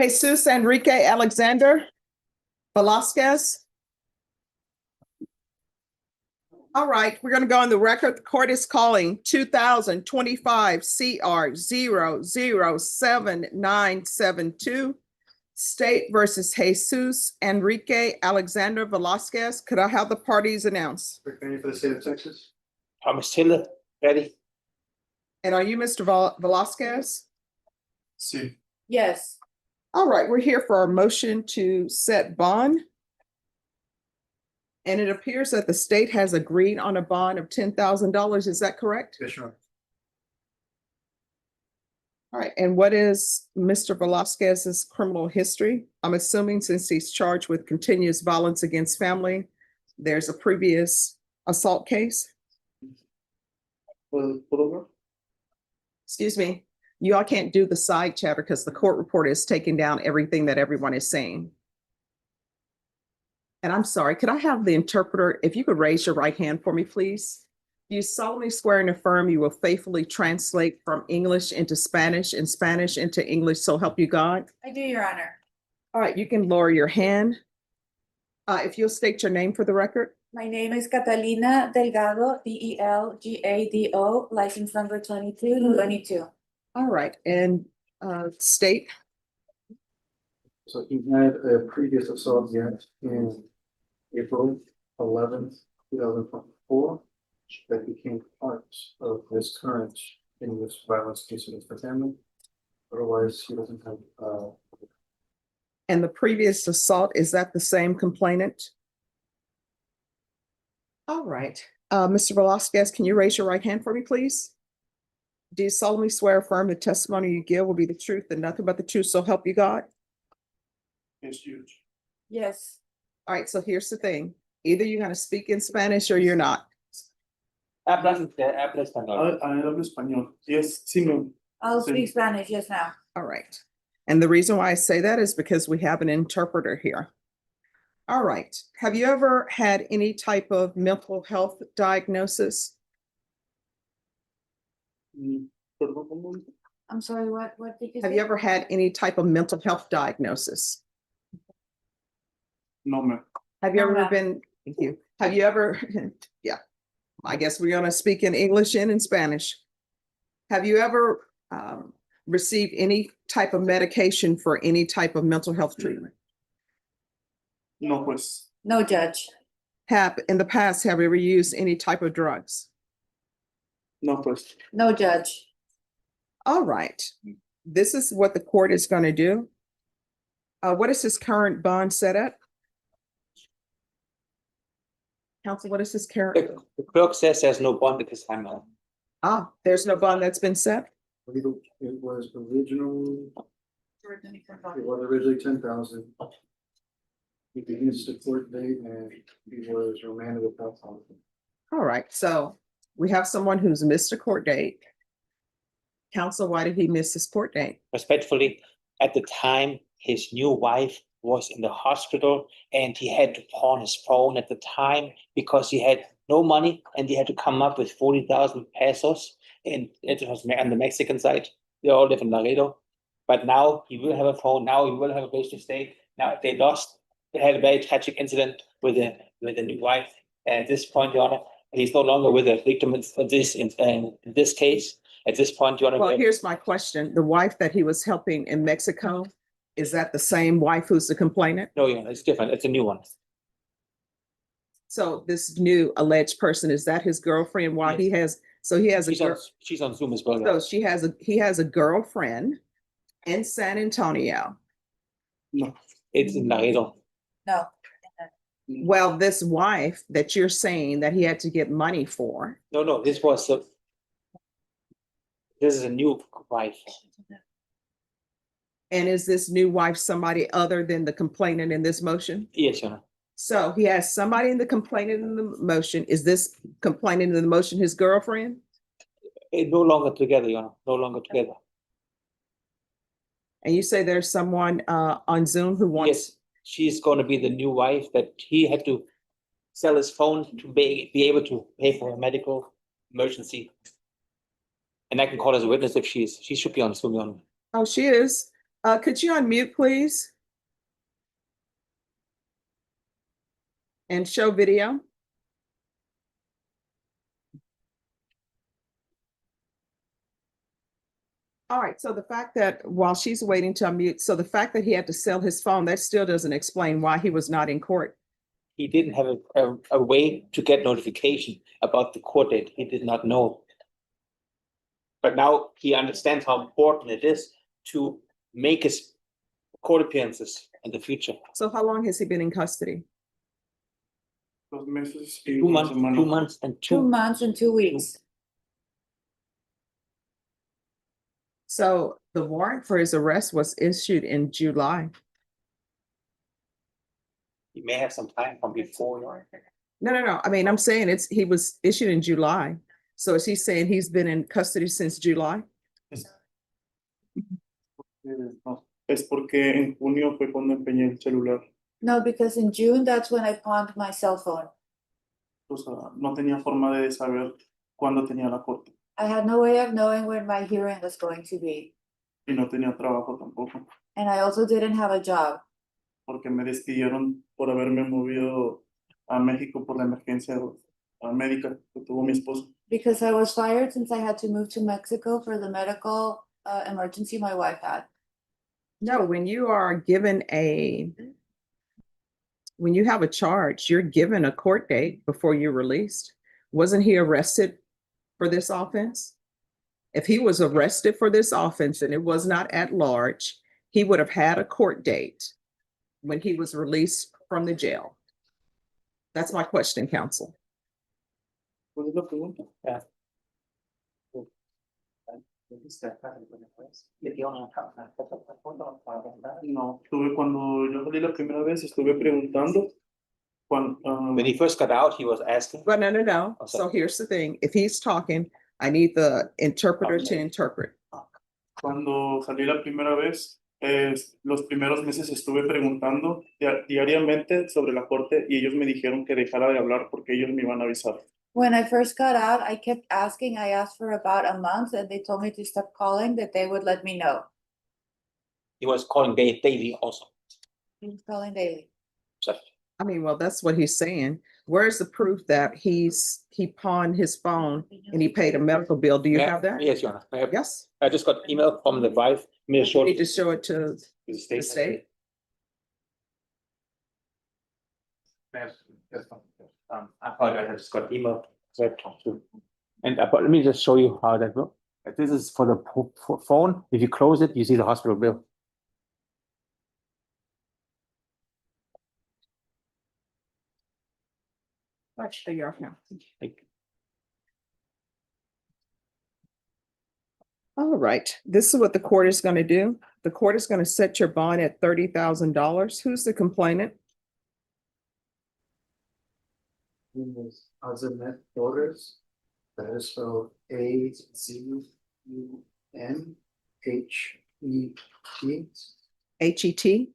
Jesus Enrique Alexander Velasquez. All right, we're going to go on the record. The court is calling 2025 CR 007972, State versus Jesus Enrique Alexander Velasquez. Could I have the parties announce? Attorney for the state of Texas. Thomas Taylor, ready? And are you Mr. Velasquez? See. Yes. All right, we're here for our motion to set bond. And it appears that the state has agreed on a bond of $10,000. Is that correct? Yes, Your Honor. All right, and what is Mr. Velasquez's criminal history? I'm assuming since he's charged with continuous violence against family, there's a previous assault case. Pull over. Excuse me, you all can't do the side chatter because the court report is taking down everything that everyone is saying. And I'm sorry, could I have the interpreter, if you could raise your right hand for me, please? You solemnly swear and affirm you will faithfully translate from English into Spanish and Spanish into English, so help you God? I do, Your Honor. All right, you can lower your hand. If you'll state your name for the record. My name is Catalina Delgado, Delgado, license number 2222. All right, and state. So he had a previous assault yet in April 11th, 2024, that became part of this current English violence case against the family. Otherwise, he doesn't have. And the previous assault, is that the same complainant? All right, Mr. Velasquez, can you raise your right hand for me, please? Do you solemnly swear or affirm the testimony you give will be the truth and nothing but the truth, so help you God? It's huge. Yes. All right, so here's the thing. Either you're going to speak in Spanish or you're not. Habla español. I hablo español. Yes, sí, ma'am. I'll Sí. speak Spanish, yes, now. All right. And the reason why I say that is because we have an interpreter here. All right. Have you ever had any type of mental health diagnosis? I'm sorry, what did you say? Have you ever had any type of mental health diagnosis? No, ma'am. Have you No, ever ma'am. been, thank you. Have you ever, yeah, I guess we're going to speak in English and in Spanish. Have you ever received any type of medication for any type of mental health treatment? No, pues. No, Judge. In the past, have you ever used any type of drugs? No, pues. No, Judge. All right. This is what the court is going to do. What is his current bond set at? Counsel, what is his current? The clerk says there's no bond at this time now. There's no bond that's been set? It was originally 10,000. He used the court date and he was remanded without something. All right, so we have someone who's missed a court date. Counsel, why did he miss his court date? Respectfully, at the time, his new wife was in the hospital and he had to pawn his phone at the time because he had no money and he had to come up with 40,000 pesos. And it was on the Mexican side. They all live in Laredo. But now he will have a phone. Now he will have a place to stay. Now they lost. They had a very tragic incident with the new wife. And at this point, Your Honor, he's no longer with the victim in this case. At this point, Your Honor. Well, here's my question. The wife that he was helping in Mexico, is that the same wife who's the complainant? No, Your Honor, it's different. It's a new one. So this new alleged person, is that his girlfriend? Why Yes. he has, so he has a She's on Zoom as well. so he has a girlfriend in San Antonio. No. It's in Laredo. No. Well, this wife that you're saying that he had to get money for, No, this is a new wife. and is this new wife somebody other than the complainant in this motion? Yes, Your Honor. So he has somebody in the complainant in the motion. Is this complainant in the motion his girlfriend? No longer together, Your Honor. No longer together. And you say there's someone on Zoom who wants? Yes, she's going to be the new wife that he had to sell his phone to be able to pay for a medical emergency. And I can call as a witness if she should be on Zoom, Your Honor. Oh, she is. Could you unmute, please? And show video? All right, so the fact that while she's waiting to unmute, so the fact that he had to sell his phone, that still doesn't explain why he was not in court. He didn't have a way to get notification about the court date. He did not know. But now he understands how important it is to make his court appearances in the future. So how long has he been in custody? 2 meses y 2 una months, semana. 2 months and 2 two. months and 2 weeks. So the warrant for his arrest was issued in July. He may have some time from before. No. I mean, I'm saying he was issued in July. So is he saying he's been in custody since July? No, es porque en junio fue cuando empeñé el celular. No, because in June, that's when I pawned my cell phone. O sea, no tenía forma de saber cuándo tenía la corte. I had no way of knowing when my hearing was going to be. Y no tenía trabajo tampoco. And I also didn't have a job Porque me despidieron por haberme movido a México por la emergencia médica que tuvo mi esposo. because I was fired since I had to move to Mexico for the medical emergency my wife had. No, when you have a charge, you're given a court date before you're released. Wasn't he arrested for this offense? If he was arrested for this offense and it was not at large, he would have had a court date when he was released from the jail. That's my question, counsel. ¿Cuál es la pregunta? No, estuve cuando yo salí la primera vez, estuve preguntando. When he first got out, he was asking. But no. Okay. So here's the thing. If he's talking, I need the interpreter to interpret. Cuando salí la primera vez, los primeros meses estuve preguntando diariamente sobre la corte y ellos me dijeron que dejara de hablar porque ellos me iban a avisar. When I first got out, I kept asking. I asked for about a month and they told me to stop calling, that they would let me know. He was calling daily also. He was calling daily. So I mean, well, that's what he's saying. Where's the proof that he pawned his phone and he paid a medical bill? Do you have that? Yes, Your Honor. I have. Yes. I just got email from the wife. Me You short need to show it to the the state. I apologize. I just got email. So I talked to. And let me just show you how that works. This is for the phone. If you close it, you see the hospital bill. Actually, your account. All right, this is what the court is going to do. The court is going to set your bond at $30,000. Who's the complainant? Name is Azamet Torres. That is spelled AZUNHET. HET?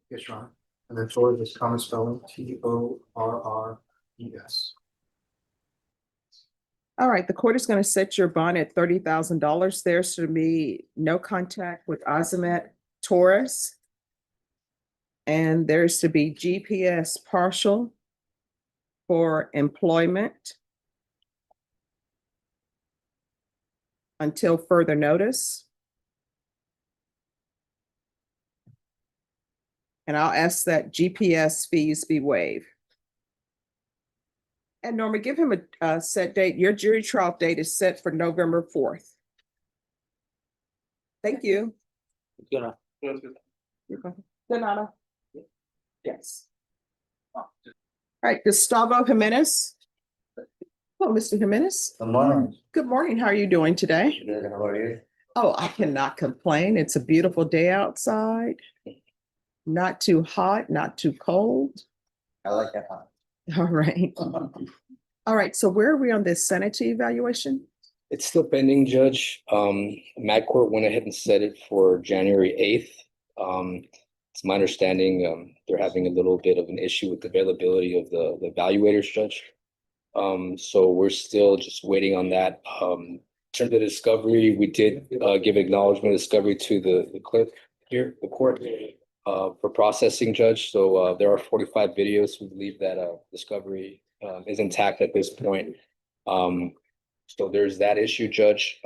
Yes, Your Honor. And then Torres is common spelling TORRES. All right, the court is going to set your bond at $30,000. There should be no contact with Azamet Torres. And there's to be GPS partial for employment until further notice. And I'll ask that GPS fees be waived. And Norma, give him a set date. Your jury trial date is set for November 4th. Thank you. You know. You're welcome. Donata? Yes. All right, Gustavo Jimenez. Hello, Mr. Jimenez. Good morning. Good morning. How are you doing today? Good, how are you? Oh, I cannot complain. It's a beautiful day outside. Not too hot, not too cold. I like that. All right. All right, so where are we on this sanity evaluation? It's still pending, Judge. Mag Court went ahead and set it for January 8th. It's my understanding, they're having a little bit of an issue with the availability of the evaluators, Judge. So we're still just waiting on that. In terms of discovery, we did give acknowledgement of discovery to the clerk here, the court, for processing, Judge. So there are 45 videos. We believe that discovery is intact at this point. So there's that issue, Judge.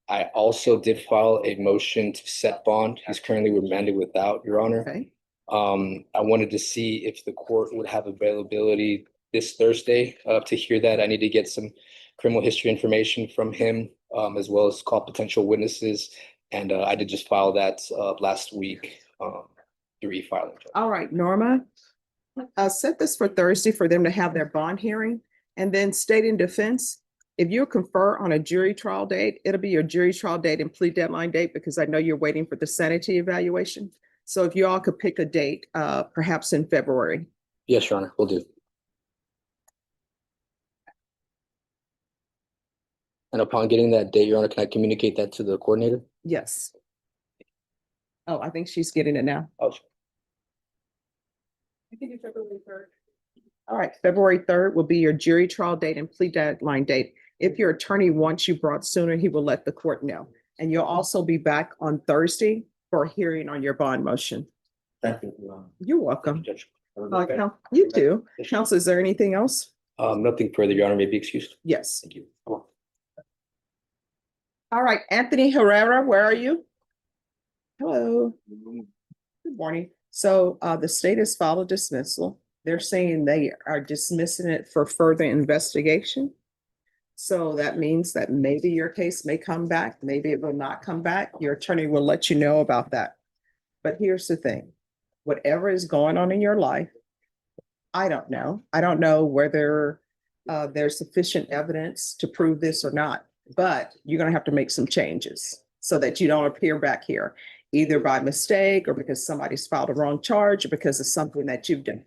I also did file a motion to set bond. He's currently remanded without, Your Honor. Okay, I wanted to see if the court would have availability this Thursday to hear that. I need to get some criminal history information from him, as well as call potential witnesses. And I did just file that last week through e-filing. all right, Norma. Set this for Thursday for them to have their bond hearing, and then state in defense. If you confer on a jury trial date, it'll be your jury trial date and plea deadline date, because I know you're waiting for the sanity evaluation. So if you all could pick a date, perhaps in February. Yes, Your Honor, will do. And upon getting that date, Your Honor, can I communicate that to the coordinator? Yes. Oh, I think she's getting it now. Oh, All right, February 3rd will be your jury trial date and plea deadline date. If your attorney wants you brought sooner, he will let the court know. And you'll also be back on Thursday for a hearing on your bond motion. Thank you. You're welcome. Judge. You too. Counsel, is there anything else? Nothing further, Your Honor, may be excused. Yes. Thank you. All right, Anthony Herrera, where are you? Hello. Good morning. So the state has filed a dismissal. They're saying they are dismissing it for further investigation. So that means that maybe your case may come back, maybe it will not come back. Your attorney will let you know about that. But here's the thing, whatever is going on in your life, I don't know. I don't know whether there's sufficient evidence to prove this or not, but you're gonna have to make some changes so that you don't appear back here, either by mistake or because somebody's filed a wrong charge or because of something that you've done.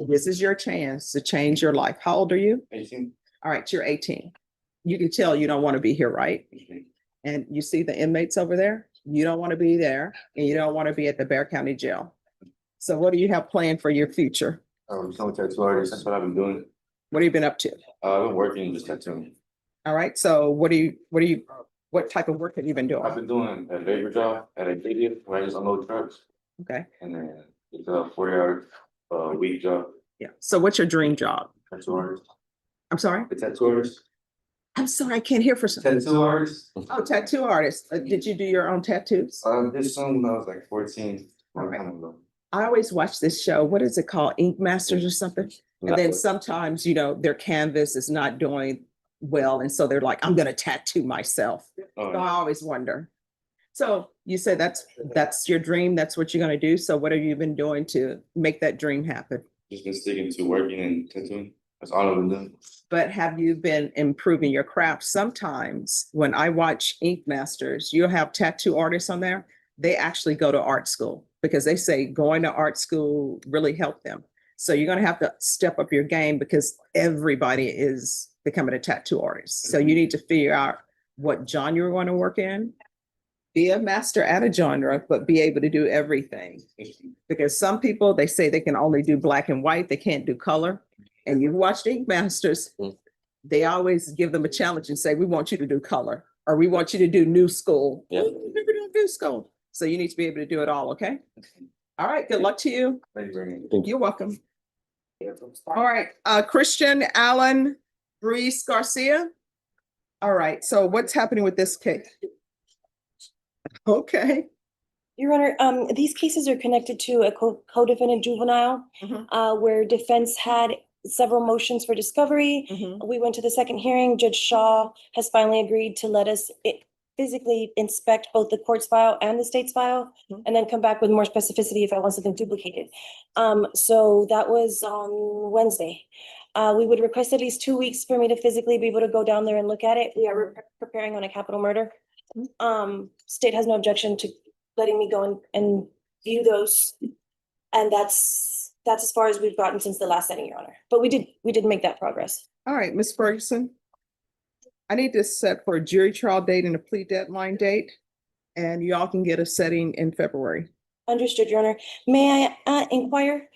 This is your chance to change your life. How old are you? 18. All right, you're 18. You can tell you don't want to be here, right? And you see the inmates over there? You don't want to be there, and you don't want to be at the Bexar County Jail. So what do you have planned for your future? Become a tattoo artist. That's what I've been doing. What have you been up to? I've been working just tattooing. All right, so what type of work have you been I've doing? been doing a labor job at a stadium where I just unload trucks, Okay, and then it's a 40-hour week job. yeah. So what's your dream job? Tattoo artist. I'm sorry? The tattoo artist. I'm sorry, I can't hear for some. Tattoo artist. Oh, tattoo artist. Did you do your own tattoos? This one when I was like 14. All right. Long time ago. I always watch this show. What is it called? Ink Masters or something? And then sometimes, their canvas is not doing well. And so they're like, I'm gonna tattoo myself. So I always wonder. So you said that's your dream. That's what you're gonna do. So what have you been doing to make that dream happen? Just been sticking to working and tattooing. That's all I've been doing. But have you been improving your craft? Sometimes when I watch Ink Masters, you'll have tattoo artists on there. They actually go to art school because they say going to art school really helped them. So you're gonna have to step up your game because everybody is becoming a tattoo artist. So you need to figure out what genre you want to work in. Be a master at a genre, but be able to do everything. Because some people, they say they can only do black and white, they can't do color. And you've watched Ink Masters, they always give them a challenge and say, we want you to do color, or we want you to do new school. Yeah. We've never done new school. So you need to be able to do it all, okay? All right, good luck to you. Thank you very much. You're welcome. All right, Christian Allen Ruiz Garcia. All right, so what's happening with this case? Okay. Your Honor, these cases are connected to a co-defendant juvenile, where defense had several motions for discovery. We went to the second hearing. Judge Shaw has finally agreed to let us physically inspect both the court's file and the state's file, and then come back with more specificity if I want something duplicated. So that was on Wednesday. We would request at least 2 weeks for me to physically be able to go down there and look at it. We are preparing on a capital murder. State has no objection to letting me go and view those. And that's as far as we've gotten since the last setting, Your Honor. But we did make that progress. All right, Ms. Ferguson. I need to set for a jury trial date and a plea deadline date, and y'all can get a setting in February. Understood, Your Honor. May I inquire?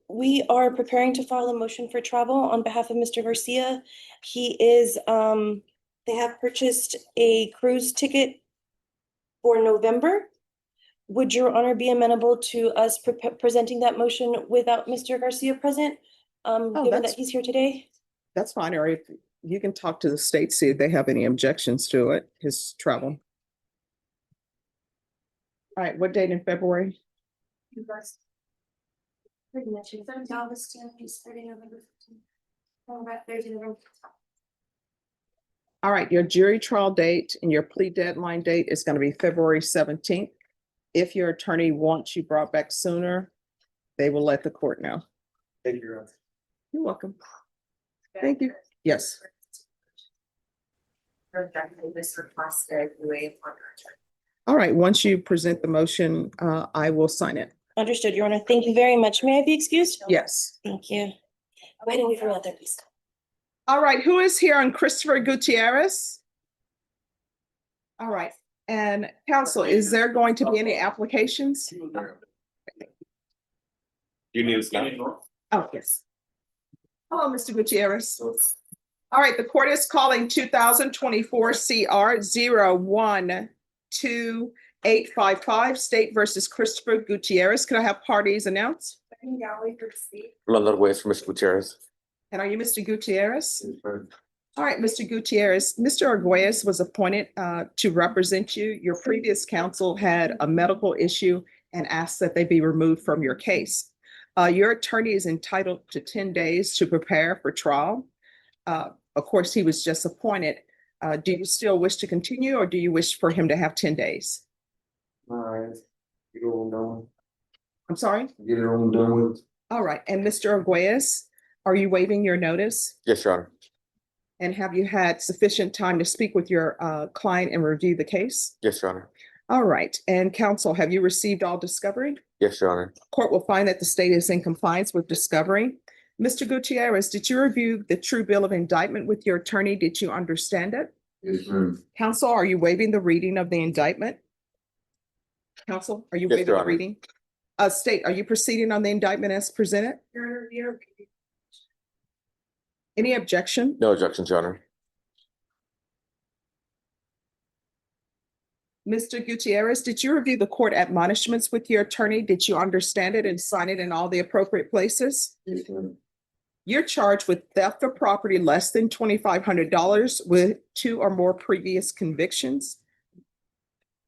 We are preparing to file a motion for travel on behalf of Mr. Garcia. He is, they have purchased a cruise ticket for November. Would Your Honor be amenable to us presenting that motion without Mr. Garcia present? Given that that's- he's here today? That's fine, or if you can talk to the state, see if they have any objections to it, his travel. All right, what date in February? Pretty much, he's August 10th, he's starting November 15th. Oh, about Thursday, November. All right, your jury trial date and your plea deadline date is going to be February 17th. If your attorney wants you brought back sooner, they will let the court know. Thank you. You're welcome. Thank you. Yes. All right, once you present the motion, I will sign it. Understood, Your Honor. Thank you very much. May I be excused? Yes. Thank you. Waiting for you out there, please. All right, who is here on Christopher Gutierrez? All right, and counsel, is there going to be any applications? You need a snap? Oh, yes. Hello, Mr. Gutierrez. All right, the court is calling 2024 CR 0128855, State versus Christopher Gutierrez. Could I have parties announced? London West for Mr. Gutierrez. And are you Mr. Gutierrez? All right, Mr. Gutierrez, Mr. Arguelles was appointed to represent you. Your previous counsel had a medical issue and asked that they be removed from your case. Your attorney is entitled to 10 days to prepare for trial. Of course, he was just appointed. Do you still wish to continue, or do you wish for him to have 10 days? All right. Get it all done. I'm sorry? Get it all done with. All right, and Mr. Arguelles, are you waiving your notice? Yes, Your Honor. And have you had sufficient time to speak with your client and review the case? Yes, Your Honor. All right, and counsel, have you received all discovery? Yes, Your Honor. Court will find that the state is in compliance with discovery. Mr. Gutierrez, did you review the true bill of indictment with your attorney? Did you understand it? Yes, ma'am. Counsel, are you waiving the reading of the indictment? Counsel, are you Yes, waiving Your the Honor. reading? State, are you proceeding on the indictment as presented? Any objection? No objections, Your Honor. Mr. Gutierrez, did you review the court admonishments with your attorney? Did you understand it and sign it in all the appropriate places? Yes, ma'am. You're charged with theft of property less than $2,500 with 2 or more previous convictions.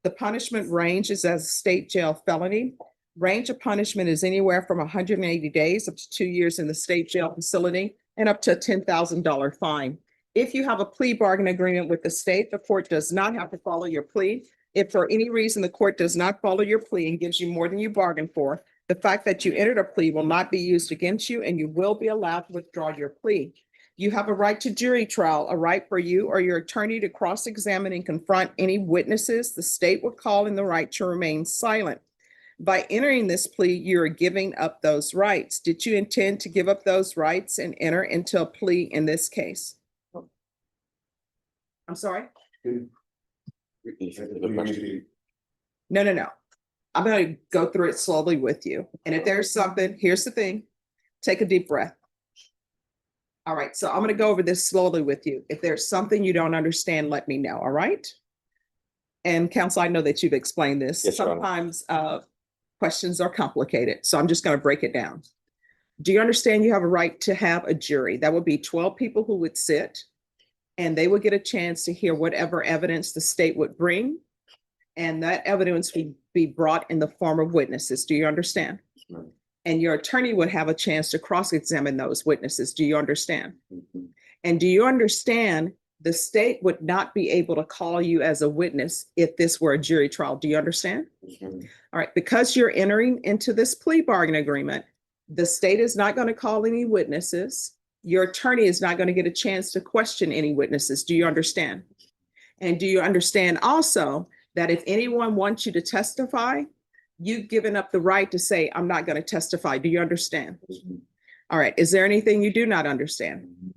The punishment range is as a state jail felony. Range of punishment is anywhere from 180 days up to 2 years in the state jail facility and up to a $10,000 fine. If you have a plea bargain agreement with the state, the court does not have to follow your plea. If for any reason the court does not follow your plea and gives you more than you bargained for, the fact that you entered a plea will not be used against you and you will be allowed to withdraw your plea. You have a right to jury trial, a right for you or your attorney to cross-examine and confront any witnesses the state would call in the right to remain silent. By entering this plea, you are giving up those rights. Did you intend to give up those rights and enter into a plea in this case? I'm sorry? No. I'm going to go through it slowly with you. And if there's something, here's the thing, take a deep breath. All right, so I'm going to go over this slowly with you. If there's something you don't understand, let me know, all right? And counsel, I know that you've explained this. Yes, Your Honor. Sometimes questions are complicated, so I'm just going to break it down. Do you understand you have a right to have a jury? That would be 12 people who would sit, and they would get a chance to hear whatever evidence the state would bring. And that evidence would be brought in the form of witnesses. Do you understand? ma'am. And your attorney would have a chance to cross-examine those witnesses. Do you understand? Mhm. And do you understand the state would not be able to call you as a witness if this were a jury trial? Do you understand? Yes, ma'am. All right, because you're entering into this plea bargain agreement, the state is not going to call any witnesses. Your attorney is not going to get a chance to question any witnesses. Do you understand? And do you understand also that if anyone wants you to testify, you've given up the right to say, I'm not going to testify. Do you understand? Yes, ma'am. All right. Is there anything you do not understand?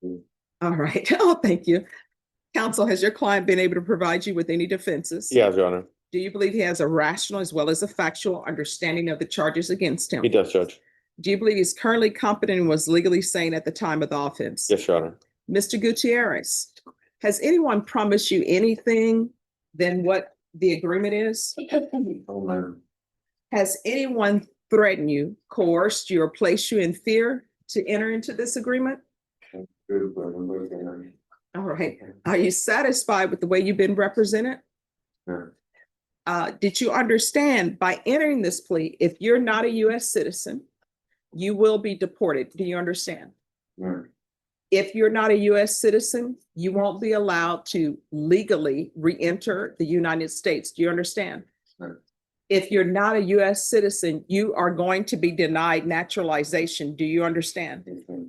Mhm. All right. Oh, thank you. Counsel, has your client been able to provide you with any defenses? Yes, Your Honor. Do you believe he has a rational as well as a factual understanding of the charges against him? He does, Judge. Do you believe he's currently competent and was legally sane at the time of the offense? Yes, Your Honor. Mr. Gutierrez, has anyone promised you anything than what the agreement is? Oh, man. Has anyone threatened you, coerced you, or placed you in fear to enter into this agreement? Good, but I'm looking at it. All right. Are you satisfied with the way you've been represented? Yeah. Did you understand by entering this plea, if you're not a US citizen, you will be deported? Do you understand? Yeah. If you're not a US citizen, you won't be allowed to legally re-enter the United States. Do you understand? Right. If you're not a US citizen, you are going to be denied naturalization. Do you understand? Okay.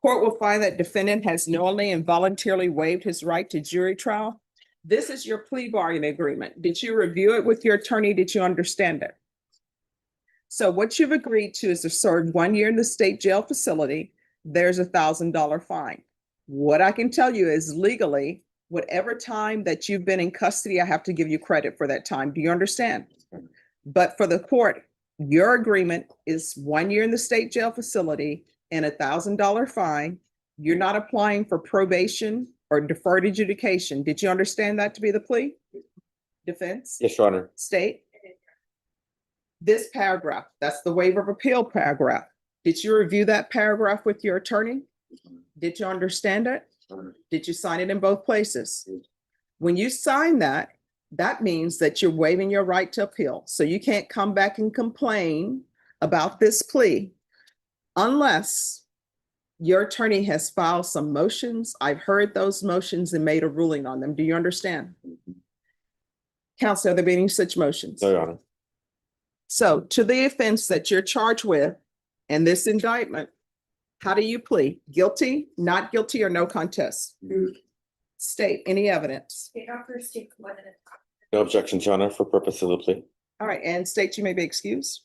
Court will find that defendant has knowingly and voluntarily waived his right to jury trial. This is your plea bargaining agreement. Did you review it with your attorney? Did you understand it? So what you've agreed to is to serve 1 year in the state jail facility. There's $1,000 fine. What I can tell you is legally, whatever time that you've been in custody, I have to give you credit for that time. Do you understand? But for the court, your agreement is 1 year in the state jail facility and $1,000 fine. You're not applying for probation or deferred adjudication. Did you understand that to be the plea? Defense? Yes, Your Honor. State? This paragraph, that's the waiver of appeal paragraph. Did you review that paragraph with your attorney? Did you understand it? Did you sign it in both places? When you sign that, that means that you're waiving your right to appeal. So you can't come back and complain about this plea unless your attorney has filed some motions. I've heard those motions and made a ruling on them. Do you understand? Counsel, are there been any such motions? No, Your Honor. So to the offense that you're charged with and this indictment, how do you plead? Guilty, not guilty, or no contest? State any evidence. No objections, Your Honor, for purpose of the plea. All right, and state you may be excused.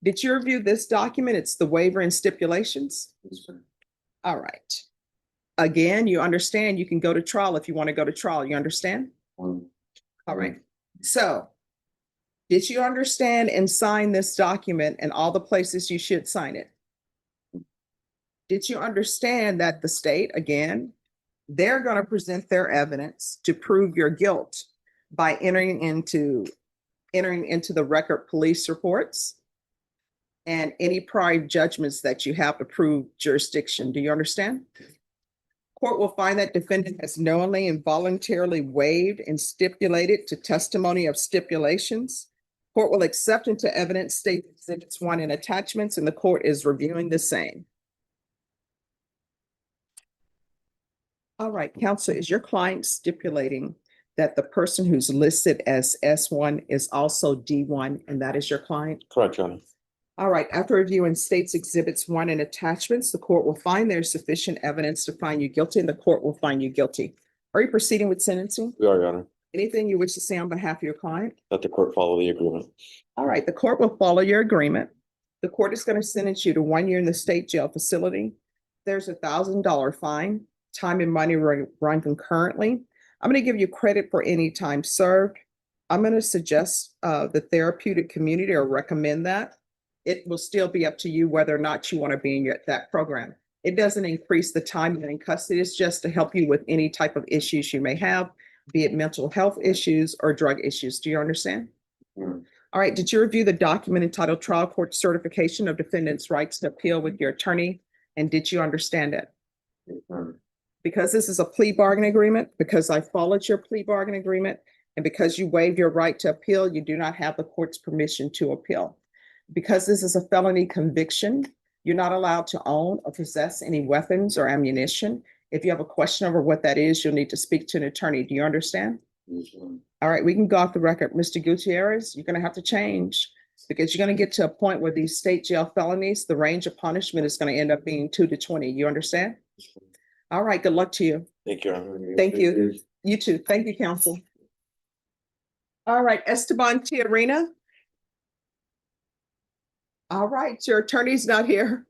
Did you review this document? It's the waiver and stipulations. All right. Again, you understand you can go to trial if you want to go to trial. You understand? All right. So did you understand and sign this document and all the places you should sign it? Did you understand that the state, again, they're going to present their evidence to prove your guilt by entering into the record police reports and any prior judgments that you have to prove jurisdiction? Do you understand? Court will find that defendant has knowingly and voluntarily waived and stipulated to testimony of stipulations. Court will accept into evidence state exhibits 1 and attachments, and the court is reviewing the same. All right, counsel, is your client stipulating that the person who's listed as S1 is also D1, and that is your client? Correct, Your Honor. All right, after reviewing states exhibits 1 and attachments, the court will find there's sufficient evidence to find you guilty, and the court will find you guilty. Are you proceeding with sentencing? We are, Your Honor. Anything you wish to say on behalf of your client? Let the court follow the agreement. All right, the court will follow your agreement. The court is going to sentence you to 1 year in the state jail facility. There's $1,000 fine. Time and money run concurrently. I'm going to give you credit for any time served. I'm going to suggest the therapeutic community or recommend that. It will still be up to you whether or not you want to be in that program. It doesn't increase the time you're in custody. It's just to help you with any type of issues you may have, be it mental health issues or drug issues. Do you understand? All right. Did you review the document entitled Trial Court Certification of Defendant's Rights to Appeal with your attorney? And did you understand it? Because this is a plea bargaining agreement, because I followed your plea bargaining agreement, and because you waived your right to appeal, you do not have the court's permission to appeal. Because this is a felony conviction, you're not allowed to own or possess any weapons or ammunition. If you have a question over what that is, you'll need to speak to an attorney. Do you understand? All right, we can go off the record. Mr. Gutierrez, you're going to have to change, because you're going to get to a point where these state jail felonies, the range of punishment is going to end up being 2 to 20. You understand? All right, good luck to you. Thank you, Your Honor. Thank you. You too. Thank you, counsel. All right, Esteban Tiarina. All right, your attorney's not here.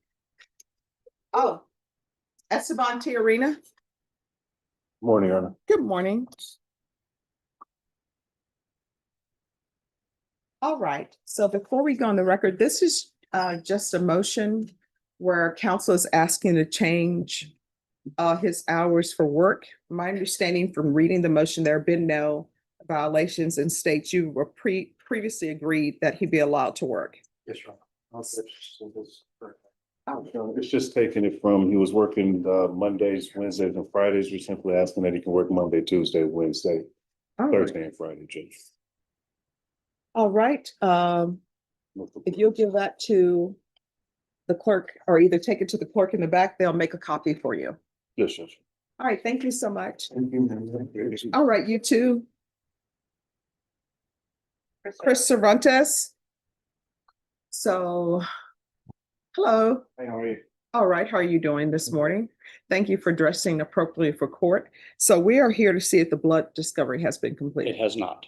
Oh, Esteban Tiarina. Morning, Your Honor. Good morning. All right, so before we go on the record, this is just a motion where counsel is asking to change his hours for work. My understanding from reading the motion, there have been no violations and states you were previously agreed that he be allowed to work. Yes, Your Honor. I'll switch to this. It's just taking it from, he was working Mondays, Wednesdays, and Fridays. We're simply asking that he can work Monday, Tuesday, Wednesday, All right. Thursday, and Friday, Judge. All right, if you'll give that to the clerk, or either take it to the clerk in the back, they'll make a copy for you. Yes, Judge. All right, thank you so much. Thank you. All right, you too. Chris Cervantes. So, hello. Hey, how are you? All right, how are you doing this morning? Thank you for dressing appropriately for court. So we are here to see if the blood discovery has been completed. It has not.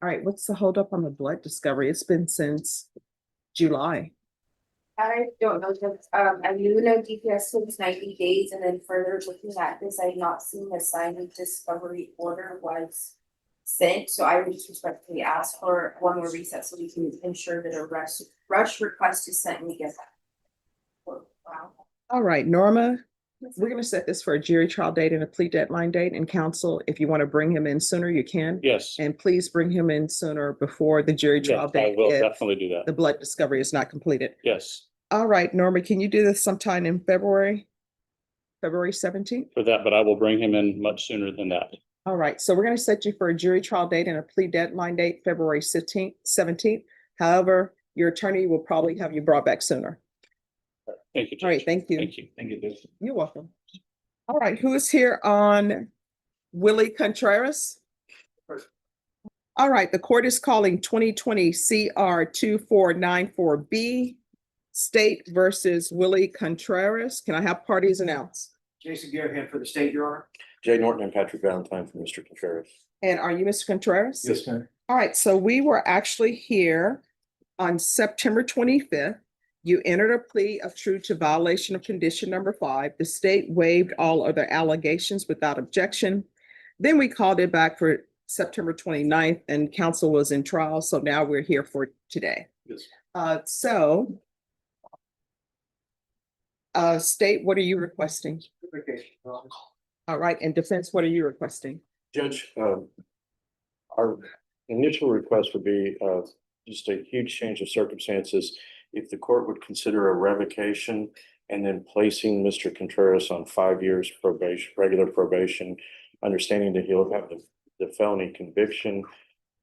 All right, what's the holdup on the blood discovery? It's been since July. I don't know, I knew no DPS since 90 days, and then further looking at this, I have not seen the signed discovery order was sent, so I would just respectfully ask for one more reset so we can ensure that a rush request is sent and we get that. Wow. All right, Norma, we're gonna set this for a jury trial date and a plea deadline date, and counsel, if you want to bring him in sooner, you can. Yes, And please bring him in sooner before the jury trial yes, I date will if definitely do the that. blood discovery is not completed. Yes, All right, Norma, can you do this sometime in February 17th? for that, but I will bring him in much sooner than that. All right, so we're gonna set you for a jury trial date and a plea deadline date, February 17th. However, your attorney will probably have you brought back sooner. Thank you. All right, Judge. thank you. Thank you. Thank you, Judge. You're welcome. All right, who is here on Willie Contreras? All right, the court is calling 2020 CR 2494B, State versus Willie Contreras. Can I have parties announced? Jason Garahan for the state, Your Honor. Jay Norton and Patrick Valentine for Mr. Contreras. And are you Mr. Contreras? Yes, sir. All right, so we were actually here on September 25th. You entered a plea of true to violation of condition number 5. The state waived all other allegations without objection. Then we called it back for September 29th and counsel was in trial. So now we're here for today. Yes. State, what are you requesting? All right, and defense, what are you requesting? Judge, our initial request would be just a huge change of circumstances. If the court would consider a revocation and then placing Mr. Contreras on 5 years probation, regular probation, understanding that he'll have the felony conviction,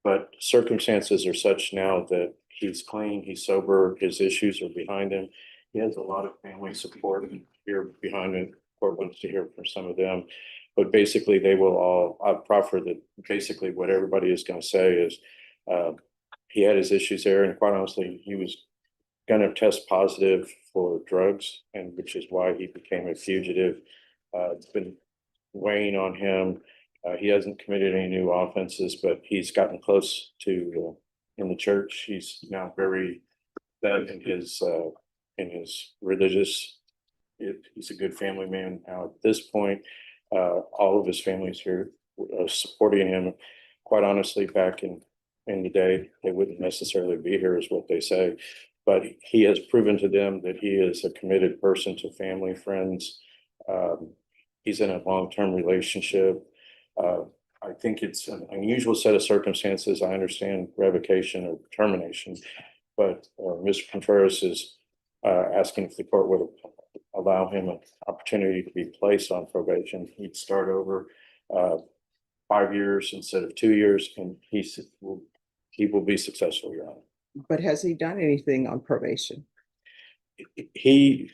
but circumstances are such now that he's clean, he's sober, his issues are behind him. He has a lot of family support here behind him. Court wants to hear from some of them. But basically, they will all, I've proffered that basically what everybody is going to say is he had his issues there, and quite honestly, he was going to test positive for drugs, and which is why he became a fugitive. It's been weighing on him. He hasn't committed any new offenses, but he's gotten close to in the church. He's now very set in his religious. He's a good family man now at this point. All of his family's here supporting him. Quite honestly, back in the day, they wouldn't necessarily be here, is what they say. But he has proven to them that he is a committed person to family, friends. He's in a long-term relationship. I think it's an unusual set of circumstances. I understand revocation or termination, but Mr. Contreras is asking if the court would allow him an opportunity to be placed on probation. He'd start over 5 years instead of 2 years, and he will be successful, Your Honor. But has he done anything on probation? He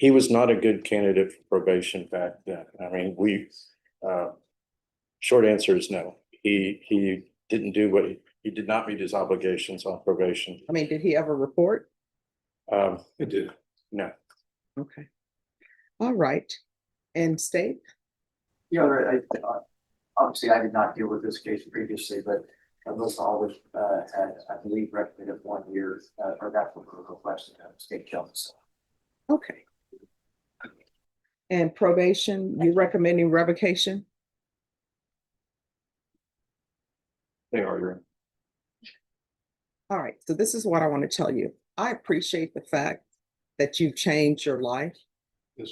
was not a good candidate for probation back then. I mean, short answer is no. He didn't do what he did not meet his obligations on probation. I mean, did he ever report? It did. No. Okay. All right. And state? Yeah, obviously I did not deal with this case previously, but most always had, I believe, recommended 1 year, or that's what we're requesting of state judge. Okay. And probation, you recommending revocation? They are, Your Honor. All right, so this is what I want to tell you. I appreciate the fact that you've changed your life, Yes.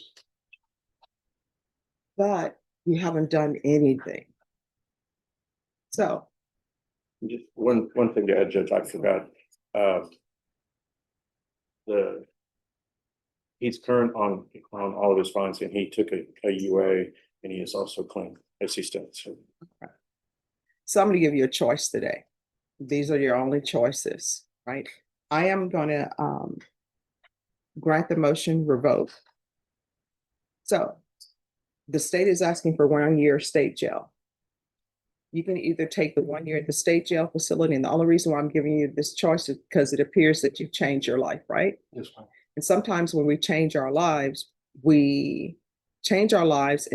but you haven't done anything. So Just one thing to add, Judge, I forgot, he's current on all of his fines, and he took a UA, and he is also clean as he stands. So I'm gonna give you a choice today. These are your only choices, right? I am gonna grant the motion, revoke. So the state is asking for 1 year state jail. You can either take the 1 year at the state jail facility, and the only reason why I'm giving you this choice is because it appears that you've changed your life, right? Yes, ma'am. And sometimes when we change our lives and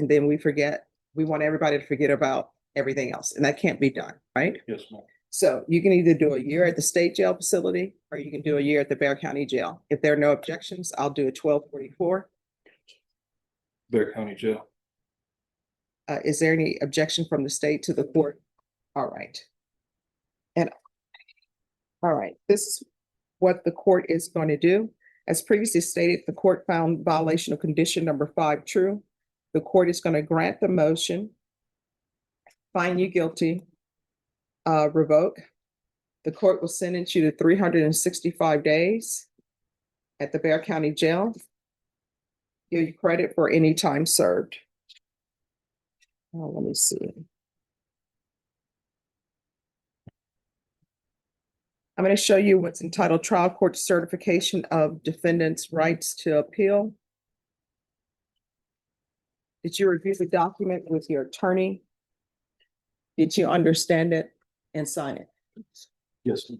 then we want everybody to forget about everything else, and that can't be done, right? Yes, ma'am. So you can either do a year at the state jail facility, or you can do a year at the Bexar County Jail. If there are no objections, I'll do a 1244. Bexar County Jail. Is there any objection from the state to the court? All right. And all right, this is what the court is going to do. As previously stated, the court found violation of condition number 5 true. The court is going to grant the motion, find you guilty, revoke. The court will sentence you to 365 days at the Bexar County Jail. Give you credit for any time served. Let me see. I'm going to show you what's entitled Trial Court Certification of Defendant's Rights to Appeal. Did you review the document with your attorney? Did you understand it and sign it? Yes, ma'am.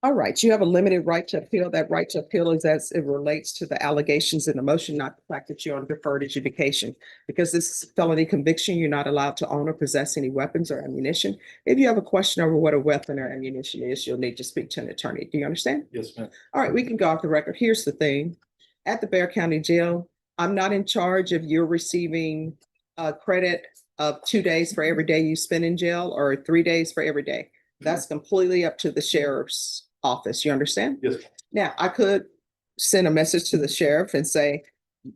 All right, you have a limited right to appeal. That right to appeal is as it relates to the allegations in the motion, not the fact that you're on deferred adjudication. Because this is a felony conviction, you're not allowed to own or possess any weapons or ammunition. If you have a question over what a weapon or ammunition is, you'll need to speak to an attorney. Do you understand? Yes, ma'am. All right, we can go off the record. Here's the thing. At the Bexar County Jail, I'm not in charge of you receiving credit of 2 days for every day you spend in jail or 3 days for every day. That's completely up to the sheriff's office. You understand? Yes. Now, I could send a message to the sheriff and say,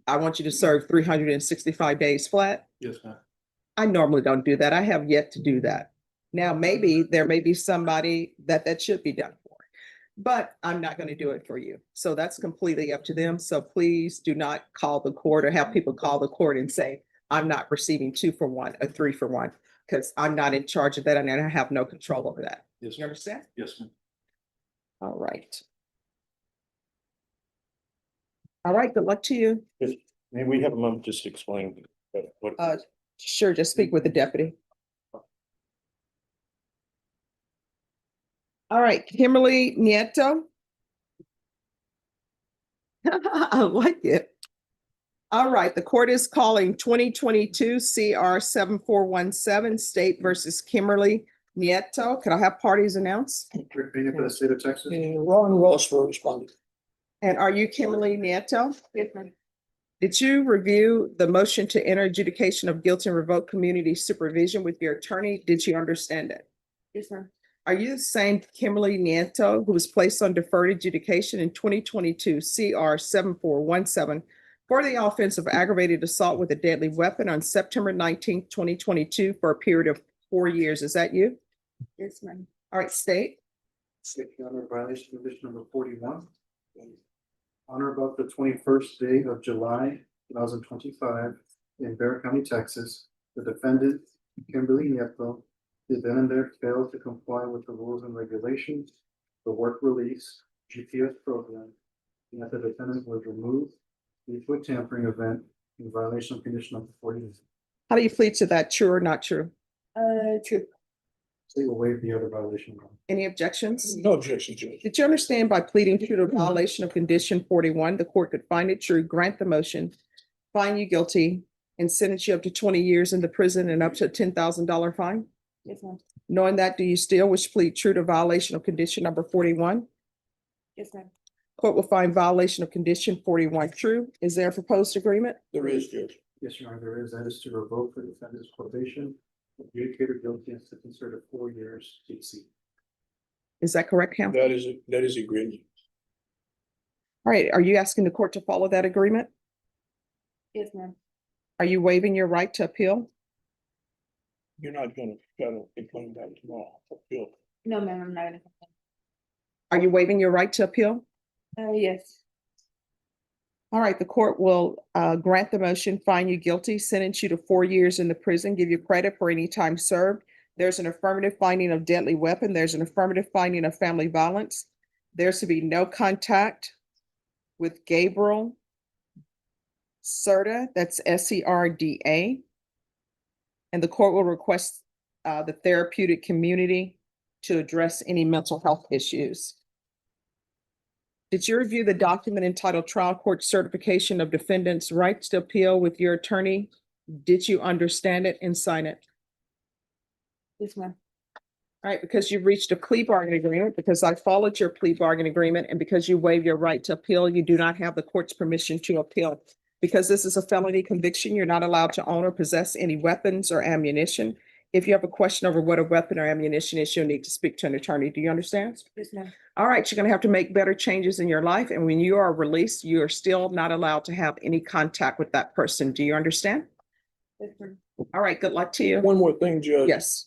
I want you to serve 365 days flat. Yes, ma'am. I normally don't do that. I have yet to do that. Now, maybe there may be somebody that should be done for, but I'm not going to do it for you. So that's completely up to them. So please do not call the court or have people call the court and say, I'm not receiving 2 for 1 or 3 for 1, because I'm not in charge of that and I have no control over that. Yes, You understand? yes, ma'am. All right. All right, good luck to you. May we have a moment just to explain what? Sure, just speak with the deputy. All right, Kimberly Nieto. I like it. All right, the court is calling 2022 CR 7417 State versus Kimberly Nieto. Could I have parties announced? Rick Pena for the state of Texas. Ron Ross for responding. And are you Kimberly Nieto? Did you review the motion to enter adjudication of guilt and revoke community supervision with your attorney? Did you understand it? Yes, ma'am. Are you the same Kimberly Nieto who was placed on deferred adjudication in 2022 CR 7417 for the offense of aggravated assault with a deadly weapon on September 19th, 2022 for a period of 4 years? Is that you? Yes, ma'am. All right, state. State Honor violation condition number 41. On or about the 21st day of July 2025 in Bexar County, Texas, the defendant, Kimberly Nieto, did then and there fail to comply with the rules and regulations, the work release GPS program, and that the defendant was removed due to a tampering event in violation of condition number 40. How do you plead to that? True or not true? True. State will waive the other violation. Any objections? No objection, Judge. Did you understand by pleading true to violation of condition 41, the court could find it true, grant the motion, find you guilty, and sentence you up to 20 years in the prison and up to a $10,000 fine? Yes, ma'am. Knowing that, do you still wish to plead true to violation of condition number 41? Yes, ma'am. Court will find violation of condition 41 true. Is there a proposed agreement? There is, Judge. Yes, Your Honor, there is. That is to revoke the defendant's probation, adjudicated guilty and sentenced her to 4 years TC. Is that correct, counsel? That is agreement. All right, are you asking the court to follow that agreement? Yes, ma'am. Are you waiving your right to appeal? You're not gonna explain that tomorrow. Appeal. No, ma'am, I'm not gonna. Are you waiving your right to appeal? Yes. All right, the court will grant the motion, find you guilty, sentence you to 4 years in the prison, give you credit for any time served. There's an affirmative finding of deadly weapon. There's an affirmative finding of family violence. There's to be no contact with Gabriel Serda, that's SERDA. And the court will request the therapeutic community to address any mental health issues. Did you review the document entitled Trial Court Certification of Defendant's Rights to Appeal with your attorney? Did you understand it and sign it? Yes, ma'am. All right, because you've reached a plea bargain agreement, because I followed your plea bargain agreement, and because you waive your right to appeal, you do not have the court's permission to appeal. Because this is a felony conviction, you're not allowed to own or possess any weapons or ammunition. If you have a question over what a weapon or ammunition is, you'll need to speak to an attorney. Do you understand? Yes, ma'am. All right, you're gonna have to make better changes in your life, and when you are released, you are still not allowed to have any contact with that person. Do you understand? Yes, ma'am. All right, good luck to you. One more thing, Judge. Yes.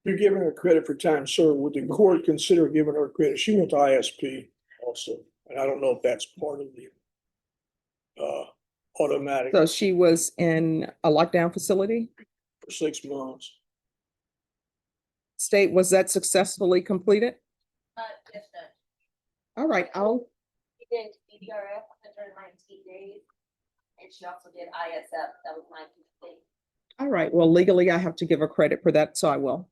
You're giving her credit for time served. Would the court consider giving her credit? She went to ISP also, and I don't know if that's part of the automatic So she was in a lockdown facility? for 6 months. State, was that successfully completed? Yes, Judge. All right, She did EDRF, 119 days, and she also did ISF, that was 19 days. all right. Well, legally, I have to give her credit for that, so I will.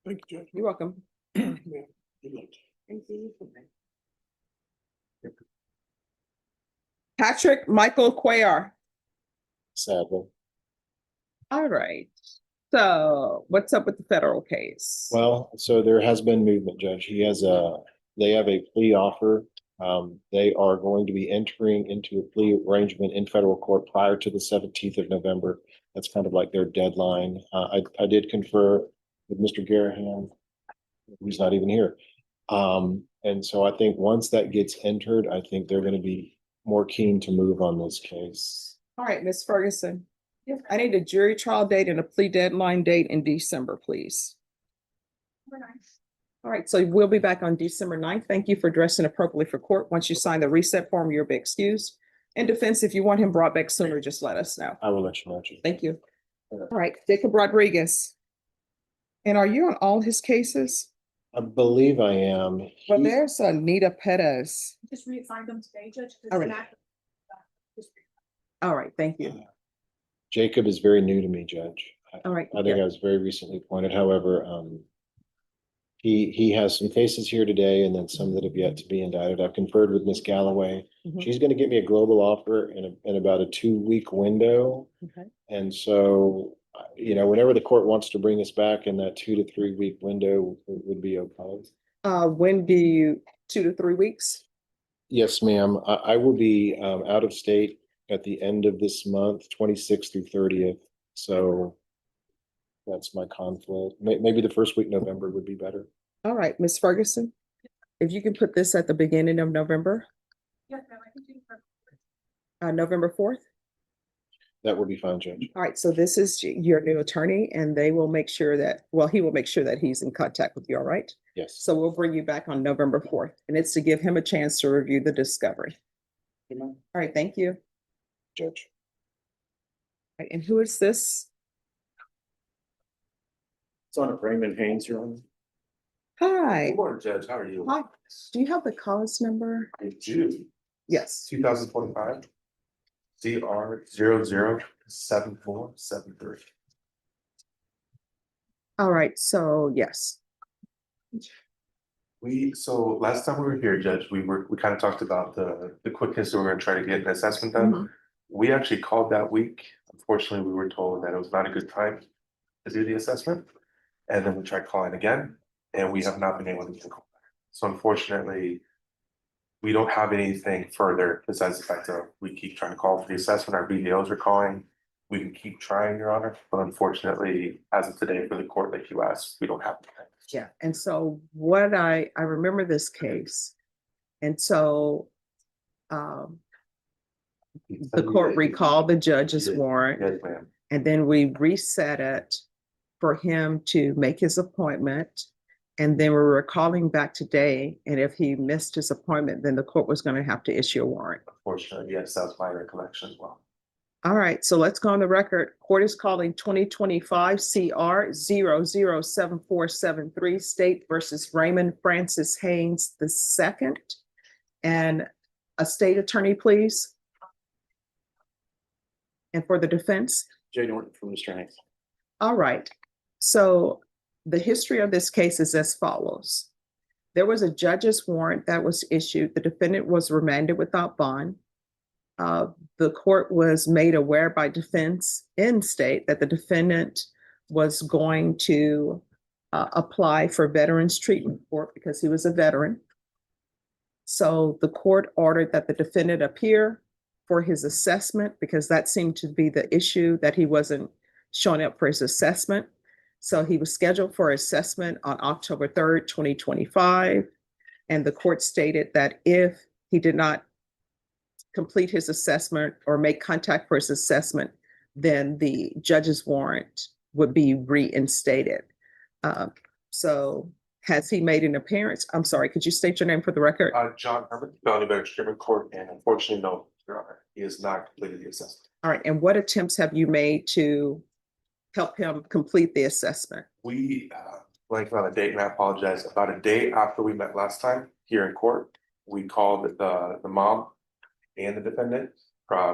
Thank you, Judge. You're welcome. Yeah, good luck. Patrick Michael Cuellar. Sadly. All right. So what's up with the federal case? Well, so there has been movement, Judge. They have a plea offer. They are going to be entering into a plea arrangement in federal court prior to the 17th of November. That's kind of like their deadline. I did confer with Mr. Garaham, who's not even here. And so I think once that gets entered, I think they're going to be more keen to move on this case. All right, Ms. Ferguson. I need a jury trial date and a plea deadline date in December, please. All right, so we'll be back on December 9th. Thank you for dressing appropriately for court. Once you sign the reset form, you'll be excused. In defense, if you want him brought back sooner, just let us know. I will let you know, Judge. Thank you. All right, Jacob Rodriguez. And are you on all his cases? I believe I am. Well, there's Anita Perez. Just reassigned them today, Judge. All right. All right, thank you. Jacob is very new to me, Judge. All right. I think I was very recently appointed. However, he has some cases here today and then some that have yet to be indicted. I've conferred with Ms. Galloway. Mhm. She's going to get me a global offer in about a 2-week window. Okay. And so, whenever the court wants to bring us back in that 2 to 3 week window would be okay. When do you, 2 to 3 weeks? Yes, ma'am. I will be out of state at the end of this month, 26th through 30th. So that's my conflict. Maybe the first week November would be better. All right, Ms. Ferguson, if you can put this at the beginning of November, Yes, ma'am, I can do November 4th. That would be fine, Judge. All right, so this is your new attorney and they will make sure that, well, he will make sure that he's in contact with you, all right? Yes. So we'll bring you back on November 4th and it's to give him a chance to review the discovery. All right, thank you. Judge. All right, and who is this? It's on Raymond Haynes, Your Honor. Hi. Good morning, Judge. How are you? Hi. Do you have the cause number? In June, Yes. 2025, CR 007473. All right, so yes. So last time we were here, Judge, we kind of talked about the quickness that we're gonna try to get an assessment done. Mhm. We actually called that week. Unfortunately, we were told that it was not a good time to do the assessment. And then we tried calling again, and we have not been able to get a call back. So unfortunately, we don't have anything further besides the fact that we keep trying to call for the assessment. Our BDOs are calling. We can keep trying, Your Honor, but unfortunately, as of today, for the court that you asked, we don't have anything. Yeah, and so what I remember this case. And so the court recalled the judge's warrant Yes, ma'am. and then we reset it for him to make his appointment And then we were calling back today, and if he missed his appointment, then the court was going to have to issue a warrant. Unfortunately, yes, that's my recollection as well. All right, so let's go on the record. Court is calling 2025 CR 007473 State versus Raymond Francis Haynes II. And a state attorney, please. And for the defense. Jay Norton from Mr. Hanks. All right, so the history of this case is as follows. There was a judge's warrant that was issued. The defendant was remanded without bond. The court was made aware by defense in state that the defendant was going to apply for veterans treatment court because he was a veteran. So the court ordered that the defendant appear for his assessment because that seemed to be the issue, that he wasn't showing up for his assessment. So he was scheduled for assessment on October 3rd, 2025. And the court stated that if he did not complete his assessment or make contact for his assessment, then the judge's warrant would be reinstated. So has he made an appearance? I'm sorry, could you state your name for the record? John Herman, Felony Veterans Treatment Court, and unfortunately, no, Your Honor, he has not completed the assessment. All right, and what attempts have you made to help him complete the assessment? We blanked on a date, and I apologize. About a day after we met last time here in court, we called the mom and the defendant,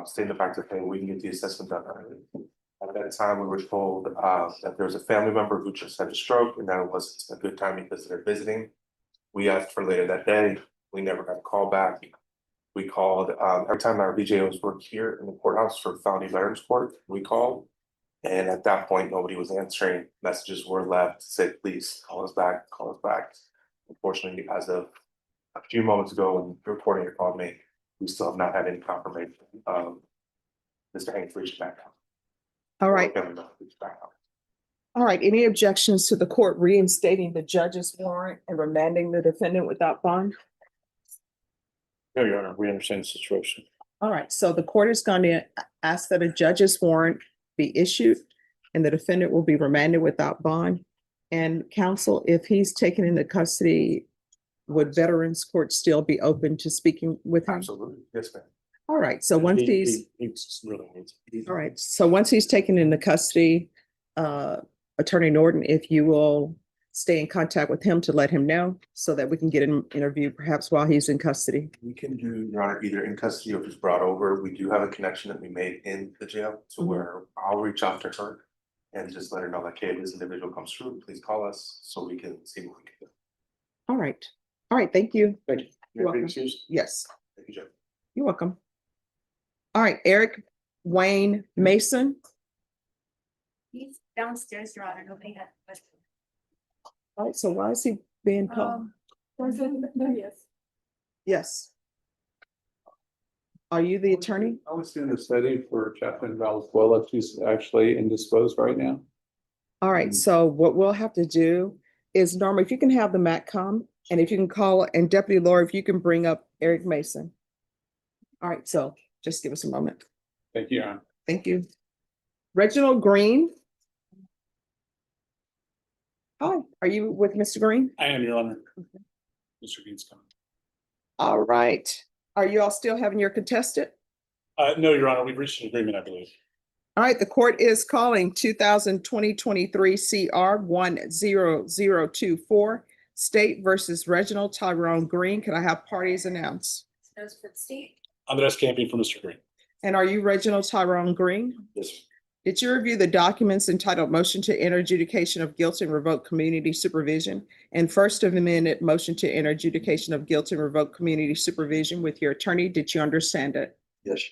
stating the fact that, hey, we can get the assessment done early. At that time, we were told that there was a family member who just had a stroke and that it wasn't a good time because they're visiting. We asked for later that day. We never got a call back. We called every time our VJOs worked here in the courthouse for Felony Veterans Court, we called. And at that point, nobody was answering. Messages were left to say, please call us back, call us back. Unfortunately, as of a few moments ago, when the reporter called me, we still have not had any confirmation of Mr. Haynes reached back out. All right. All right, any objections to the court reinstating the judge's warrant and remanding the defendant without bond? No, Your Honor, we understand the situation. All right, so the court is going to ask that a judge's warrant be issued and the defendant will be remanded without bond. And counsel, if he's taken into custody, would Veterans Court still be open to speaking with him? Absolutely, yes, ma'am. All right, so once he's, Really needs. all right, so once he's taken into custody, Attorney Norton, if you will stay in contact with him to let him know so that we can get an interview perhaps while he's in custody. We can do, Your Honor, either in custody or just brought over. We do have a connection that we made in the jail to where I'll reach out to her and just let her know, like, hey, if this individual comes through, please call us so we can see what we can do. All right. All right, thank you. Thank you. You're welcome. Excused? Yes, Thank you, Judge. you're welcome. All right, Eric Wayne Mason. He's downstairs, Your Honor, nobody had a question. All right, so why is he being called? Yes. Yes. Are you the attorney? I was doing a study for Chaplain Valenzuela. She's actually indisposed right now. All right, so what we'll have to do is, Norma, if you can have the MAC come, and if you can call, and Deputy Laura, if you can bring up Eric Mason. All right, so just give us a moment. Thank you, Your Honor. Thank you. Reginald Green. Hi, are you with Mr. Green? I am, Your Honor. Mr. Green's coming. All right. Are you all still having your contested? No, Your Honor, we've reached an agreement, I believe. All right, the court is calling 2023 CR 10024 State versus Reginald Tyrone Green. Can I have parties announced? Those for the state. Andres Camping for Mr. Green. And are you Reginald Tyrone Green? Yes. Did you review the documents entitled Motion to Enter Adjudication of Guilt and Revoke Community Supervision and First Amendment Motion to Enter Adjudication of Guilt and Revoke Community Supervision with your attorney? Did you understand it? Yes.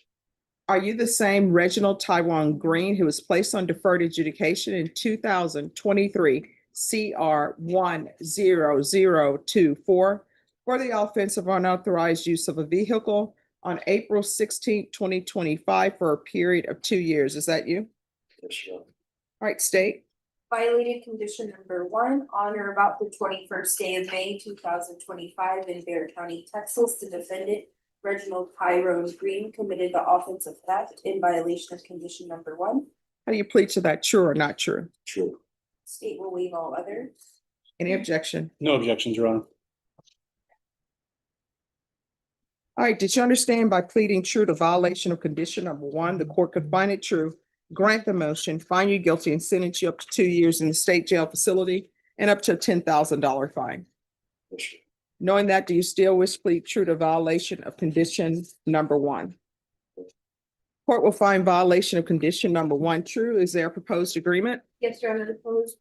Are you the same Reginald Tyrone Green who was placed on deferred adjudication in 2023 CR 10024 for the offense of unauthorized use of a vehicle on April 16, 2025 for a period of 2 years? Is that you? Yes, Your Honor. All right, state. Violated condition number 1, on or about the 21st day of May 2025 in Bexar County, Texas, the defendant Reginald Tyrone Green committed the offense of theft in violation of condition number 1. How do you plead to that? True or not true? True. State will waive all others. Any objection? No objections, Your Honor. All right, did you understand by pleading true to violation of condition number one, the court could find it true, grant the motion, find you guilty, and sentence you up to 2 years in the state jail facility and up to a $10,000 fine? Knowing that, do you still wish to plead true to violation of condition number one? Court will find violation of condition number one true. Is there a proposed agreement? Yes, Your Honor, the proposed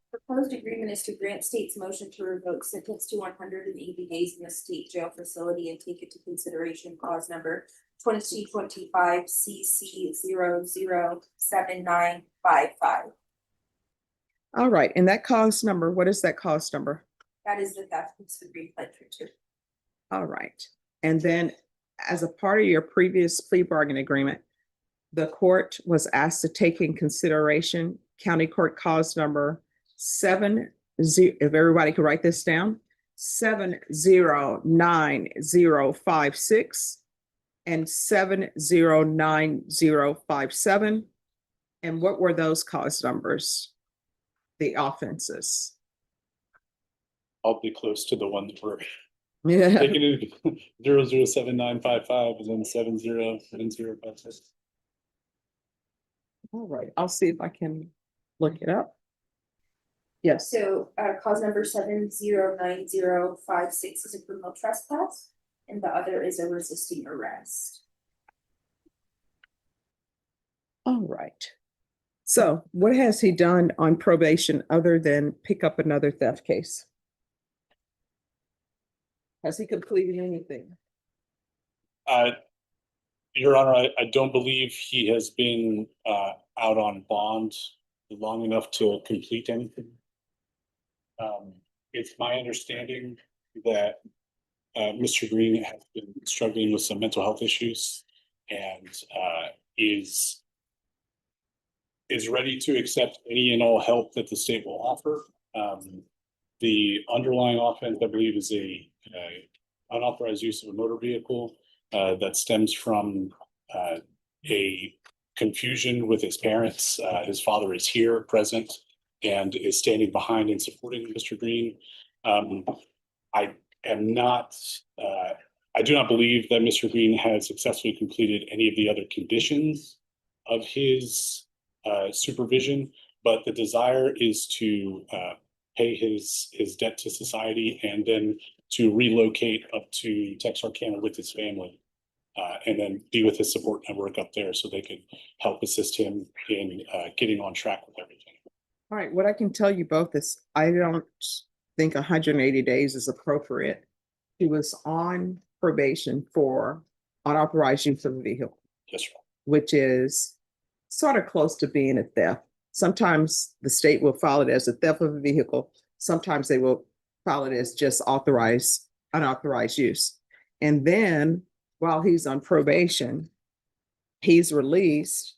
agreement is to grant state's motion to revoke sentence to 180 days in the state jail facility and take into consideration cause number 2025 CC 007955. All right, and that cause number, what is that cause number? That is the theft degree pleasure too. All right, and then as a part of your previous plea bargain agreement, the court was asked to take in consideration county court cause number 70, if everybody could write this down, 709056 and 709057. And what were those cause numbers? The offenses. I'll be close to the one that we're Yeah. taking it 007955 and then 707056. All right, I'll see if I can look it up. Yes. So cause number 709056 is a criminal trespass, and the other is a resisting arrest. All right. So what has he done on probation other than pick up another theft case? Has he completed anything? Your Honor, I don't believe he has been out on bond long enough to complete anything. It's my understanding that Mr. Green has been struggling with some mental health issues and is ready to accept any and all help that the state will offer. The underlying offense, I believe, is a unauthorized use of a motor vehicle that stems from a confusion with his parents. His father is here present and is standing behind and supporting Mr. Green. I do not believe that Mr. Green has successfully completed any of the other conditions of his supervision, but the desire is to pay his debt to society and then to relocate up to Texarkana with his family. And then be with his support network up there so they could help assist him in getting on track with everything. All right, what I can tell you both is I don't think 180 days is appropriate. He was on probation for unauthorized use of a vehicle. Yes, sir. Which is sort of close to being a theft. Sometimes the state will file it as a theft of a vehicle. Sometimes they will file it as just unauthorized use. And then while he's on probation, he's released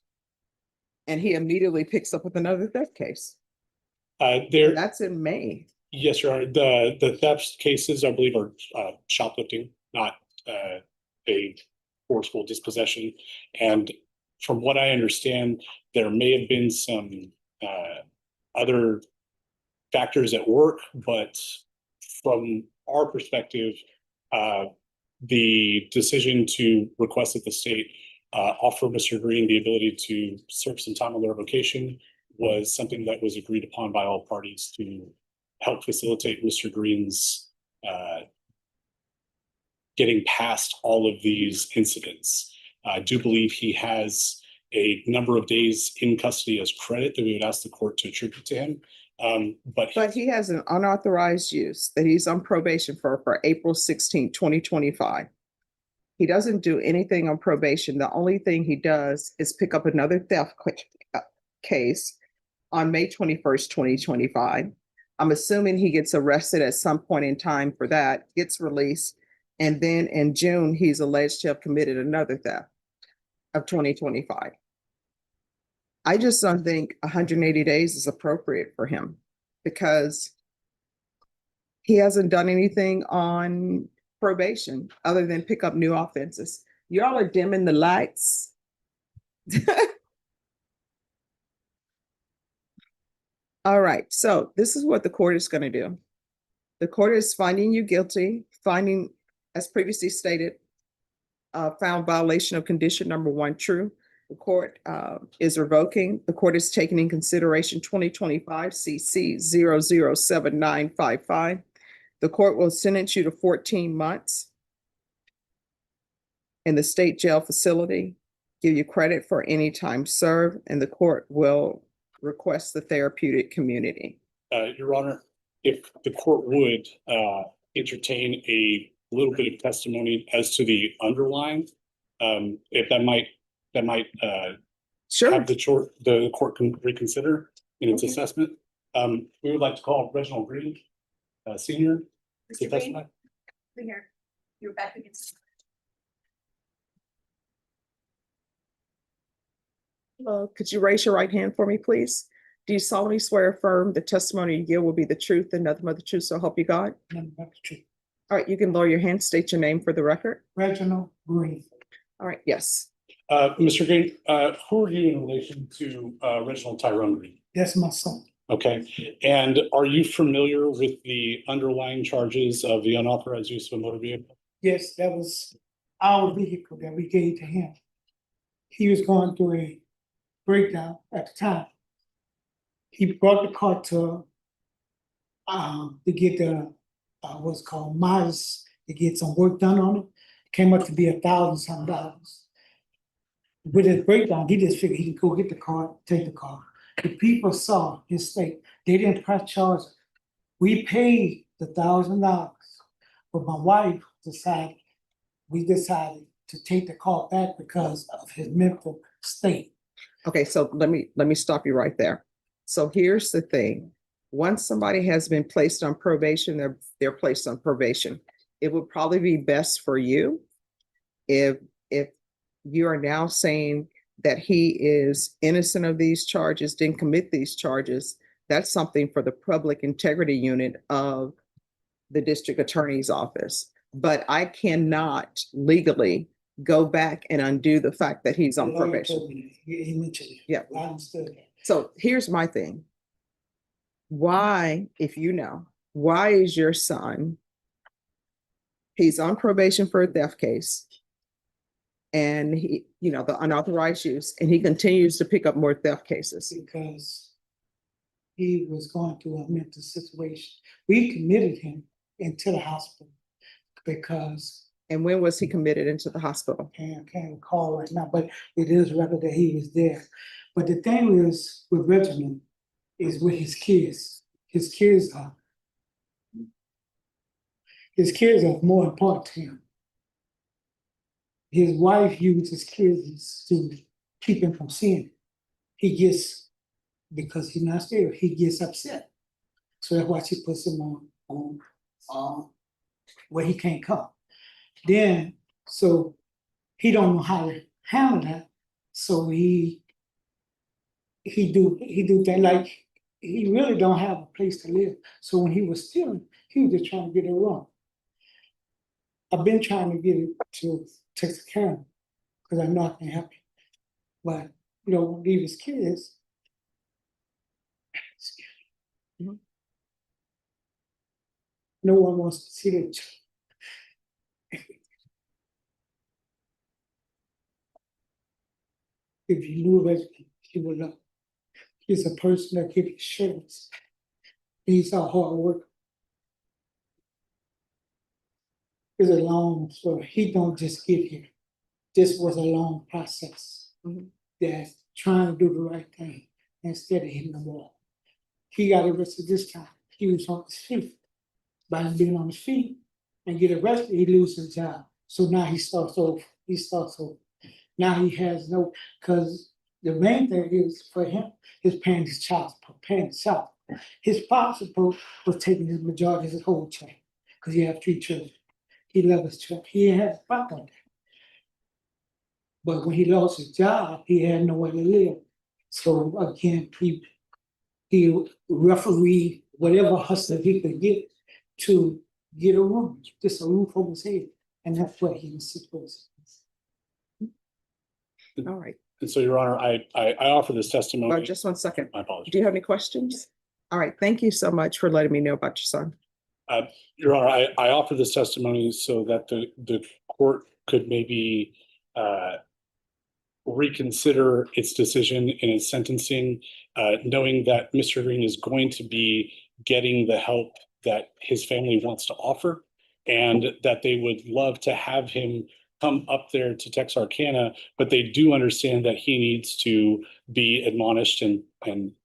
and he immediately picks up with another theft case. That's in May. Yes, Your Honor. The theft cases, I believe, are shoplifting, not a forceful dispossession. And from what I understand, there may have been some other factors at work, but from our perspective, the decision to request that the state offer Mr. Green the ability to serve some time on their revocation was something that was agreed upon by all parties to help facilitate Mr. Green's getting past all of these incidents. I do believe he has a number of days in custody as credit that we would ask the court to attribute to him. But he has an unauthorized use that he's on probation for April 16, 2025. He doesn't do anything on probation. The only thing he does is pick up another theft case on May 21st, 2025. I'm assuming he gets arrested at some point in time for that, gets released, and then in June, he's alleged to have committed another theft of 2025. I just don't think 180 days is appropriate for him because he hasn't done anything on probation other than pick up new offenses. Y'all are dimming the lights. All right, so this is what the court is going to do. The court is finding you guilty, finding, as previously stated, found violation of condition number 1 true. The court is revoking. The court is taking in consideration 2025 CC 007955. The court will sentence you to 14 months in the state jail facility, give you credit for any time served, and the court will request the therapeutic community. Your Honor, if the court would entertain a little bit of testimony as to the underlying, if that might Sure. have the court can reconsider in its assessment. We would like to call Reginald Green, Senior. to Mr. Green, testify. come here. You're back against. Could you raise your right hand for me, please? Do you solemnly swear or affirm the testimony you give will be the truth and nothing but the truth, so help you God? Nothing but the truth. All right, you can lower your hand, state your name for the record. Reginald Green. All right, yes. Mr. Green, who are you in relation to Reginald Tyrone Green? That's my son. Okay, and are you familiar with the underlying charges of the unauthorized use of a motor vehicle? Yes, that was our vehicle that we gave to him. He was going through a breakdown at the time. He brought the car to get the what's called miles to get some work done on it. Came up to be $1,000-some. With his breakdown, he just figured he could go get the car, take the car. The people saw his state. They didn't press charges. We paid the $1,000, but my wife decided to take the car back because of his mental state. Okay, so let me stop you right there. So here's the thing. Once somebody has been placed on probation, they're placed on probation. It would probably be best for you if you are now saying that he is innocent of these charges, didn't commit these charges. That's something for the public integrity unit of the district attorney's office. But I cannot legally go back and undo the fact that he's on probation. He mentioned it. Yeah. I understood that. So here's my thing. Why, if you know, why is your son, he's on probation for a theft case, and he, the unauthorized use, and he continues to pick up more theft cases? Because he was going through a mental situation. We committed him into the hospital because. And when was he committed into the hospital? I can't recall right now, but it is record that he was there. But the thing is with Reginald is with his kids. His kids are more important to him. His wife used his kids to keep him from seeing it. He gets, because he's not stable, he gets upset. So that's why she puts him on where he can't come. Then, so he don't know how to handle that. So he do that, like he really don't have a place to live. So when he was stealing, he was just trying to get it wrong. I've been trying to get it to Texas County because I know I can help him. But leave his kids. No one wants to see their child. If you knew Reginald, you would know. He's a person that gives assurance. He's a hard worker. It's a long story. He don't just get here. This was a long process. That trying to do the right thing instead of hitting the wall. He got arrested this time. He was on his feet. By him being on his feet and get arrested, he loses his job. So now he starts over. Now he has no, because the main thing is for him, his paying his child support. His father support was taking his majority of his whole check because he had 3 children. He loved his children. He had a spot on that. But when he lost his job, he had nowhere to live. So again, he refereed whatever hustle he could get to get a room, just a roof over his head. And that's what he was supposed to. All right. And so, Your Honor, I offer this testimony. Just one second. My apologies. Do you have any questions? All right. Thank you so much for letting me know about your son. Your Honor, I offer this testimony so that the court could maybe reconsider its decision in its sentencing, knowing that Mr. Green is going to be getting the help that his family wants to offer, and that they would love to have him come up there to Texarkana, but they do understand that he needs to be admonished and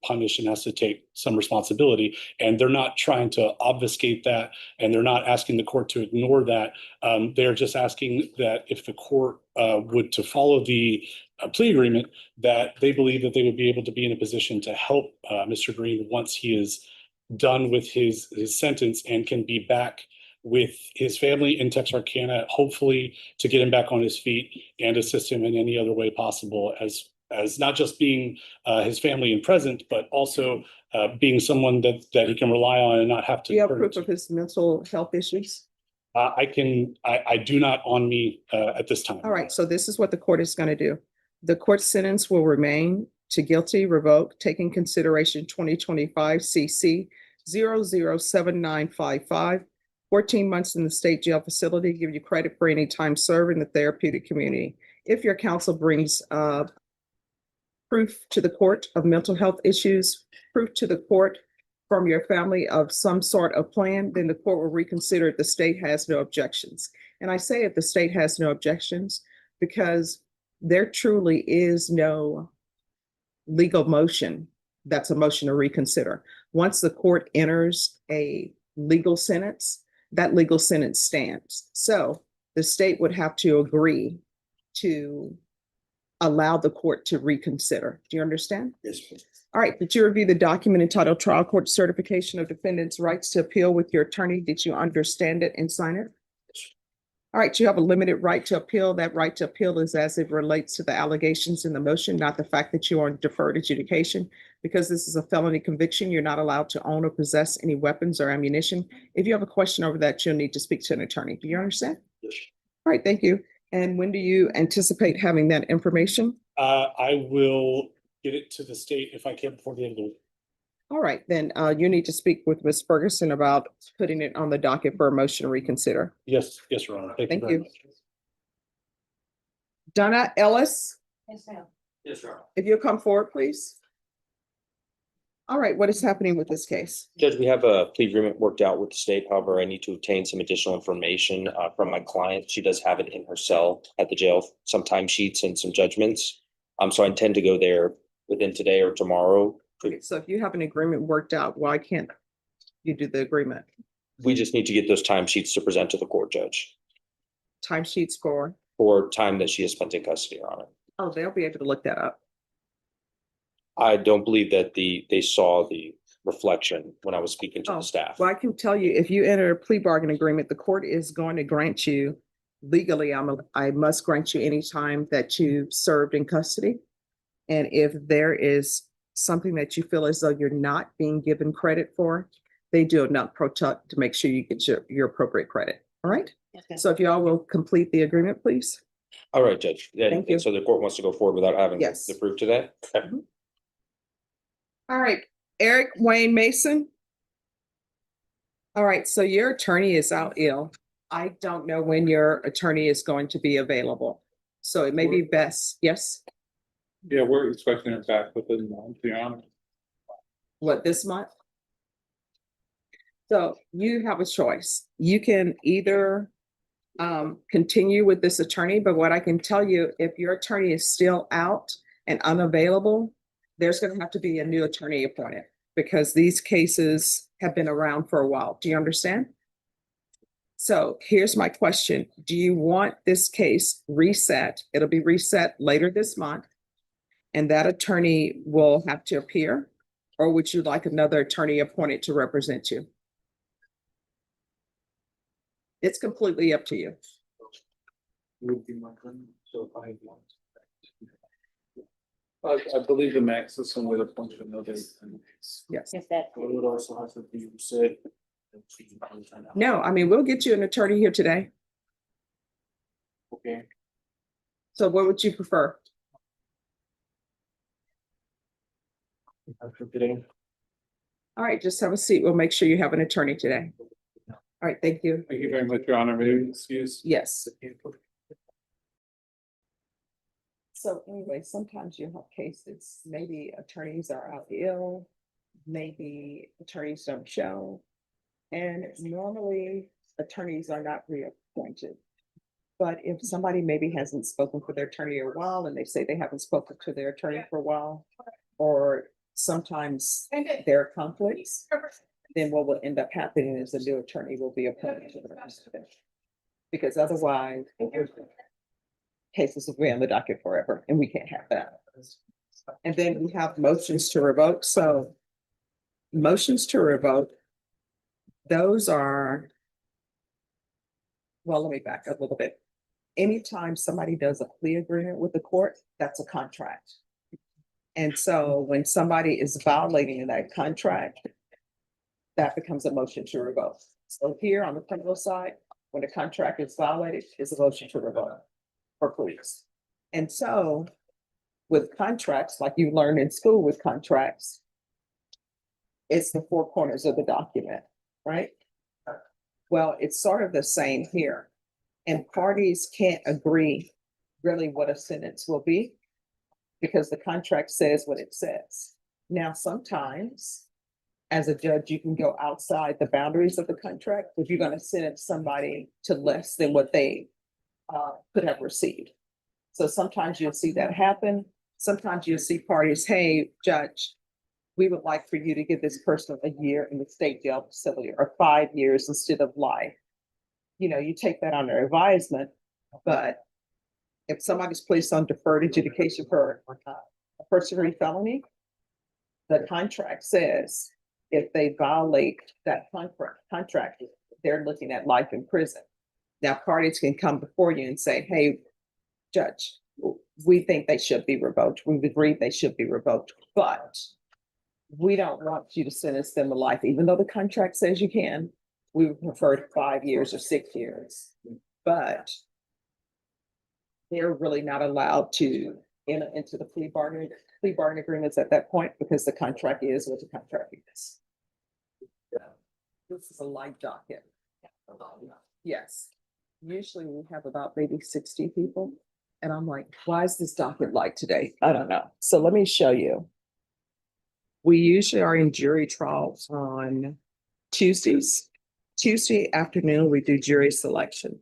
punished and has to take some responsibility. And they're not trying to obfuscate that, and they're not asking the court to ignore that. They're just asking that if the court would to follow the plea agreement, that they believe that they would be able to be in a position to help Mr. Green once he is done with his sentence and can be back with his family in Texarkana, hopefully to get him back on his feet and assist him in any other way possible, as not just being his family in present, but also being someone that he can rely on and not have to. Do you have turn proof to. of his mental health issues? I do not on me at this time. All right, so this is what the court is going to do. The court sentence will remain to guilty, revoked, taking consideration 2025 CC 007955. 14 months in the state jail facility, give you credit for any time served in the therapeutic community. If your counsel brings proof to the court of mental health issues, proof to the court from your family of some sort of plan, then the court will reconsider if the state has no objections. And I say if the state has no objections because there truly is no legal motion that's a motion to reconsider. Once the court enters a legal sentence, that legal sentence stands. So the state would have to agree to allow the court to reconsider. Do you understand? Yes, please. All right, did you review the document entitled Trial Court Certification of Defendant's Rights to Appeal with your attorney? Did you understand it and sign it? All right, you have a limited right to appeal. That right to appeal is as it relates to the allegations in the motion, not the fact that you are on deferred adjudication. Because this is a felony conviction, you're not allowed to own or possess any weapons or ammunition. If you have a question over that, you'll need to speak to an attorney. Do you understand? Yes. All right, thank you. And when do you anticipate having that information? I will get it to the state if I can before the end of the week. All right, then you need to speak with Ms. Ferguson about putting it on the docket for a motion to reconsider. Yes, Your Honor. Thank you Thank very you. much. Donna Ellis, Yes, ma'am. Yes, Your Honor. if you'll come forward, please. All right, what is happening with this case? Judge, we have a plea agreement worked out with the state. However, I need to obtain some additional information from my client. She does have it in her cell at the jail, some timesheets and some judgments. So I intend to go there within today or tomorrow. Okay, so if you have an agreement worked out, why can't you do the agreement? We just need to get those timesheets to present to the court, Judge, Timesheets for, time that she has spent in custody, Your Honor. oh, they'll be able to look that up. I don't believe that they saw the reflection when I was speaking to Oh, the staff. Well, I can tell you, if you enter a plea bargain agreement, the court is going to grant you legally, I must grant you any time that you served in custody. And if there is something that you feel as though you're not being given credit for, they do a nut protect to make sure you get your appropriate credit. All right? Okay. So if y'all will complete the agreement, please. All right, Judge. Thank you. So the court wants to go forward without having Yes. the proof today? Okay. All right, Eric Wayne Mason. All right, so your attorney is out ill. I don't know when your attorney is going to be available. So it may be best, yes, Yeah, we're expecting it back within the month, Your Honor. what, this month? So you have a choice. You can either continue with this attorney, but what I can tell you, if your attorney is still out and unavailable, there's going to have to be a new attorney appointed because these cases have been around for a while. Do you understand? So here's my question. Do you want this case reset? It'll be reset later this month, and that attorney will have to appear, or would you like another attorney appointed to represent you? It's completely up to you. Would be my claim, so if I want. I believe the max is somewhere to point to another. Yes. If that. It would also have to be said. No, I mean, we'll get you an attorney here today. Okay. So what would you prefer? After today. All right, just have a seat. We'll make sure you have an attorney today. All right, thank you. Thank you very much, Your Honor. May we excuse? Yes. So anyway, sometimes you have cases, maybe attorneys are out ill, maybe attorneys don't show. And normally attorneys are not reappointed. But if somebody maybe hasn't spoken to their attorney in a while and they say they haven't spoken to their attorney for a while, or sometimes there are conflicts, then what will end up happening is a new attorney will be appointed to the representative. Because otherwise, cases will be on the docket forever, and we can't have that. And then we have motions to revoke. So motions to revoke, those are, well, let me back up a little bit. Anytime somebody does a plea agreement with the court, that's a contract. And so when somebody is violating that contract, that becomes a motion to revoke. So here on the criminal side, when the contract is violated, is a motion to revoke for pleas. And so with contracts, like you learned in school with contracts, it's the four corners of the document, right? Well, it's sort of the same here. And parties can't agree really what a sentence will be because the contract says what it says. Now, sometimes as a judge, you can go outside the boundaries of the contract if you're going to sentence somebody to less than what they could have received. So sometimes you'll see that happen. Sometimes you'll see parties, hey, judge, we would like for you to give this person a year in the state jail facility or 5 years instead of life. You know, you take that under advisement, but if somebody's placed on deferred adjudication for a first-degree felony, the contract says if they violate that contract, they're looking at life in prison. Now, parties can come before you and say, hey, judge, we think they should be revoked. We've agreed they should be revoked, but we don't want you to sentence them to life, even though the contract says you can. We would prefer 5 years or 6 years, but they're really not allowed to enter into the plea bargaining agreements at that point because the contract is what the contract is. This is a light docket. Yes. Usually we have about maybe 60 people. And I'm like, why is this docket light today? I don't know. So let me show you. We usually are in jury trials on Tuesdays. Tuesday afternoon, we do jury selection.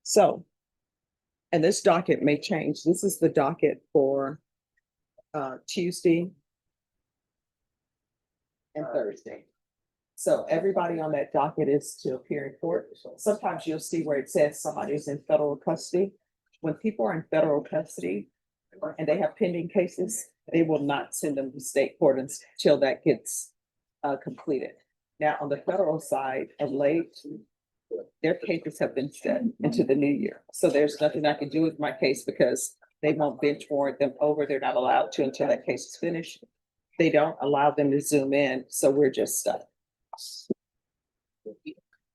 So, and this docket may change. This is the docket for Tuesday and Thursday. So everybody on that docket is to appear in court. Sometimes you'll see where it says somebody's in federal custody. When people are in federal custody and they have pending cases, they will not send them to state court until that gets completed. Now, on the federal side, of late, their cases have been set into the new year. So there's nothing I can do with my case because they won't bench warrant them over. They're not allowed to until that case is finished. They don't allow them to zoom in. So we're just stuck.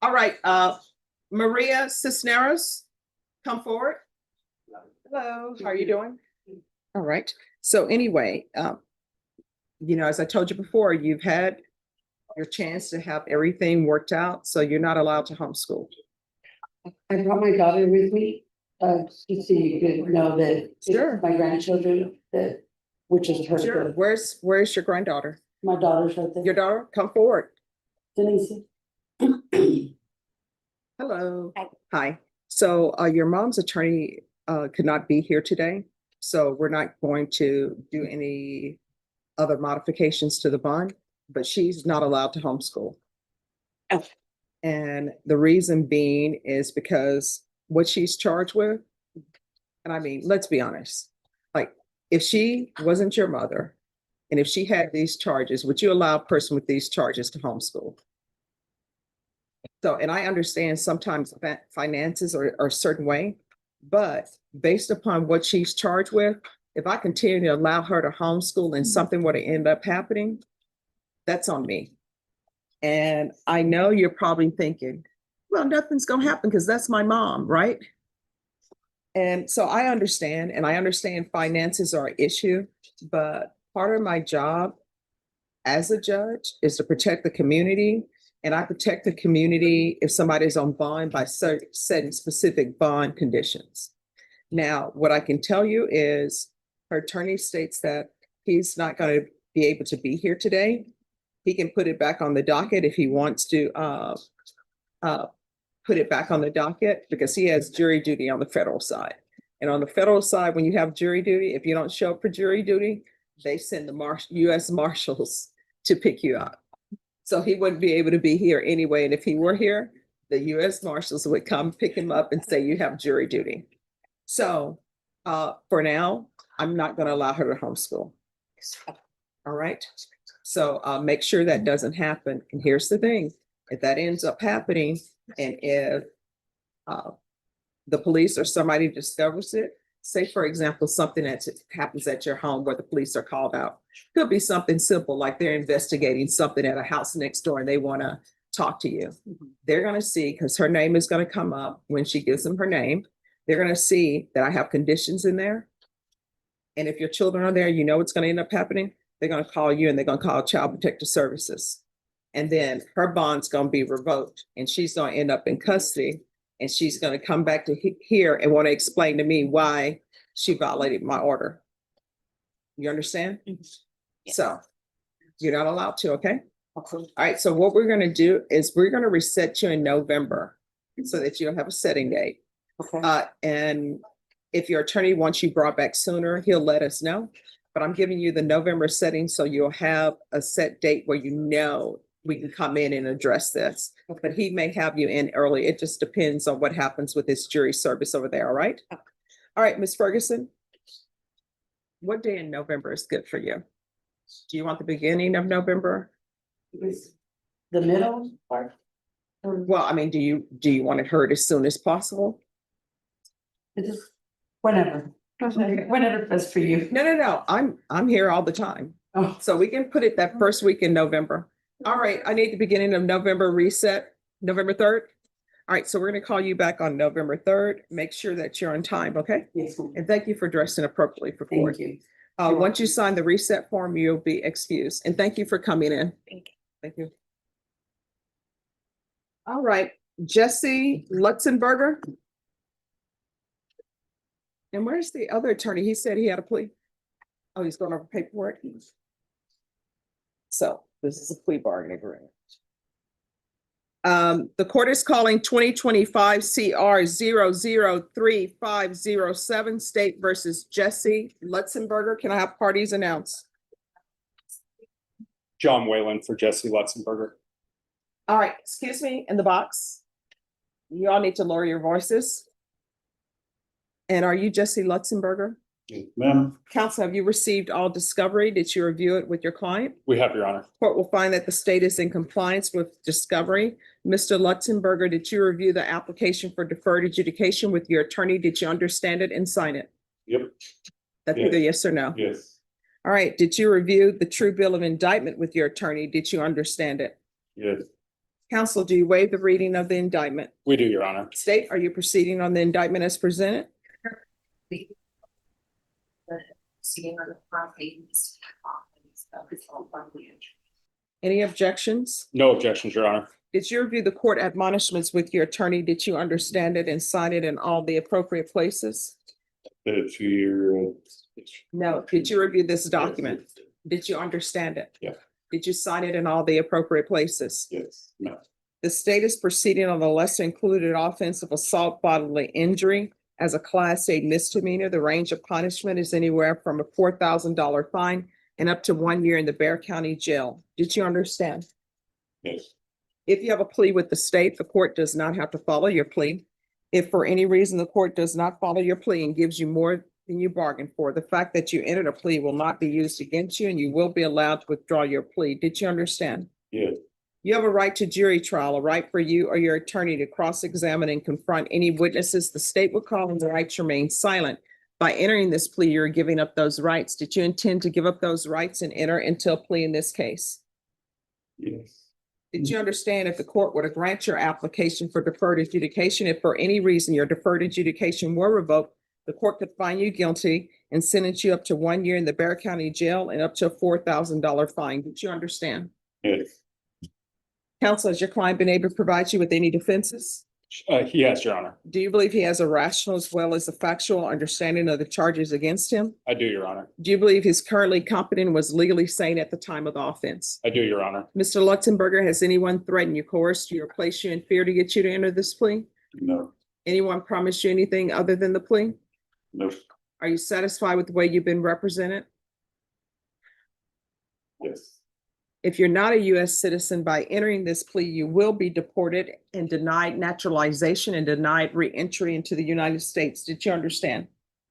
All right, Maria Cisneros, come forward. Hello, how are you doing? All right. So anyway, you know, as I told you before, you've had your chance to have everything worked out, so you're not allowed to homeschool. I brought my daughter with me, just so you could know that Sure. my grandchildren, that, which is her. Sure. Where's your granddaughter? My daughter's right there. Your daughter? Come forward. Denise. Hello. Hi. So your mom's attorney could not be here today, so we're not going to do any other modifications to the bond, but she's not allowed to homeschool. Oh. And the reason being is because what she's charged with, and I mean, let's be honest, like if she wasn't your mother and if she had these charges, would you allow a person with these charges to homeschool? So, and I understand sometimes finances are a certain way, but based upon what she's charged with, if I continue to allow her to homeschool and something were to end up happening, that's on me. And I know you're probably thinking, well, nothing's going to happen because that's my mom, right? And so I understand, and I understand finances are an issue, but part of my job as a judge is to protect the community And I protect the community if somebody's on bond by setting specific bond conditions. Now, what I can tell you is her attorney states that he's not going to be able to be here today. He can put it back on the docket if he wants to put it back on the docket because he has jury duty on the federal side. And on the federal side, when you have jury duty, if you don't show up for jury duty, they send the US Marshals to pick you up. So he wouldn't be able to be here anyway. And if he were here, the US Marshals would come pick him up and say, you have jury duty. So for now, I'm not going to allow her to homeschool. All right. So make sure that doesn't happen. And here's the thing. If that ends up happening, and if the police or somebody discovers it, say, for example, something that happens at your home where the police are called out, could be something simple like they're investigating something at a house next door and they want to talk to you. They're going to see, because her name is going to come up when she gives them her name, they're going to see that I have conditions in there. And if your children are there, you know what's going to end up happening. They're going to call you and they're going to call Child Protective Services. And then her bond's going to be revoked and she's going to end up in custody. And she's going to come back to here and want to explain to me why she violated my order. You understand? Yeah. So you're not allowed to, okay? All right, so what we're going to do is we're going to reset you in November so that you'll have a setting date. Okay. And if your attorney wants you brought back sooner, he'll let us know. But I'm giving you the November setting so you'll have a set date where you know we can come in and address this. Okay. But he may have you in early. It just depends on what happens with his jury service over there, all right? Okay. All right, Ms. Ferguson, what day in November is good for you? Do you want the beginning of November? The middle part? Well, I mean, do you want it heard as soon as possible? Just whenever. Whenever best for you. No. I'm here all the time. Oh. So we can put it that first week in November. All right, I need the beginning of November reset, November 3rd. All right, so we're going to call you back on November 3rd. Make sure that you're on time, okay? Yes, ma'am. And thank you for dressing appropriately for court. Thank you. Once you sign the reset form, you'll be excused. And thank you for coming in. Thank you. Thank you. All right, Jesse Lutzenberger. And where's the other attorney? He said he had a plea. Oh, he's going over paperwork. So this is a plea bargaining agreement. The court is calling 2025 CR 003-507 State versus Jesse Lutzenberger. Can I have parties announced? John Whalen for Jesse Lutzenberger. All right, excuse me, in the box. You all need to lower your voices. And are you Jesse Lutzenberger? Ma'am. Counsel, have you received all discovery? Did you review it with your client? We have, Your Honor. Court will find that the state is in compliance with discovery. Mr. Lutzenberger, did you review the application for deferred adjudication with your attorney? Did you understand it and sign it? Yep. That's Yes. either yes or no. Yes. All right. Did you review the true bill of indictment with your attorney? Did you understand it? Yes. Counsel, do you waive the reading of the indictment? We do, Your Honor. State, are you proceeding on the indictment as presented? Seeing on the front page. Any objections? No objections, Your Honor. Did you review the court admonishments with your attorney? Did you understand it and sign it in all the appropriate places? It's your. No. Did you review this document? Did you understand it? Yeah. Did you sign it in all the appropriate places? Yes. No. The state is proceeding on the lesser included offense of assault bodily injury as a Class A misdemeanor. The range of punishment is anywhere from a $4,000 fine and up to 1 year in the Bexar County Jail. Did you understand? Yes. If you have a plea with the state, the court does not have to follow your plea. If for any reason the court does not follow your plea and gives you more than you bargained for, the fact that you entered a plea will not be used against you and you will be allowed to withdraw your plea. Did you understand? Yes. You have a right to jury trial, a right for you or your attorney to cross-examine and confront any witnesses the state will call and the right to remain silent. By entering this plea, you're giving up those rights. Did you intend to give up those rights and enter into a plea in this case? Yes. Did you understand if the court were to grant your application for deferred adjudication, if for any reason your deferred adjudication were revoked, the court could find you guilty and sentence you up to 1 year in the Bexar County Jail and up to a $4,000 fine? Did you understand? Yes. Counsel, has your client been able to provide you with any defenses? Yes, Your Honor. Do you believe he has a rational as well as a factual understanding of the charges against him? I do, Your Honor. Do you believe he's currently competent and was legally sane at the time of the offense? I do, Your Honor. Mr. Luxemberger, has anyone threatened you, coerced you, or placed you in fear to get you to enter this plea? No, Anyone promised you anything other than the plea? no, Are you satisfied with the way you've been represented? yes, If you're not a U.S. citizen, by entering this plea, you will be deported and denied naturalization and denied re-entry into the United States. Did you understand?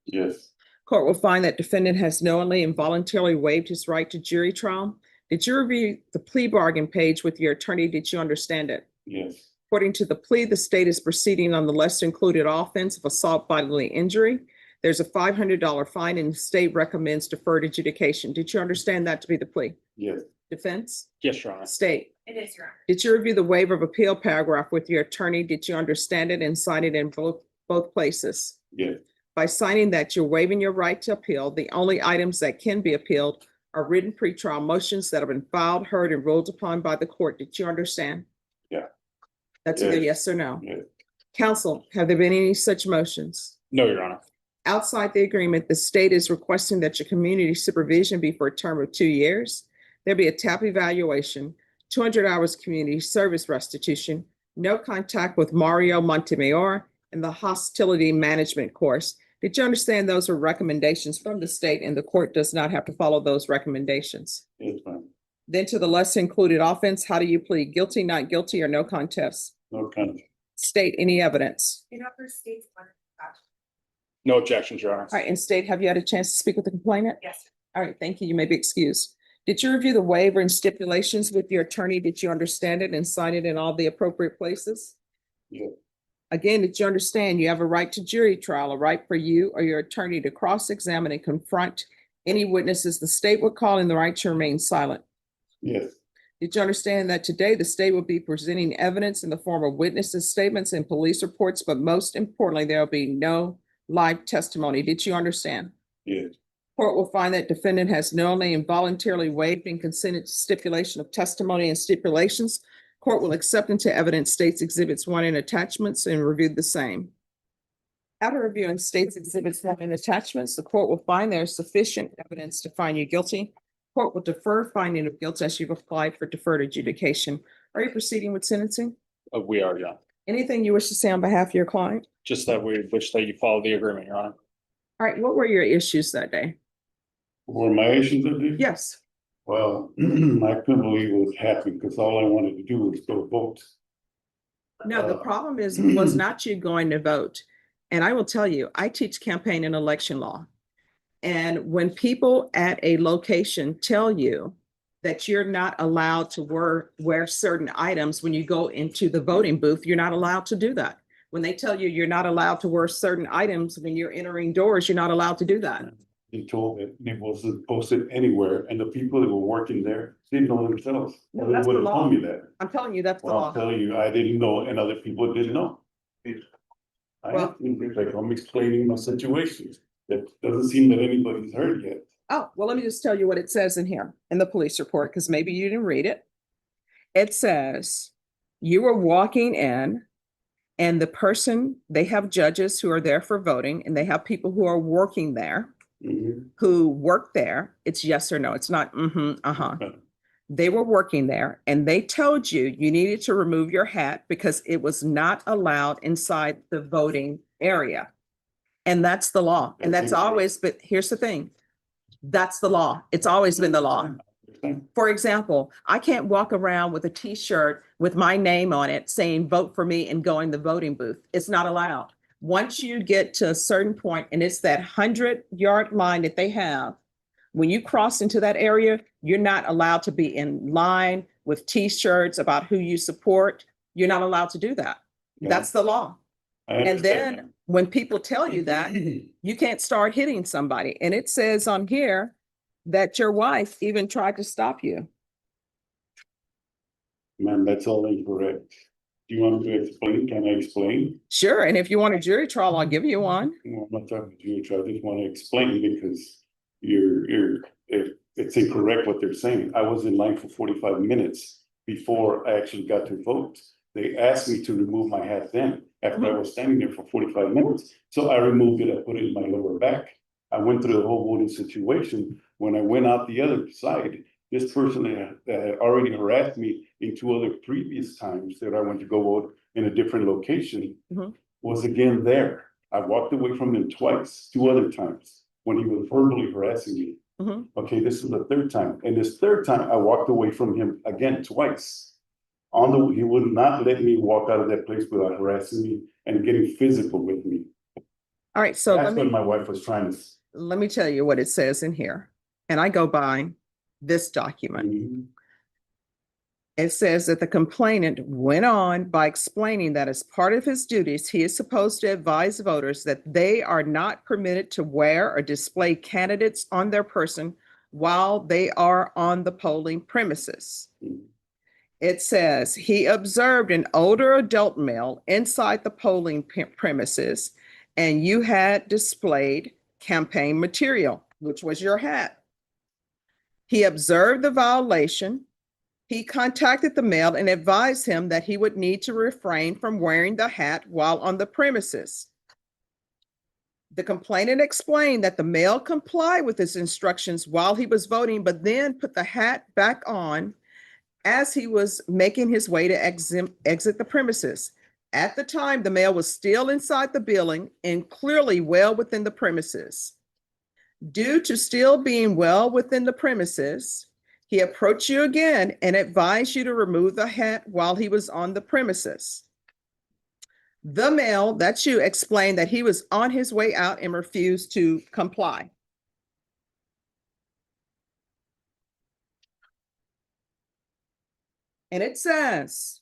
yes, Court will find that defendant has knowingly and voluntarily waived his right to jury trial. Did you review the plea bargain page with your attorney? Did you understand it? yes, According to the plea, the state is proceeding on the lesser included offense of assault bodily injury. There's a $500 fine and the state recommends deferred adjudication. Did you understand that to be the plea? yes, Defense? yes, Your Honor. State? It is, Your Honor. Did you review the waiver of appeal paragraph with your attorney? Did you understand it and sign it in both places? Yes, By signing that, you're waiving your right to appeal. The only items that can be appealed are written pretrial motions that have been filed, heard, and ruled upon by the court. Did you understand? Yeah. That's either Yes. yes or no. yes. Counsel, have there been any such motions? No, Your Honor. Outside the agreement, the state is requesting that your community supervision be for a term of 2 years. There be a TAP evaluation, 200 hours community service restitution, no contact with Mario Montemayor, and the hostility management course. Did you understand those are recommendations from the state and the court does not have to follow those recommendations? Yes, ma'am. Then to the lesser included offense, how do you plead? Guilty, not guilty, or no contest? No contest. State any evidence. In other states, one. No objections, Your Honor. All right, and state, have you had a chance to speak with the complainant? Yes. All right, thank you. You may be excused. Did you review the waiver and stipulations with your attorney? Did you understand it and sign it in all the appropriate places? Yeah. Again, did you understand you have a right to jury trial, a right for you or your attorney to cross-examine and confront any witnesses the state would call and the right to remain silent? Yes, Did you understand that today the state will be presenting evidence in the form of witnesses' statements and police reports, but most importantly, there will be no live testimony? Did you understand? yes, Court will find that defendant has knowingly and voluntarily waived and consented to stipulation of testimony and stipulations. Court will accept into evidence states exhibits 1 and attachments and review the same. After reviewing states exhibits 1 and attachments, the court will find there is sufficient evidence to find you guilty. Court will defer finding of guilt as you've applied for deferred adjudication. Are you proceeding with sentencing? we are, yeah. Anything you wish to say on behalf of your client? Just that we wish that you follow the agreement, Your Honor. All right, what were your issues that day? Were my issues that day? Yes. Well, I couldn't believe it was happening because all I wanted to do was go vote. No, the problem was not you going to vote. And I will tell you, I teach campaign and election law. And when people at a location tell you that you're not allowed to wear certain items when you go into the voting booth, you're not allowed to do that. When they tell you you're not allowed to wear certain items when you're entering doors, you're not allowed to do that. They told me it wasn't posted anywhere, and the people that were working there didn't know themselves. No, Or that's they the would have law. told me that. I'm telling you, that's the Well, I'll law. tell you, I didn't know, and other people didn't know. Well- I'm explaining my situation. That doesn't seem that anybody's heard yet. Oh, well, let me just tell you what it says in here in the police report, because maybe you didn't read it. It says you were walking in and the person, they have judges who are there for voting and they have people who are working there, who work there. It's yes or no. It's not, Okay. They were working there and they told you you needed to remove your hat because it was not allowed inside the voting area. And that's the law. And that's always, but here's the thing. That's the law. It's always been the law. For example, I can't walk around with a t-shirt with my name on it saying vote for me and go in the voting booth. It's not allowed. Once you get to a certain point and it's that 100-yard line that they have, when you cross into that area, you're not allowed to be in line with t-shirts about who you support. You're not allowed to do that. That's the law. And then when people tell you that, you can't start hitting somebody. And it says on here that your wife even tried to stop you. Man, that's all incorrect. Do you want me to explain? Can I explain? Sure. And if you want a jury trial, I'll give you one. No, I'm not talking to you, I just want to explain because it's incorrect what they're saying. I was in line for 45 minutes before I actually got to vote. They asked me to remove my hat then, after I was standing there for 45 minutes. So I removed it, I put it in my lower back. I went through the whole voting situation. When I went out the other side, this person that had already harassed me in 2 other previous times that I went to go vote in a different location was again there. I walked away from him twice, 2 other times, when he was verbally harassing me. Okay, this is the 3rd time. And this 3rd time, I walked away from him again twice. He would not let me walk out of that place without harassing me and getting physical with me. All right, so That's what my wife was trying to. let me tell you what it says in here. And I go by this document. It says that the complainant went on by explaining that as part of his duties, he is supposed to advise voters that they are not permitted to wear or display candidates on their person while they are on the polling premises. It says he observed an older adult male inside the polling premises, and you had displayed campaign material, which was your hat. He observed the violation. He contacted the male and advised him that he would need to refrain from wearing the hat while on the premises. The complainant explained that the male complied with his instructions while he was voting, but then put the hat back on as he was making his way to exit the premises. At the time, the male was still inside the building and clearly well within the premises. Due to still being well within the premises, he approached you again and advised you to remove the hat while he was on the premises. The male, that's you, explained that he was on his way out and refused to comply. And it says,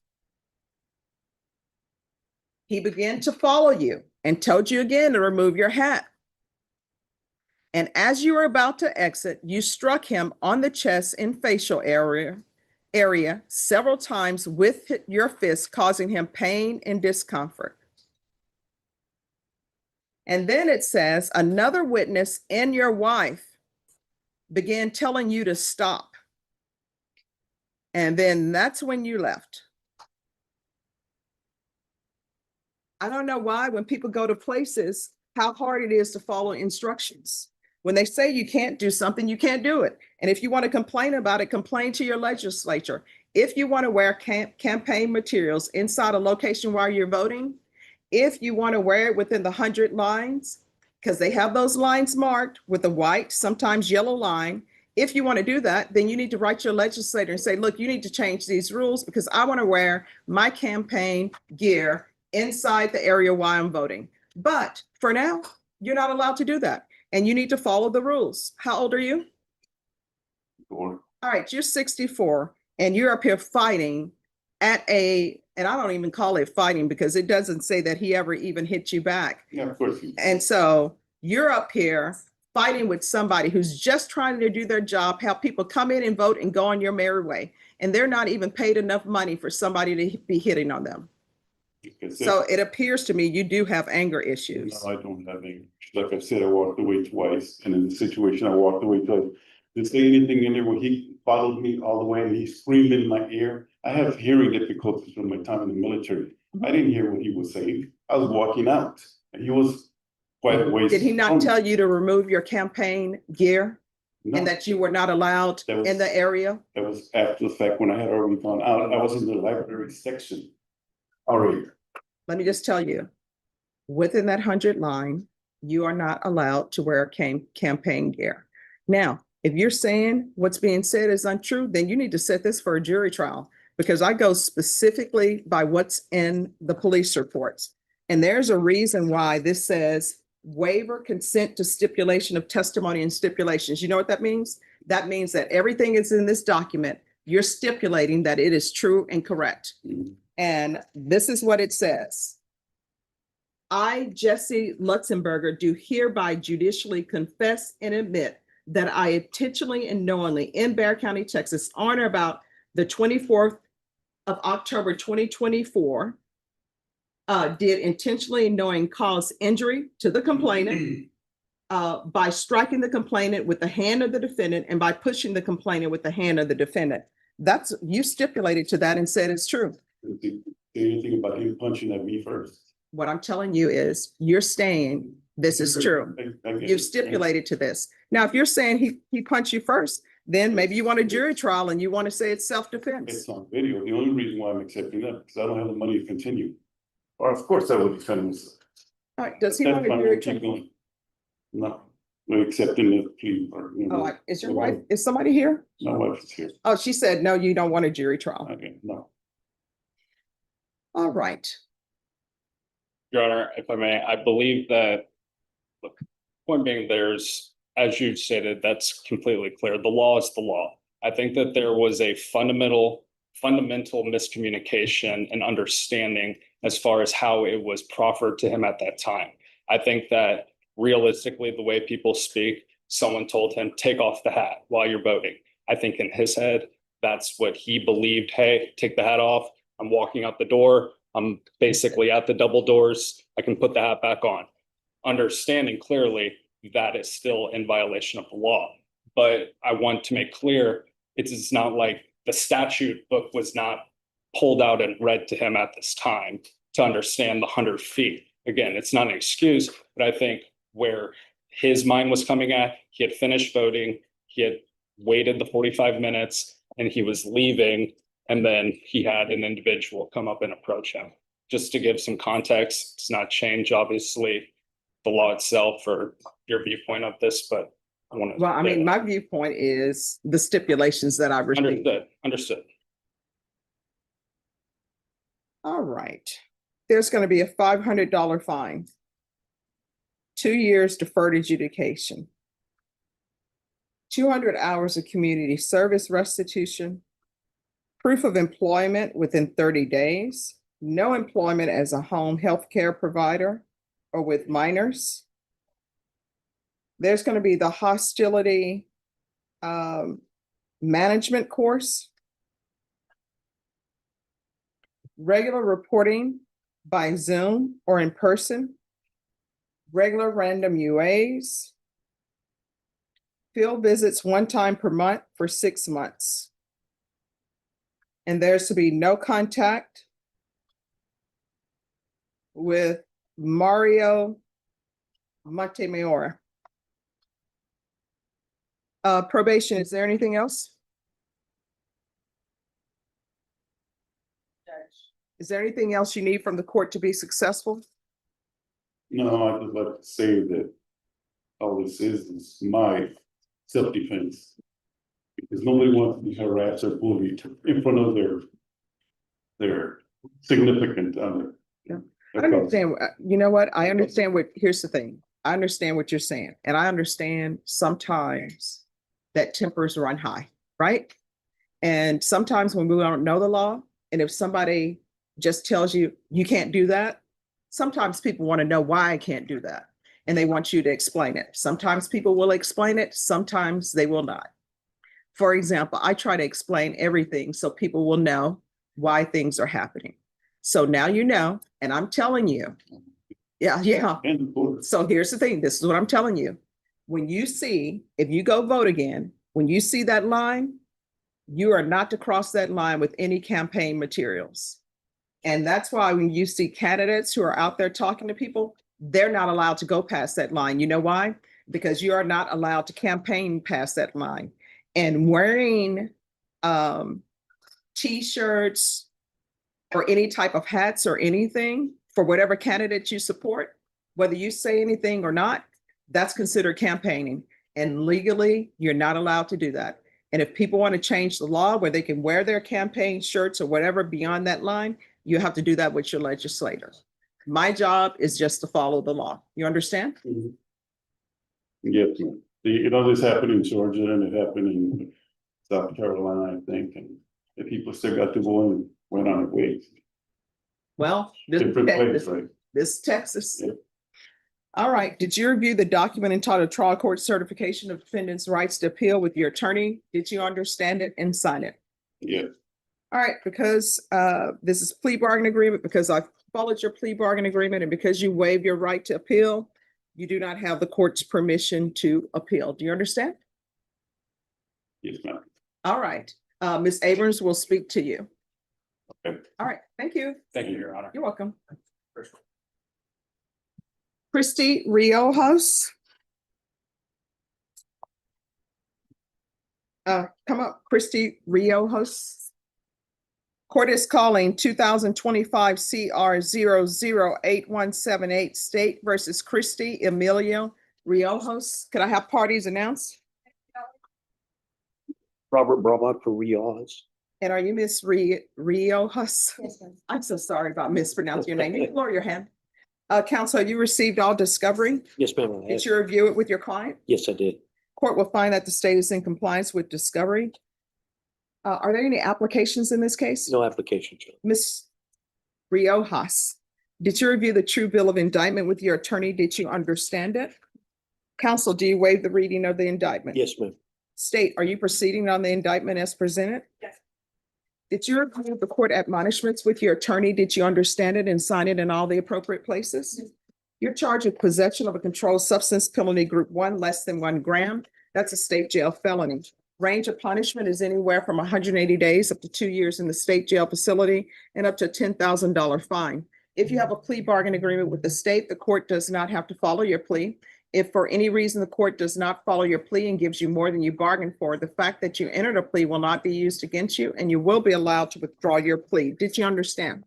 he began to follow you and told you again to remove your hat. And as you were about to exit, you struck him on the chest and facial area several times with your fist, causing him pain and discomfort. And then it says, another witness and your wife began telling you to stop. And then that's when you left. I don't know why when people go to places, how hard it is to follow instructions. When they say you can't do something, you can't do it. And if you want to complain about it, complain to your legislature. If you want to wear campaign materials inside a location while you're voting, if you want to wear it within the 100 lines, because they have those lines marked with a white, sometimes yellow line. If you want to do that, then you need to write your legislator and say, look, you need to change these rules because I want to wear my campaign gear inside the area while I'm voting. But for now, you're not allowed to do that. And you need to follow the rules. How old are you? 4. All right, you're 64 and you're up here fighting at and I don't even call it fighting because it doesn't say that he ever even hit you back. Yeah, of course. And so you're up here fighting with somebody who's just trying to do their job, help people come in and vote and go on your merry way. And they're not even paid enough money for somebody to be hitting on them. So it appears to me you do have anger issues. No, I don't have anger. Like I said, I walked away twice, and in the situation, I walked away twice. Didn't say anything in there where he followed me all the way and he screamed in my ear. I have hearing difficulties from my time in the military. I didn't hear what he was saying. I was walking out, and he was quite a ways. Did he not tell you to remove your campaign gear? No. And that you were not allowed in the area? That was after the fact when I had already gone out. I was in the library section already. Let me just tell you, within that 100 line, you are not allowed to wear campaign gear. Now, if you're saying what's being said is untrue, then you need to set this for a jury trial because I go specifically by what's in the police reports. And there's a reason why this says waiver consent to stipulation of testimony and stipulations. You know what that means? That means that everything is in this document. You're stipulating that it is true and correct. And this is what it says. I, Jesse Luxemberger, do hereby judicially confess and admit that I intentionally and knowingly in Bexar County, Texas, on or about the 24th of October, 2024, did intentionally and knowing cause injury to the complainant by striking the complainant with the hand of the defendant and by pushing the complainant with the hand of the defendant. That's, you stipulated to that and said it's true. Say anything about him punching at me first. What I'm telling you is, you're saying this is true. I get You've it. stipulated to this. Now, if you're saying he punched you first, then maybe you want a jury trial and you want to say it's self-defense. It's on video. The only reason why I'm accepting that, because I don't have the money to continue. Or of course I would defend myself. All right, does he That's want a fine, jury we'll keep trial? going. No, we're accepting the plea or, you know. Is your wife, is somebody here? My wife is here. Oh, she said, no, you don't want a jury trial. Okay, no. All right. Your Honor, if I may, I believe that, look, point being, there's, as you stated, that's completely clear. The law is the law. I think that there was a fundamental miscommunication and understanding as far as how it was proffered to him at that time. I think that realistically, the way people speak, someone told him, take off the hat while you're voting. I think in his head, that's what he believed. Hey, take the hat off. I'm walking out the door. I'm basically at the double doors. I can put the hat back on. Understanding clearly that is still in violation of the law. But I want to make clear, it's not like the statute book was not pulled out and read to him at this time to understand the 100 feet. Again, it's not an excuse, but I think where his mind was coming at, he had finished voting, he had waited the 45 minutes and he was leaving. And then he had an individual come up and approach him. Just to give some context, it's not change, obviously, the law itself or your viewpoint of this, but I want to. Well, I mean, my viewpoint is the stipulations that I've received. Understood. All right. There's going to be a $500 fine. 2 years deferred adjudication. 200 hours of community service restitution. Proof of employment within 30 days. No employment as a home health care provider or with minors. There's going to be the hostility management course. Regular reporting by Zoom or in person. Regular random UAs. Field visits 1 time per month for 6 months. And there's to be no contact with Mario Montemayor. Probation, is there anything else? Is there anything else you need from the court to be successful? No, I'd just like to say that all this is my self-defense. Because nobody wants to be harassed or bullied in front of their significant other. Yeah. I understand, you know what? I understand here's the thing. I understand what you're saying. And I understand sometimes that tempers run high, right? And sometimes when we don't know the law, and if somebody just tells you, you can't do that, sometimes people want to know why I can't do that. And they want you to explain it. Sometimes people will explain it, sometimes they will not. For example, I try to explain everything so people will know why things are happening. So now you know, and I'm telling you, yeah. So here's the thing, this is what I'm telling you. When you see, if you go vote again, when you see that line, you are not to cross that line with any campaign materials. And that's why when you see candidates who are out there talking to people, they're not allowed to go past that line. You know why? Because you are not allowed to campaign past that line. And wearing T-shirts or any type of hats or anything for whatever candidate you support, whether you say anything or not, that's considered campaigning. And legally, you're not allowed to do that. And if people want to change the law where they can wear their campaign shirts or whatever beyond that line, you have to do that with your legislator. My job is just to follow the law. You understand? Mm-hmm. Yes, you know, this happened in Georgia and it happened in South Carolina, I think, and the people still got to go and went on their way. Well, this is Texas. Yeah. All right. Did you review the document entitled Trial Court Certification of Defendant's Rights to Appeal with your attorney? Did you understand it and sign it? Yeah. All right. Because this is plea bargain agreement, because I followed your plea bargain agreement, and because you waive your right to appeal, you do not have the court's permission to appeal. Do you understand? Yes, ma'am. All right. Ms. Abrams will speak to you. Okay. All right, thank you. Thank you, Your Honor. You're welcome. Christy Riojos. Come up, Christy Riojos. Court is calling 2025 CR 008178 State versus Christy Emilio Riojos. Could I have parties announced? Robert Brabant for Riojos. And are you Miss Riojos? Yes, ma'am. I'm so sorry about mispronouncing your name. You can lower your hand. Counsel, you received all discovery. Yes, ma'am. Did you review it with your client? Yes, I did. Court will find that the state is in compliance with discovery. Are there any applications in this case? No application, Judge. Ms. Riojos, did you review the true bill of indictment with your attorney? Did you understand it? Counsel, do you waive the reading of the indictment? Yes, ma'am. State, are you proceeding on the indictment as presented? Yes. Did you review the court admonishments with your attorney? Did you understand it and sign it in all the appropriate places? You're charged with possession of a controlled substance, penalty group 1, less than 1 gram. That's a state jail felony. Range of punishment is anywhere from 180 days up to 2 years in the state jail facility and up to a $10,000 fine. If you have a plea bargain agreement with the state, the court does not have to follow your plea. If for any reason the court does not follow your plea and gives you more than you bargained for, the fact that you entered a plea will not be used against you and you will be allowed to withdraw your plea. Did you understand?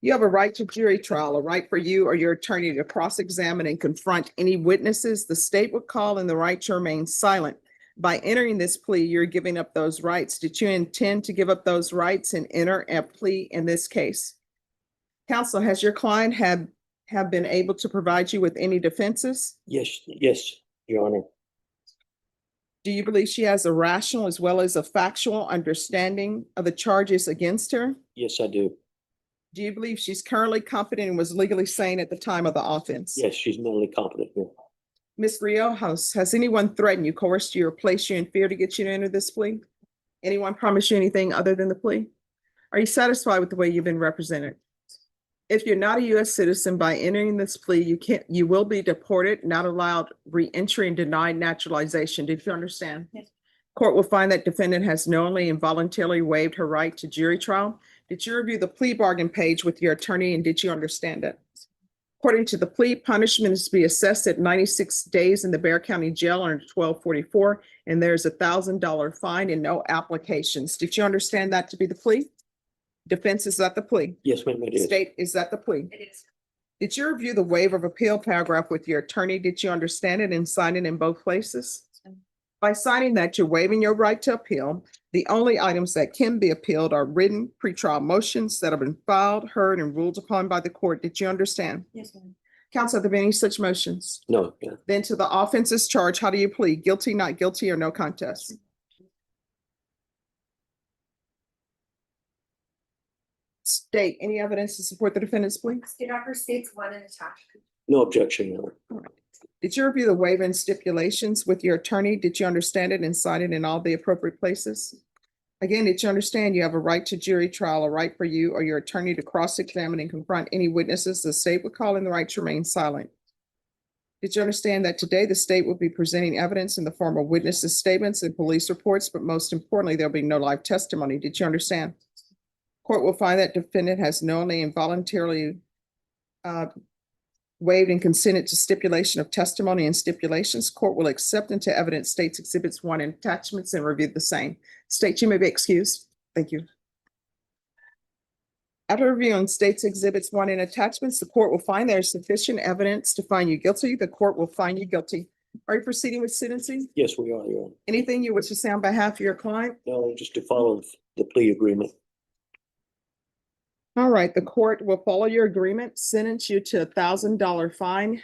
You have a right to jury trial, a right for you or your attorney to cross-examine and confront any witnesses the state would call, and the right to remain silent. By entering this plea, you're giving up those rights. Did you intend to give up those rights and enter a plea in this case? Counsel, has your client have been able to provide you with any defenses? Yes, Your Honor. Do you believe she has a rational as well as a factual understanding of the charges against her? Yes, I do. Do you believe she's currently competent and was legally sane at the time of the offense? Yes, she's mentally competent here. Ms. Riojos, has anyone threatened you, coerced you, or placed you in fear to get you to enter this plea? Anyone promise you anything other than the plea? Are you satisfied with the way you've been represented? If you're not a U.S. citizen, by entering this plea, you will be deported, not allowed re-entry, and denied naturalization. Did you understand? Yes. Court will find that defendant has knowingly and voluntarily waived her right to jury trial. Did you review the plea bargain page with your attorney and did you understand it? According to the plea, punishment is to be assessed at 96 days in the Bexar County Jail under 1244, and there's a $1,000 fine and no applications. Did you understand that to be the plea? Defense, is that the plea? Yes, ma'am, it is. State, is that the plea? It is. Did you review the waiver of appeal paragraph with your attorney? Did you understand it and sign it in both places? By signing that, you're waiving your right to appeal. The only items that can be appealed are written pretrial motions that have been filed, heard, and ruled upon by the court. Did you understand? Yes, ma'am. Counsel, have there been any such motions? No, yeah. Then to the offenses charged, how do you plead? Guilty, not guilty, or no contest? State, any evidence to support the defendant's plea? Stenographer states 1 and attached. No objection, Your Honor. Did you review the waiver and stipulations with your attorney? Did you understand it and sign it in all the appropriate places? Again, did you understand you have a right to jury trial, a right for you or your attorney to cross-examine and confront any witnesses the state would call, in the right to remain silent? Did you understand that today the state will be presenting evidence in the form of witnesses' statements and police reports, but most importantly, there'll be no live testimony? Did you understand? Court will find that defendant has knowingly and voluntarily waived and consented to stipulation of testimony and stipulations. Court will accept into evidence states exhibits 1 and attachments and review the same. State, you may be excused. Thank you. After reviewing states exhibits 1 and attachments, the court will find there is sufficient evidence to find you guilty. The court will find you guilty. Are you proceeding with sentencing? Yes, we are, Your Honor. Anything you wish to say on behalf of your client? No, just to follow the plea agreement. All right, the court will follow your agreement, sentence you to a $1,000 fine.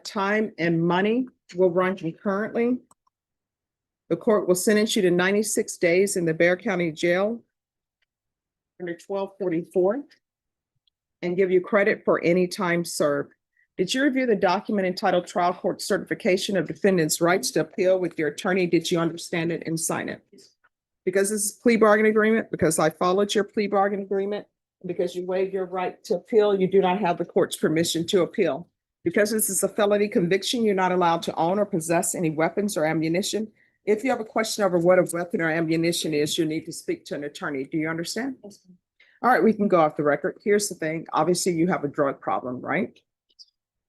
Time and money will run concurrently. The court will sentence you to 96 days in the Bexar County Jail under 1244 and give you credit for any time served. Did you review the document entitled Trial Court Certification of Defendant's Rights to Appeal with your attorney? Did you understand it and sign it? Because this is a plea bargain agreement, because I followed your plea bargain agreement, because you waived your right to appeal, you do not have the court's permission to appeal. Because this is a felony conviction, you're not allowed to own or possess any weapons or ammunition. If you have a question over what a weapon or ammunition is, you need to speak to an attorney. Do you understand? All right, we can go off the record. Here's the thing. Obviously, you have a drug problem, right?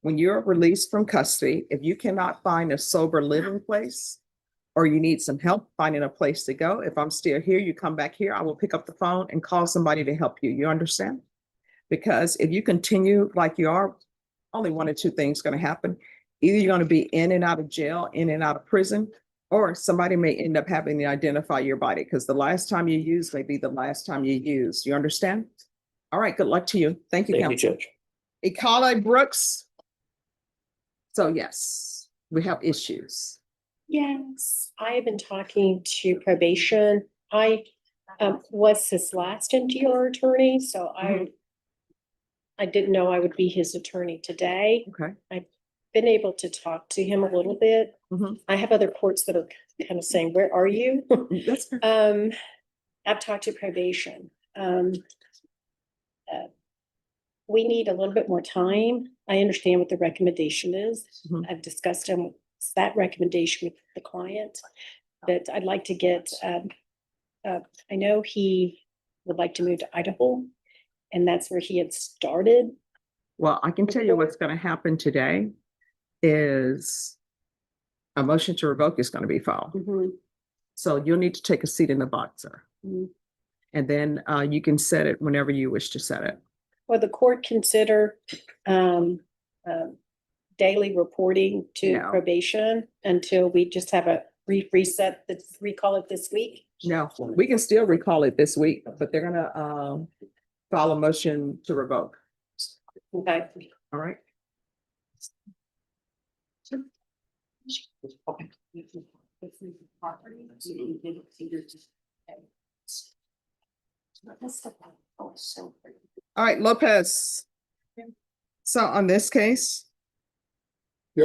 When you're released from custody, if you cannot find a sober living place, or you need some help finding a place to go, if I'm still here, you come back here, I will pick up the phone and call somebody to help you. You understand? Because if you continue like you are, only one or two things going to happen. Either you're going to be in and out of jail, in and out of prison, or somebody may end up having to identify your body because the last time you use may be the last time you use. You understand? All right, good luck to you. Thank you, Thank you, counsel. Judge. Ekala Brooks. So yes, we have issues. Yes, I have been talking to probation. I was his last NGR attorney, so I didn't know I would be his attorney today. Okay. I've been able to talk to him a little bit. I have other courts that are kind of saying, where are you? That's fair. I've talked to probation. We need a little bit more time. I understand what the recommendation is. I've discussed that recommendation with the client, but I'd like to get, I know he would like to move to Idaho, and that's where he had started. Well, I can tell you what's going to happen today is a motion to revoke is going to be filed. So you'll need to take a seat in the box, sir. And then you can set it whenever you wish to set it. Will the court consider daily reporting to No. probation until we just have a reset, recall it this week? No, we can still recall it this week, but they're gonna file a motion to revoke. Okay. All right. All right, Lopez. So on this case, We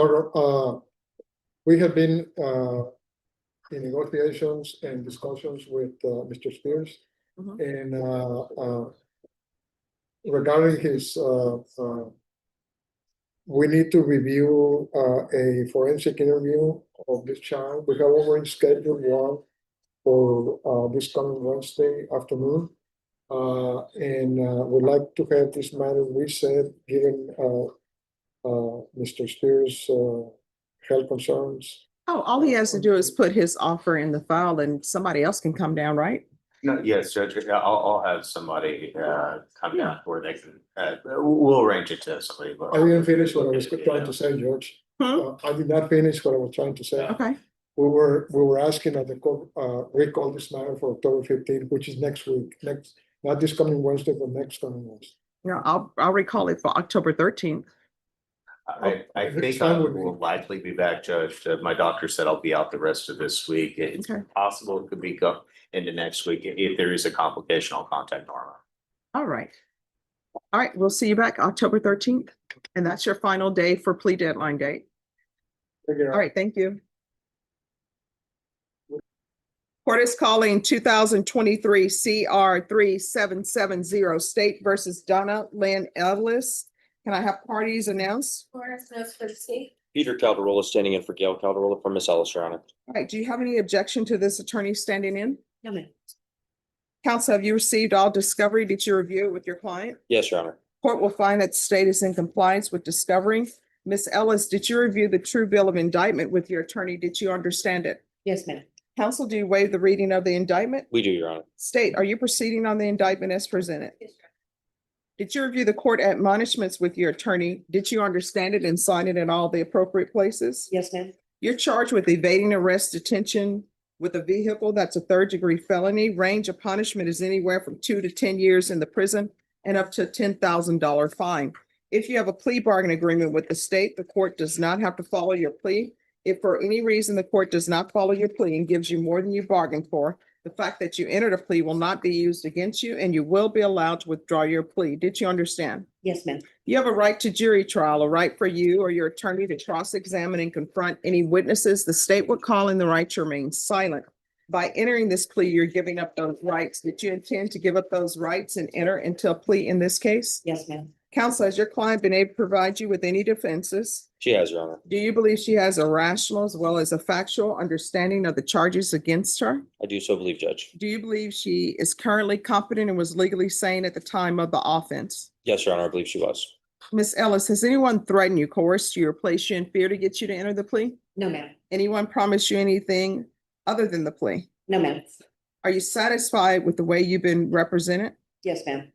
have been in negotiations and discussions with Mr. Spears. And regarding his, we need to review a forensic interview of this child. We have already scheduled one for this coming Wednesday afternoon. And would like to have this matter reset, given Mr. Spears' health concerns. oh, all he has to do is put his offer in the file and somebody else can come down, right? No, yes, Judge, I'll have somebody come down where they can, we'll arrange it to somebody. I didn't finish what I was trying to say, George. I did not finish what I was trying to say. Okay. We were asking that the court recall this matter for October 15th, which is next week, not this coming Wednesday, but next coming Wednesday. Yeah, I'll recall it for October 13th. I think I will likely be back, Judge. My doctor said I'll be out the rest of this week. It's possible it could be go into next week. If there is a complication, I'll contact Norma. All right. All right, we'll see you back October 13th. And that's your final day for plea deadline date. All right, thank you. Court is calling 2023 CR 3770 State versus Donna Lynn Ellis. Can I have parties announced? Horace knows for the state. Peter Calderola standing in for Gail Calderola for Miss Ellis, Your Honor. All right, do you have any objection to this attorney standing in? No, ma'am. Counsel, have you received all discovery? Did you review it with your client? Yes, Your Honor. Court will find that the state is in compliance with discovery. Ms. Ellis, did you review the true bill of indictment with your attorney? Did you understand it? Yes, ma'am. Counsel, do you waive the reading of the indictment? We do, Your Honor. State, are you proceeding on the indictment as presented? Did you review the court admonishments with your attorney? Did you understand it and sign it in all the appropriate places? Yes, ma'am. You're charged with evading arrest, detention with a vehicle. That's a third-degree felony. Range of punishment is anywhere from 2 to 10 years in the prison and up to a $10,000 fine. If you have a plea bargain agreement with the state, the court does not have to follow your plea. If for any reason the court does not follow your plea and gives you more than you bargained for, the fact that you entered a plea will not be used against you and you will be allowed to withdraw your plea. Did you understand? Yes, ma'am. You have a right to jury trial, a right for you or your attorney to cross-examine and confront any witnesses. The state would call in the right to remain silent. By entering this plea, you're giving up those rights. Did you intend to give up those rights and enter into a plea in this case? Yes, ma'am. Counsel, has your client been able to provide you with any defenses? She has, Your Honor. Do you believe she has a rational as well as a factual understanding of the charges against her? I do so believe, Judge. Do you believe she is currently competent and was legally sane at the time of the offense? Yes, Your Honor, I believe she was. Ms. Ellis, has anyone threatened you, coerced you, or placed you in fear to get you to enter the plea? No, ma'am. Anyone promised you anything other than the plea? No, ma'am. Are you satisfied with the way you've been represented? Yes, ma'am.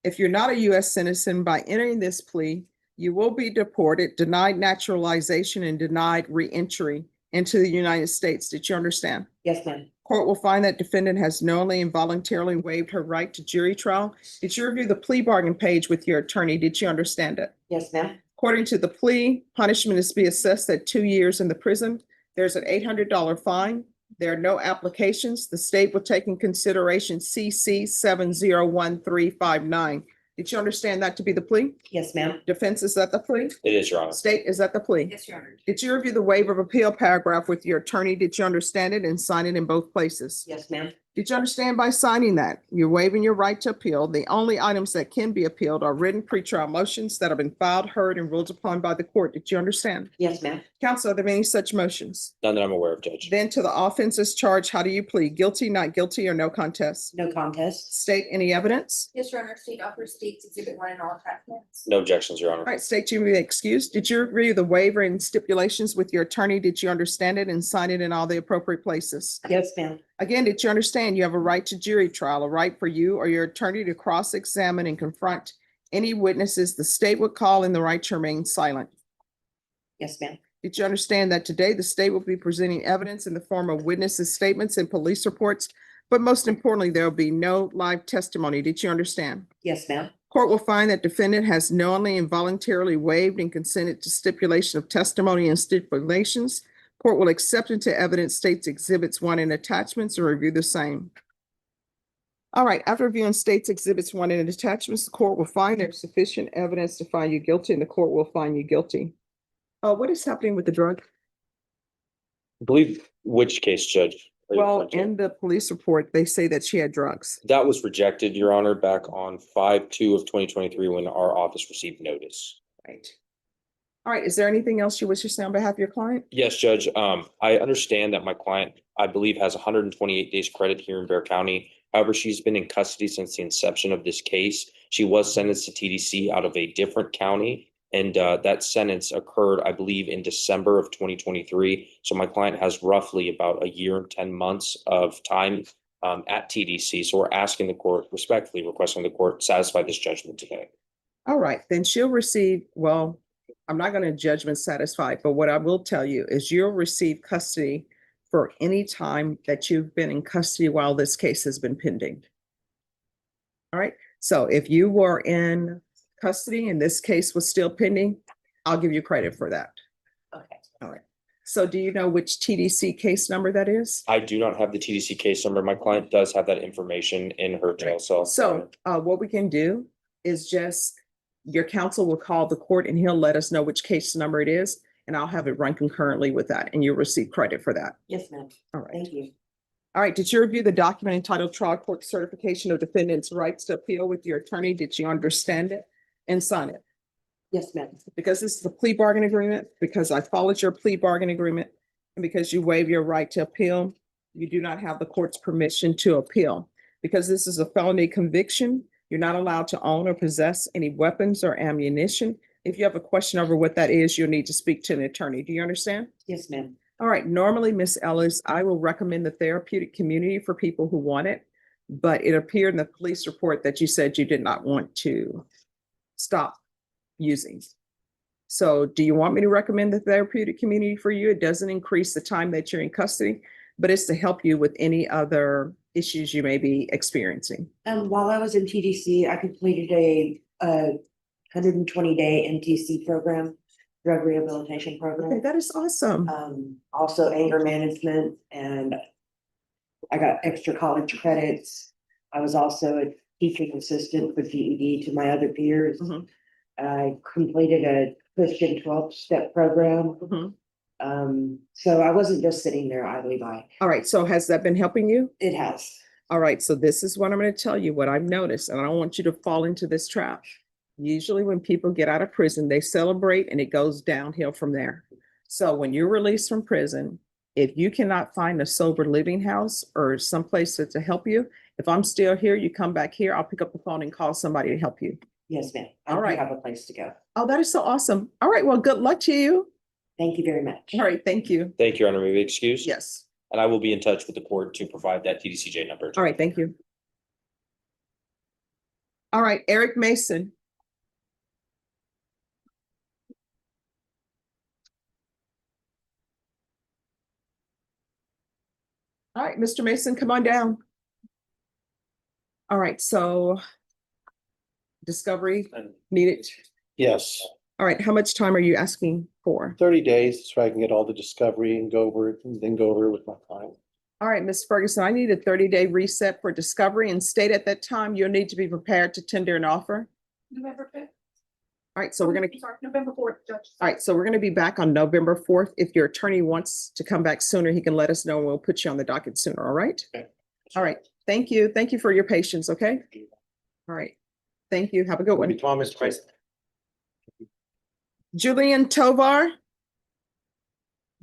If you're not a U.S. citizen, by entering this plea, you will be deported, denied naturalization, and denied re-entry into the United States. Did you understand? Yes, ma'am. Court will find that defendant has knowingly and voluntarily waived her right to jury trial. Did you review the plea bargain page with your attorney? Did you understand it? Yes, ma'am. According to the plea, punishment is to be assessed at 2 years in the prison. There's an $800 fine. There are no applications. The state will take in consideration CC 701359. Did you understand that to be the plea? Yes, ma'am. Defense, is that the plea? It is, Your Honor. State, is that the plea? Yes, Your Honor. Did you review the waiver of appeal paragraph with your attorney? Did you understand it and sign it in both places? Yes, ma'am. Did you understand by signing that you're waiving your right to appeal? The only items that can be appealed are written pretrial motions that have been filed, heard, and ruled upon by the court. Did you understand? Yes, ma'am. Counsel, are there any such motions? None that I'm aware of, Judge. Then to the offenses charged, how do you plead? Guilty, not guilty, or no contest? No contest. State, any evidence? Yes, Your Honor, state offers states exhibit 1 in all attachments. No objections, Your Honor. All right, state, you may be excused. Did you review the waiver and stipulations with your attorney? Did you understand it and sign it in all the appropriate places? Yes, ma'am. Again, did you understand you have a right to jury trial, a right for you or your attorney to cross-examine and confront any witnesses the state would call, and the right to remain silent? Yes, ma'am. Did you understand that today the state will be presenting evidence in the form of witnesses' statements and police reports, but most importantly, there will be no live testimony? Did you understand? Yes, ma'am. Court will find that defendant has knowingly and voluntarily waived and consented to stipulation of testimony and stipulations. Court will accept into evidence states exhibits 1 and attachments and review the same. All right, after reviewing states exhibits 1 and attachments, the court will find there's sufficient evidence to find you guilty, and the court will find you guilty. What is happening with the drug? I believe which case, Judge? Are you Well, referring to? in the police report, they say that she had drugs. That was rejected, Your Honor, back on 5/2 of 2023 when our office received notice. Right. All right, is there anything else you wish to say on behalf of your client? Yes, Judge. I understand that my client, I believe, has 128 days credit here in Bear County. However, she's been in custody since the inception of this case. She was sentenced to TDC out of a different county. And that sentence occurred, I believe, in December of 2023. So my client has roughly about a year and 10 months of time at TDC. So we're asking the court, respectfully requesting the court satisfy this judgment today. All right, then she'll receive, well, I'm not going to judgment satisfied, but what I will tell you is you'll receive custody for any time that you've been in custody while this case has been pending. All right, so if you were in custody and this case was still pending, I'll give you credit for that. Okay. All right. So do you know which TDC case number that is? I do not have the TDC case number. My client does have that information in her jail cell. So what we can do is just, your counsel will call the court and he'll let us know which case number it is, and I'll have it run concurrently with that, and you'll receive credit for that. Yes, ma'am. All right. Thank you. All right, did you review the document entitled Trial Court Certification of Defendant's Rights to Appeal with your attorney? Did you understand it and sign it? Yes, ma'am. Because this is a plea bargain agreement, because I followed your plea bargain agreement, and because you waive your right to appeal, you do not have the court's permission to appeal. Because this is a felony conviction, you're not allowed to own or possess any weapons or ammunition. If you have a question over what that is, you'll need to speak to an attorney. Do you understand? Yes, ma'am. All right, normally, Miss Ellis, I will recommend the therapeutic community for people who want it, but it appeared in the police report that you said you did not want to stop using. So do you want me to recommend the therapeutic community for you? It doesn't increase the time that you're in custody, but it's to help you with any other issues you may be experiencing. While I was in TDC, I completed a 120-day MTC program, drug rehabilitation program. Okay, that is awesome. Also anger management, and I got extra college credits. I was also a teaching assistant for GED to my other peers. I completed a Christian 12-step program. So I wasn't just sitting there idly by. All right, so has that been helping you? It has. All right, so this is what I'm going to tell you, what I've noticed, and I don't want you to fall into this trap. Usually when people get out of prison, they celebrate and it goes downhill from there. So when you're released from prison, if you cannot find a sober living house or someplace to help you, if I'm still here, you come back here, I'll pick up the phone and call somebody to help you. Yes, ma'am. I All do right. have a place to go. Oh, that is so awesome. All right, well, good luck to you. Thank you very much. All right, thank you. Thank you, Your Honor. May we be excused? Yes. And I will be in touch with the court to provide that TDCJ number. All right, thank you. All right, Eric Mason. All right, Mr. Mason, come on down. All right, so discovery needed. Yes, All right, how much time are you asking for? 30 days so I can get all the discovery and go over it and then go over it with my client. All right, Ms. Ferguson, I need a 30-day reset for discovery and state at that time you'll need to be prepared to tender an offer. November 5th. All right, so we're gonna, Sorry, November 4th, Judge. all right, so we're gonna be back on November 4th. If your attorney wants to come back sooner, he can let us know and we'll put you on the docket sooner, all right? Okay. All right, thank you. Thank you for your patience, okay? All right, thank you. Have a good one. Thomas, Christ. Julian Tovar.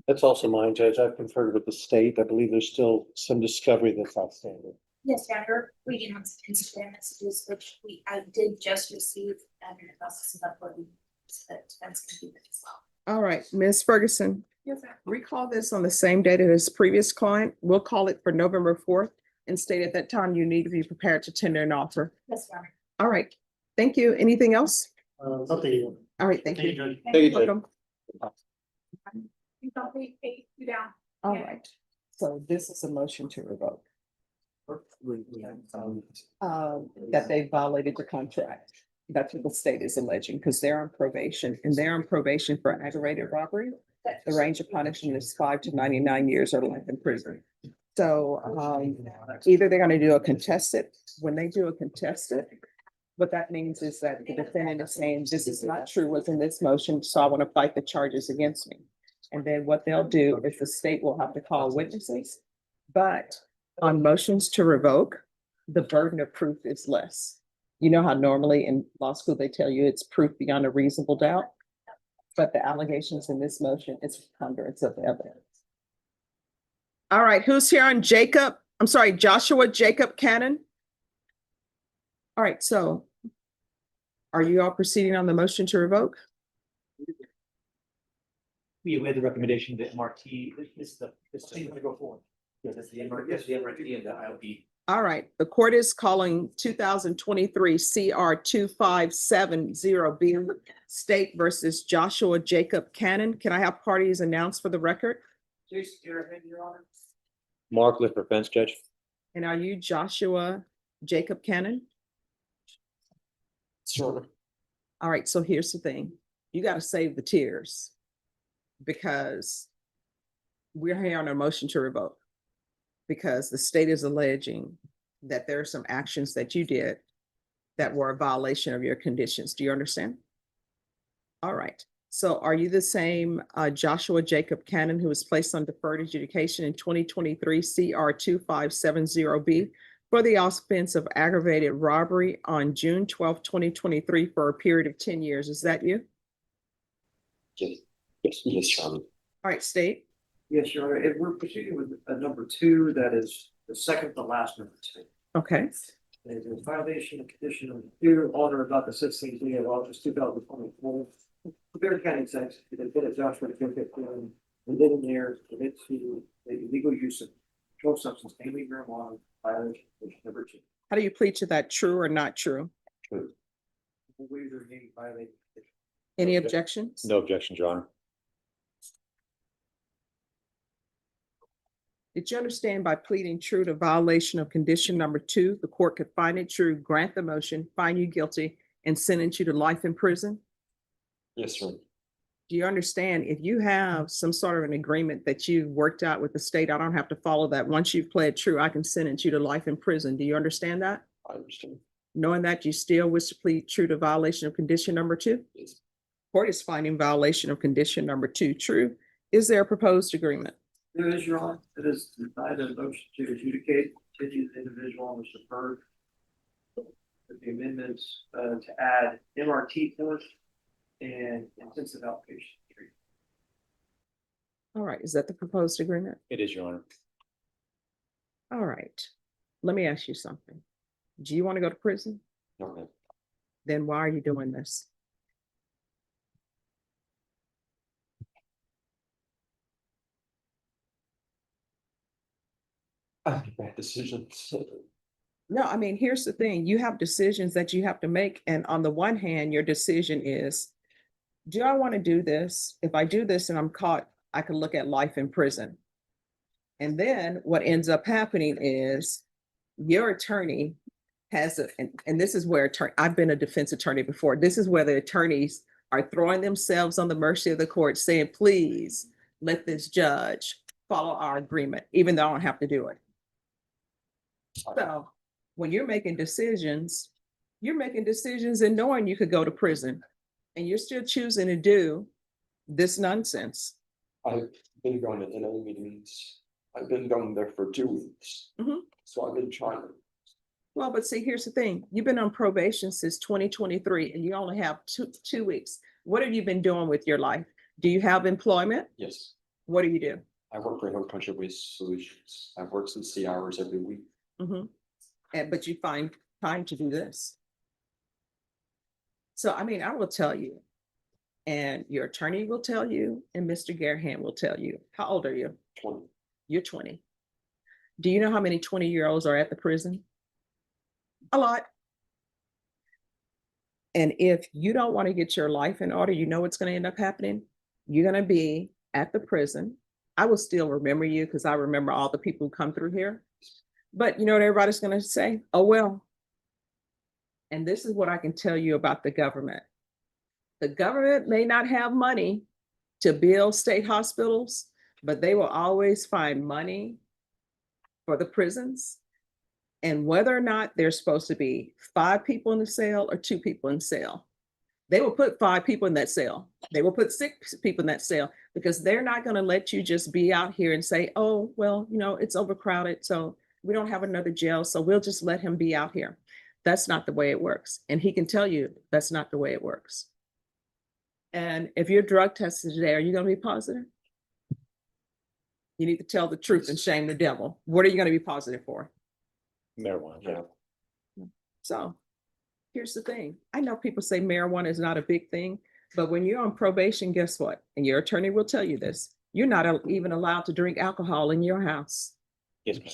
That's also mine, Judge. I've conferred with the state. I believe there's still some discovery that's outstanding. Yes, Senator, we did have some Instagram messages, which I did just receive, and it also set up what we said, that's gonna be as well. All right, Ms. Ferguson, Yes, sir. recall this on the same date as his previous client. We'll call it for November 4th and state at that time you need to be prepared to tender an offer. Yes, Senator. All right, thank you. Anything else? Nothing. All right, thank you. Judge. Thank you, Judge. Welcome. You don't pay you down. All right, so this is a motion to revoke. That they violated the contract. That's what the state is alleging, because they're on probation and they're on probation for aggravated robbery. The range of punishment is 5 to 99 years or life in prison. So either they're gonna do a contested, when they do a contested, what that means is that the defendant is saying, this is not true, what's in this motion, so I want to fight the charges against me. And then what they'll do is the state will have to call witnesses. But on motions to revoke, the burden of proof is less. You know how normally in law school, they tell you it's proof beyond a reasonable doubt? But the allegations in this motion is preponderance of evidence. All right, who's here on Joshua Jacob Cannon? All right, so are you all proceeding on the motion to revoke? We had the recommendation that MRT, this is gonna go forward. Yeah, that's the MRT and the ILB. All right, the court is calling 2023 CR 2570B State versus Joshua Jacob Cannon. Can I have parties announced for the record? Your Honor. Mark Lifford, fence, Judge. And are you Joshua Jacob Cannon? Sure. All right, so here's the thing. You got to save the tears because we're here on a motion to revoke. Because the state is alleging that there are some actions that you did that were a violation of your conditions. Do you understand? All right. So are you the same Joshua Jacob Cannon who was placed on deferred adjudication in 2023 CR 2570B for the offense of aggravated robbery on June 12, 2023 for a period of 10 years? Is that you? Yes, Your Honor. All right, state. Yes, Your Honor, and we're proceeding with number 2, that is the second to last number 2. Okay. There's a violation of condition of fear on or about the 16th day of August 2024. Bear County says they did a Joshua Jacob and then in there commit to the illegal use of controlled substance, namely marijuana, violation of number 2. How do you plead to that? True or not true? True. Waiver may violate. Any objections? No objections, Your Honor. Did you understand by pleading true to violation of condition number 2, the court could find it true, grant the motion, find you guilty, and sentence you to life in prison? Yes, sir. Do you understand if you have some sort of an agreement that you worked out with the state, I don't have to follow that. Once you've pled true, I can sentence you to life in prison. Do you understand that? I understand. Knowing that you still wish to plead true to violation of condition number 2? Yes. Court is finding violation of condition number 2 true. Is there a proposed agreement? There is, Your Honor, it is denied a motion to adjudicate, continue the individual on the deferred. with the amendments, to add MRT first and intensive outpatient treatment. All right, is that the proposed agreement? It is, Your Honor. All right, let me ask you something. Do you want to go to prison? No, ma'am. Then why are you doing this? I make bad decisions. No, I mean, here's the thing. You have decisions that you have to make. And on the one hand, your decision is, do I want to do this? If I do this and I'm caught, I could look at life in prison. And then what ends up happening is your attorney has and this is where I've been a defense attorney before. This is where the attorneys are throwing themselves on the mercy of the court saying, please let this judge follow our agreement, even though I don't have to do it. So when you're making decisions and knowing you could go to prison and you're still choosing to do this nonsense. I've been going to NA meetings. I've been going there for 2 weeks. So I've been trying to. Well, but see, here's the thing. You've been on probation since 2023 and you only have two weeks. What have you been doing with your life? Do you have employment? Yes, What do you do? I work for No Country Waste Solutions. I've worked 60 hours every week. But you find time to do this. So, I mean, I will tell you, and your attorney will tell you, and Mr. Garaham will tell you. How old are you? 20. You're 20. Do you know how many 20-year-olds are at the prison? A lot. And if you don't want to get your life in order, you know what's going to end up happening? You're going to be at the prison. I will still remember you because I remember all the people who come through here. But you know what everybody's going to say? Oh, well. And this is what I can tell you about the government. The government may not have money to build state hospitals, but they will always find money for the prisons. And whether or not there's supposed to be 5 people in the cell or 2 people in the cell, they will put 5 people in that cell. They will put 6 people in that cell because they're not going to let you just be out here and say, oh, well, you know, it's overcrowded, so we don't have another jail, so we'll just let him be out here. That's not the way it works. And he can tell you that's not the way it works. And if you're drug tested today, are you going to be positive? You need to tell the truth and shame the devil. What are you going to be positive for? Marijuana, yeah. So here's the thing. I know people say marijuana is not a big thing, but when you're on probation, guess what? And your attorney will tell you this. You're not even allowed to drink alcohol in your house. Yes, ma'am.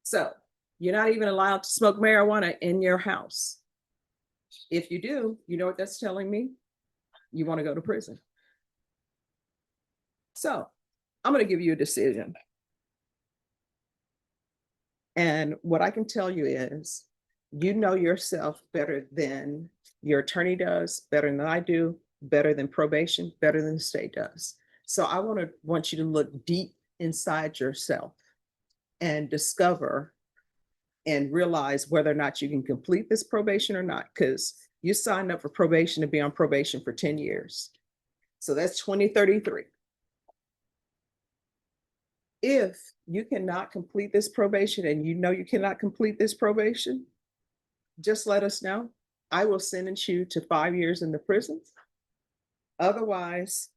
So you're not even allowed to smoke marijuana in your house. If you do, you know what that's telling me? You want to go to prison. So I'm going to give you a decision. And what I can tell you is, you know yourself better than your attorney does, better than I do, better than probation, better than the state does. So I want you to look deep inside yourself and discover and realize whether or not you can complete this probation or not, because you signed up for probation to be on probation for 10 years. So that's 2033. If you cannot complete this probation and you know you cannot complete this probation, just let us know. I will sentence you to 5 years in the prison. Otherwise,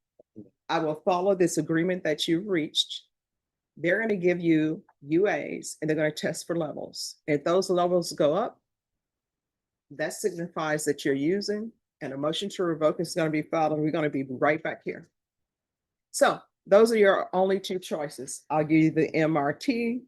I will follow this agreement that you've reached. They're going to give you UAs and they're going to test for levels. If those levels go up, that signifies that you're using, and a motion to revoke is going to be filed, and we're going to be right back here. So those are your only 2 choices. I'll give you the MRT,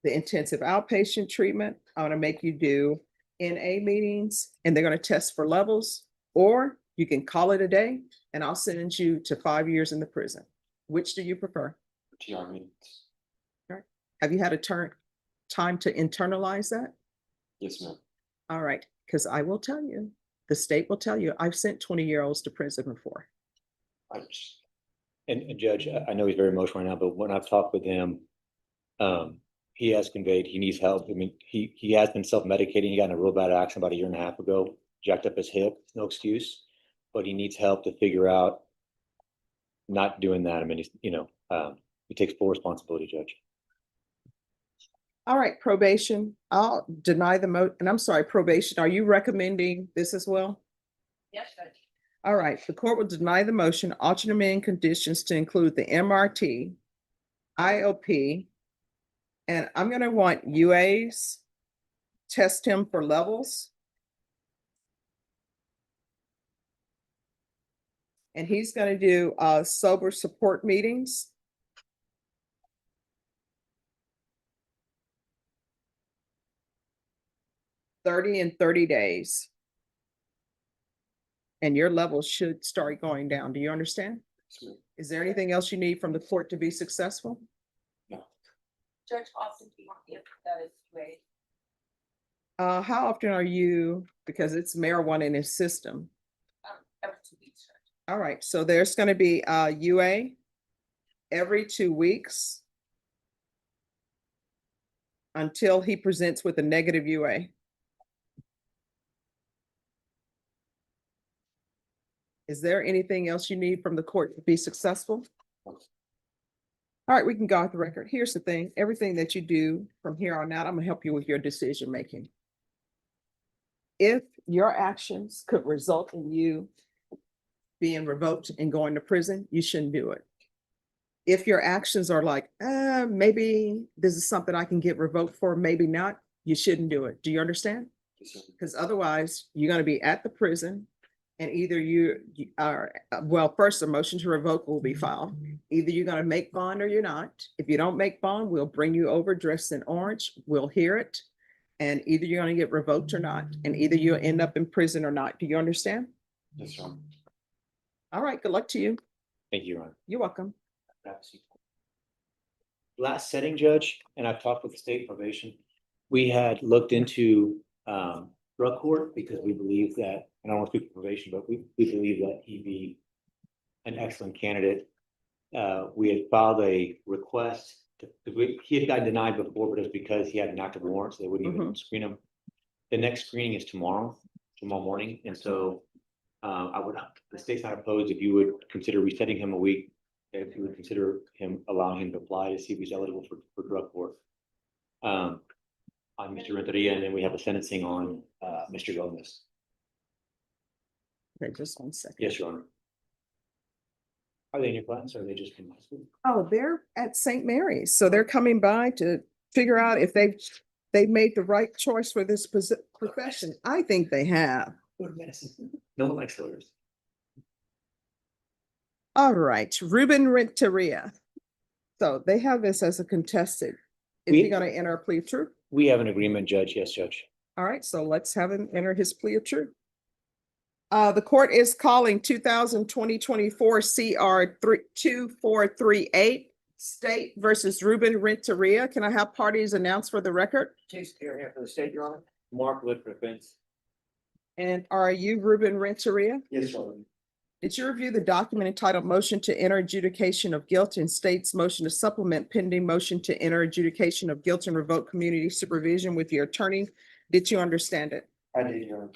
the intensive outpatient treatment. I'm going to make you do NA meetings, and they're going to test for levels, or you can call it a day and I'll sentence you to 5 years in the prison. Which do you prefer? TR meetings. All right. Have you had a time to internalize that? Yes, ma'am. All right, because I will tell you, the state will tell you, I've sent 20-year-olds to prison before. And Judge, I know he's very emotional right now, but when I've talked with him, he has conveyed he needs help. I mean, he has been self-medicating. He got in a real bad accident about 1.5 years ago, jacked up his hip, no excuse, but he needs help to figure out not doing that. I mean, he takes full responsibility, Judge. All right, probation, I'll deny and I'm sorry, probation, are you recommending this as well? Yes, Judge. All right, the court will deny the motion, alternate amending conditions to include the MRT, IOP, and I'm gonna want UAs, test him for levels. And he's gonna do sober support meetings. In 30 days. And your levels should start going down. Do you understand? Is there anything else you need from the court to be successful? Judge, often do you want me to put that as way? How often are you, because it's marijuana in his system? Every 2 weeks, Judge. All right, so there's gonna be UA every 2 weeks until he presents with a negative UA. Is there anything else you need from the court to be successful? All right, we can go off the record. Here's the thing, everything that you do from here on out, I'm gonna help you with your decision making. If your actions could result in you being revoked and going to prison, you shouldn't do it. If your actions are like, maybe this is something I can get revoked for, maybe not, you shouldn't do it. Do you understand? Because otherwise, you're gonna be at the prison. And either you are, well, first, a motion to revoke will be filed. Either you're gonna make bond or you're not. If you don't make bond, we'll bring you over dressed in orange. We'll hear it. And either you're gonna get revoked or not, and either you'll end up in prison or not. Do you understand? Yes, Your Honor. All right, good luck to you. Thank you, Your Honor. You're welcome. Last setting, Judge, and I've talked with the state probation, we had looked into drug court because we believe that, and I don't want to speak for probation, but we believe that he'd be an excellent candidate. We had filed a request he had gotten denied before, but it was because he had an active warrant, so they wouldn't even screen him. The next screening is tomorrow morning, and so the state's not opposed if you would consider resetting him a week, if you would consider allowing him to apply to see if he's eligible for drug court. On Mr. Renteria, and then we have a sentencing on Mr. Gomez. Okay, just 1 second. Yes, Your Honor. Are they in your class or are they just in high school? Oh, they're at St. Mary's, so they're coming by to figure out if they've made the right choice for this profession. I think they have. No one likes lawyers. All right, Ruben Renteria. So they have this as a contested. Is he gonna enter a plea of truth? We have an agreement, Judge. Yes, Judge. All right, so let's have him enter his plea of truth. The court is calling 2024 CR 2438 State versus Ruben Renteria. Can I have parties announced for the record? Case here for the state, Your Honor. Mark Wood for defense. And are you Ruben Renteria? Yes, Your Honor. Did you review the document entitled Motion to Enter Adjudication of Guilt and State's motion to supplement pending motion to enter adjudication of guilt and revoke community supervision with your attorney? Did you understand it? I did, Your Honor.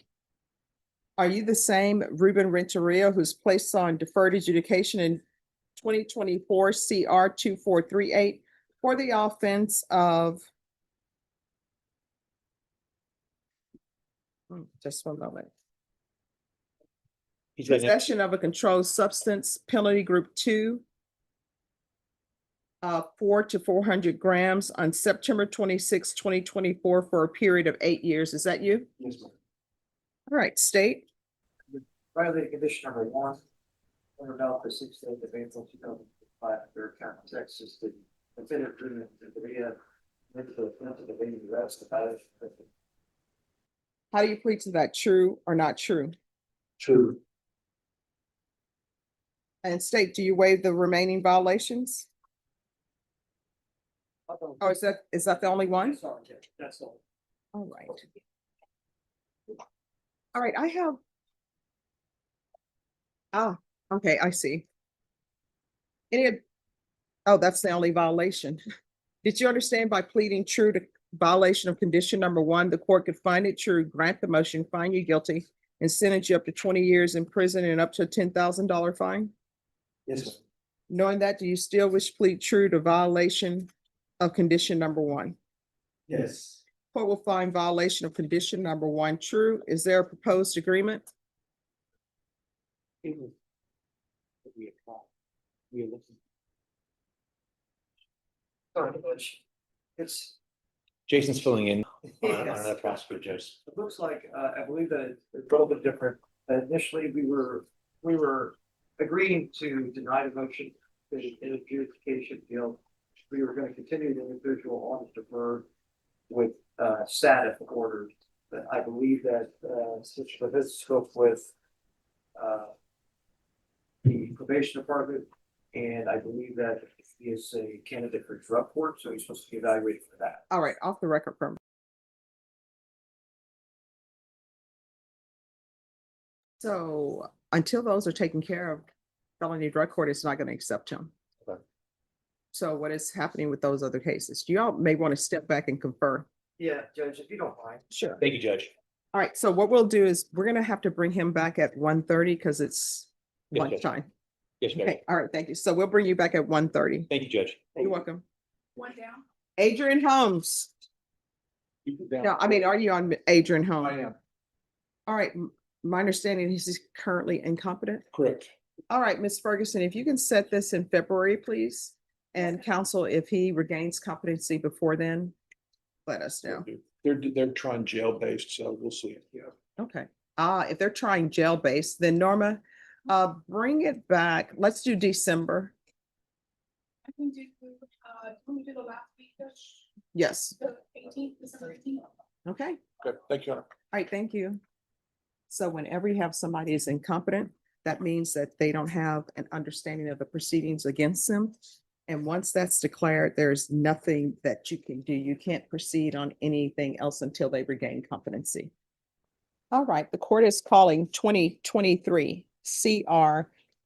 Are you the same Ruben Renteria who's placed on deferred adjudication in 2024 CR 2438 for the offense of just 1 moment. Possession of a controlled substance, penalty group 2, 4 to 400 grams on September 26, 2024 for a period of 8 years. Is that you? Yes, ma'am. All right, state. Violating condition number 1, or about the 6th day of April 2005, Third County, Texas, the defendant Ruben Renteria went to the Pennsylvania arrest about it. How do you plead to that? True or not true? True. And state, do you waive the remaining violations? Oh, is that the only one? That's all. All right. All right, I have. Okay, I see. Oh, that's the only violation. Did you understand by pleading true to violation of condition number 1, the court could find it true, grant the motion, find you guilty, and sentence you up to 20 years in prison and up to a $10,000 fine? Yes, ma'am. Knowing that, do you still wish to plead true to violation of condition number 1? Yes. Court will find violation of condition number 1 true. Is there a proposed agreement? It's, Jason's filling in on Yes. another prosecutor, Judge. it looks like, I believe that it's a little bit different. Initially, we were agreeing to deny the motion in adjudication deal. We were gonna continue the individual on deferred with, status orders. But I believe that, since for this spoke with, the probation department, and I believe that he is a candidate for drug court, so he's supposed to be evaluated for that. All right, off the record from. So until those are taken care of, felony drug court is not going to accept him. Okay. So what is happening with those other cases? You all may want to step back and confer. Yeah, Judge, if you don't mind. Sure. Thank you, Judge. All right, so what we'll do is we're gonna have to bring him back at 1:30 because it's Yes, Judge. lunchtime. Yes, Judge. Okay, all right, thank you. So we'll bring you back at 1:30. Thank you, Judge. You're welcome. One down. Adrian Holmes. No, I mean, are you on Adrian Holmes? I am. All right, my understanding is he's currently incompetent. Correct. All right, Ms. Ferguson, if you can set this in February, please. And counsel, if he regains competency before then, let us know. They're trying jail-based, so we'll see. Yeah. Okay. If they're trying jail-based, then Norma, bring it back. Let's do December. I can do, can we do the last week, Yes. the 18th, December 18th? Okay. Good, thank you. All right, thank you. So whenever you have somebody is incompetent, that means that they don't have an understanding of the proceedings against them. And once that's declared, there's nothing that you can do. You can't proceed on anything else until they regain competency. All right, the court is calling 2023 CR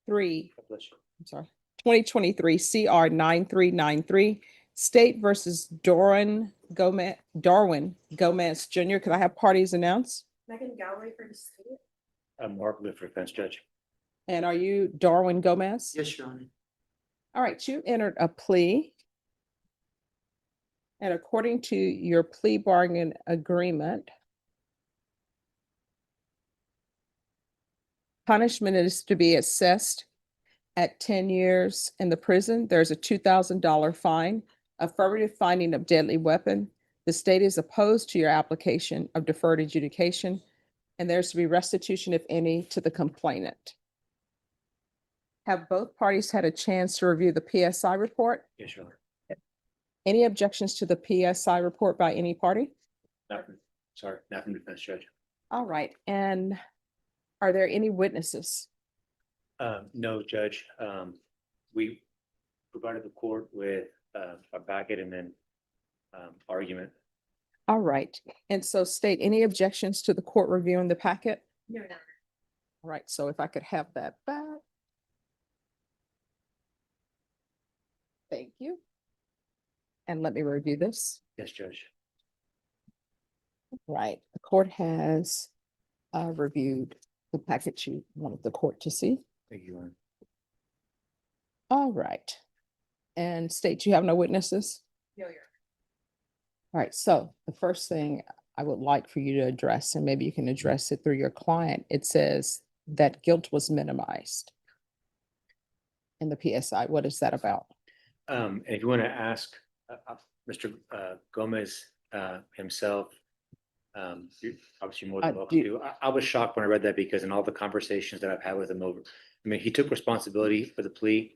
3. I'm sorry, 2023 CR 9393, State versus Darwin Gomez Jr. Could I have parties announced? Megan Gallery for the state. Mark Litt for defense, Judge. And are you Darwin Gomez? Yes, Your Honor. All right, you entered a plea. And according to your plea bargain agreement, punishment is to be assessed at 10 years in the prison. There's a $2,000 fine, affirmative finding of deadly weapon. The state is opposed to your application of deferred adjudication, and there's to be restitution, if any, to the complainant. Have both parties had a chance to review the PSI report? Yes, Your Honor. Any objections to the PSI report by any party? Not from defense, Judge. All right, and are there any witnesses? No, Judge. We provided the court with a packet and then argument. All right, and so state any objections to the court reviewing the packet? No, no. All right, so if I could have that back. Thank you. And let me review this. Yes, Judge. Right, the court has reviewed the packet you wanted the court to see. Thank you, Your Honor. All right. And state you have no witnesses? No, you're. All right, so the first thing I would like for you to address, and maybe you can address it through your client, it says that guilt was minimized in the PSI. What is that about? And if you want to ask Mr. Gomez himself, you're obviously more than welcome to. I was shocked when I read that because in all the conversations that I've had with him he took responsibility for the plea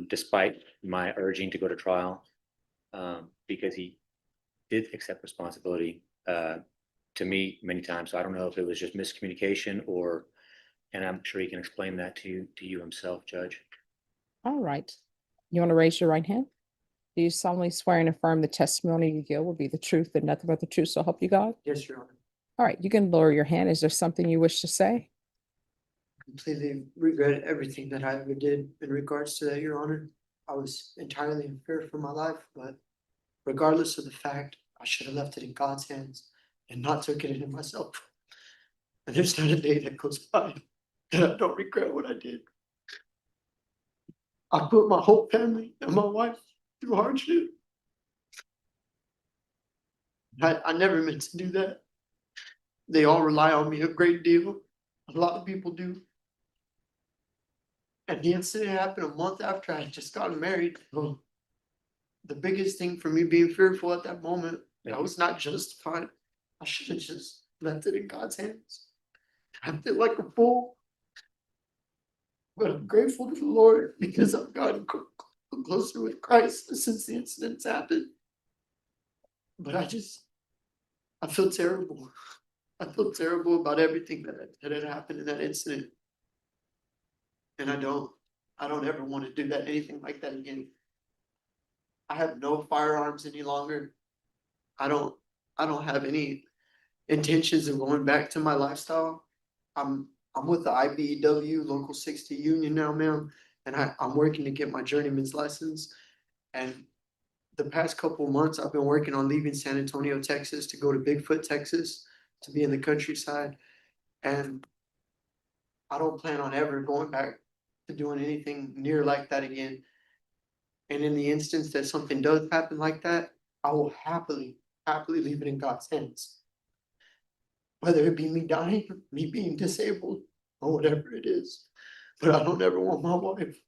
despite my urging to go to trial because he did accept responsibility to me many times. So I don't know if it was just miscommunication and I'm sure he can explain that to you himself, Judge. All right. You want to raise your right hand? Do you solemnly swear and affirm the testimony you give will be the truth and nothing but the truth, so help you God? Yes, Your Honor. All right, you can lower your hand. Is there something you wish to say? Completely regret everything that I ever did in regards to that, Your Honor. I was entirely in fear for my life, but regardless of the fact, I should have left it in God's hands and not taken it in myself. And there's not a day that goes by that I don't regret what I did. I put my whole family and my wife through hardship. I never meant to do that. They all rely on me a great deal. A lot of people do. And the incident happened a month after I had just gotten married. So the biggest thing for me being fearful at that moment, I was not justified. I should have just left it in God's hands. I feel like a fool. But I'm grateful to the Lord because I've gotten closer with Christ since the incidents happened. But I feel terrible. I feel terrible about everything that had happened in that incident. And I don't ever want to do that, anything like that again. I have no firearms any longer. I don't have any intentions of going back to my lifestyle. I'm with the IBEW Local 60 Union now, ma'am, and I'm working to get my journeyman's license. And the past couple of months, I've been working on leaving San Antonio, Texas to go to Bigfoot, Texas, to be in the countryside. And I don't plan on ever going back to doing anything near like that again. And in the instance that something does happen like that, I will happily leave it in God's hands. Whether it be me dying, me being disabled, or whatever it is. But I don't ever want my wife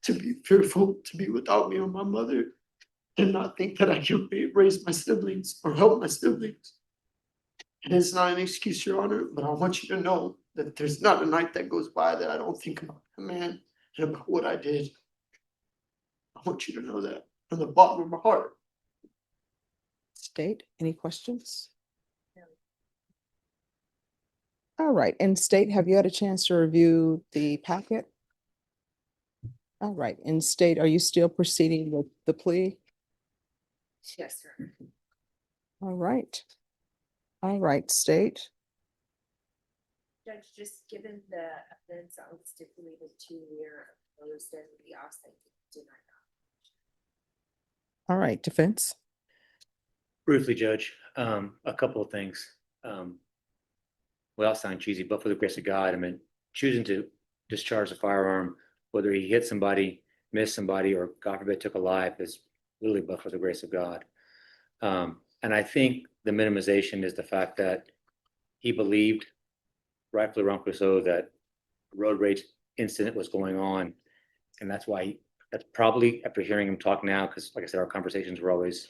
to be fearful to be without me or my mother and not think that I can raise my siblings or help my siblings. And it's not an excuse, Your Honor, but I want you to know that there's not a night that goes by that I don't think about the man and about what I did. I want you to know that from the bottom of my heart. State, any questions? All right, and State, have you had a chance to review the packet? All right, and State, are you still proceeding with the plea? Yes, sir. All right. All right, State. Judge, just given the evidence that was stipulated to your opposed and the ask that you deny All right, defense. Briefly, Judge, a couple of things. Without sounding cheesy, but for the grace of God, I mean, choosing to discharge a firearm, whether he hit somebody, missed somebody, or God forbid took a life, is literally but for the grace of God. And I think the minimization is the fact that he believed, rightfully or wrongfully so, that road rage incident was going on. And that's why, that's probably after hearing him talk now, because like I said, our conversations were always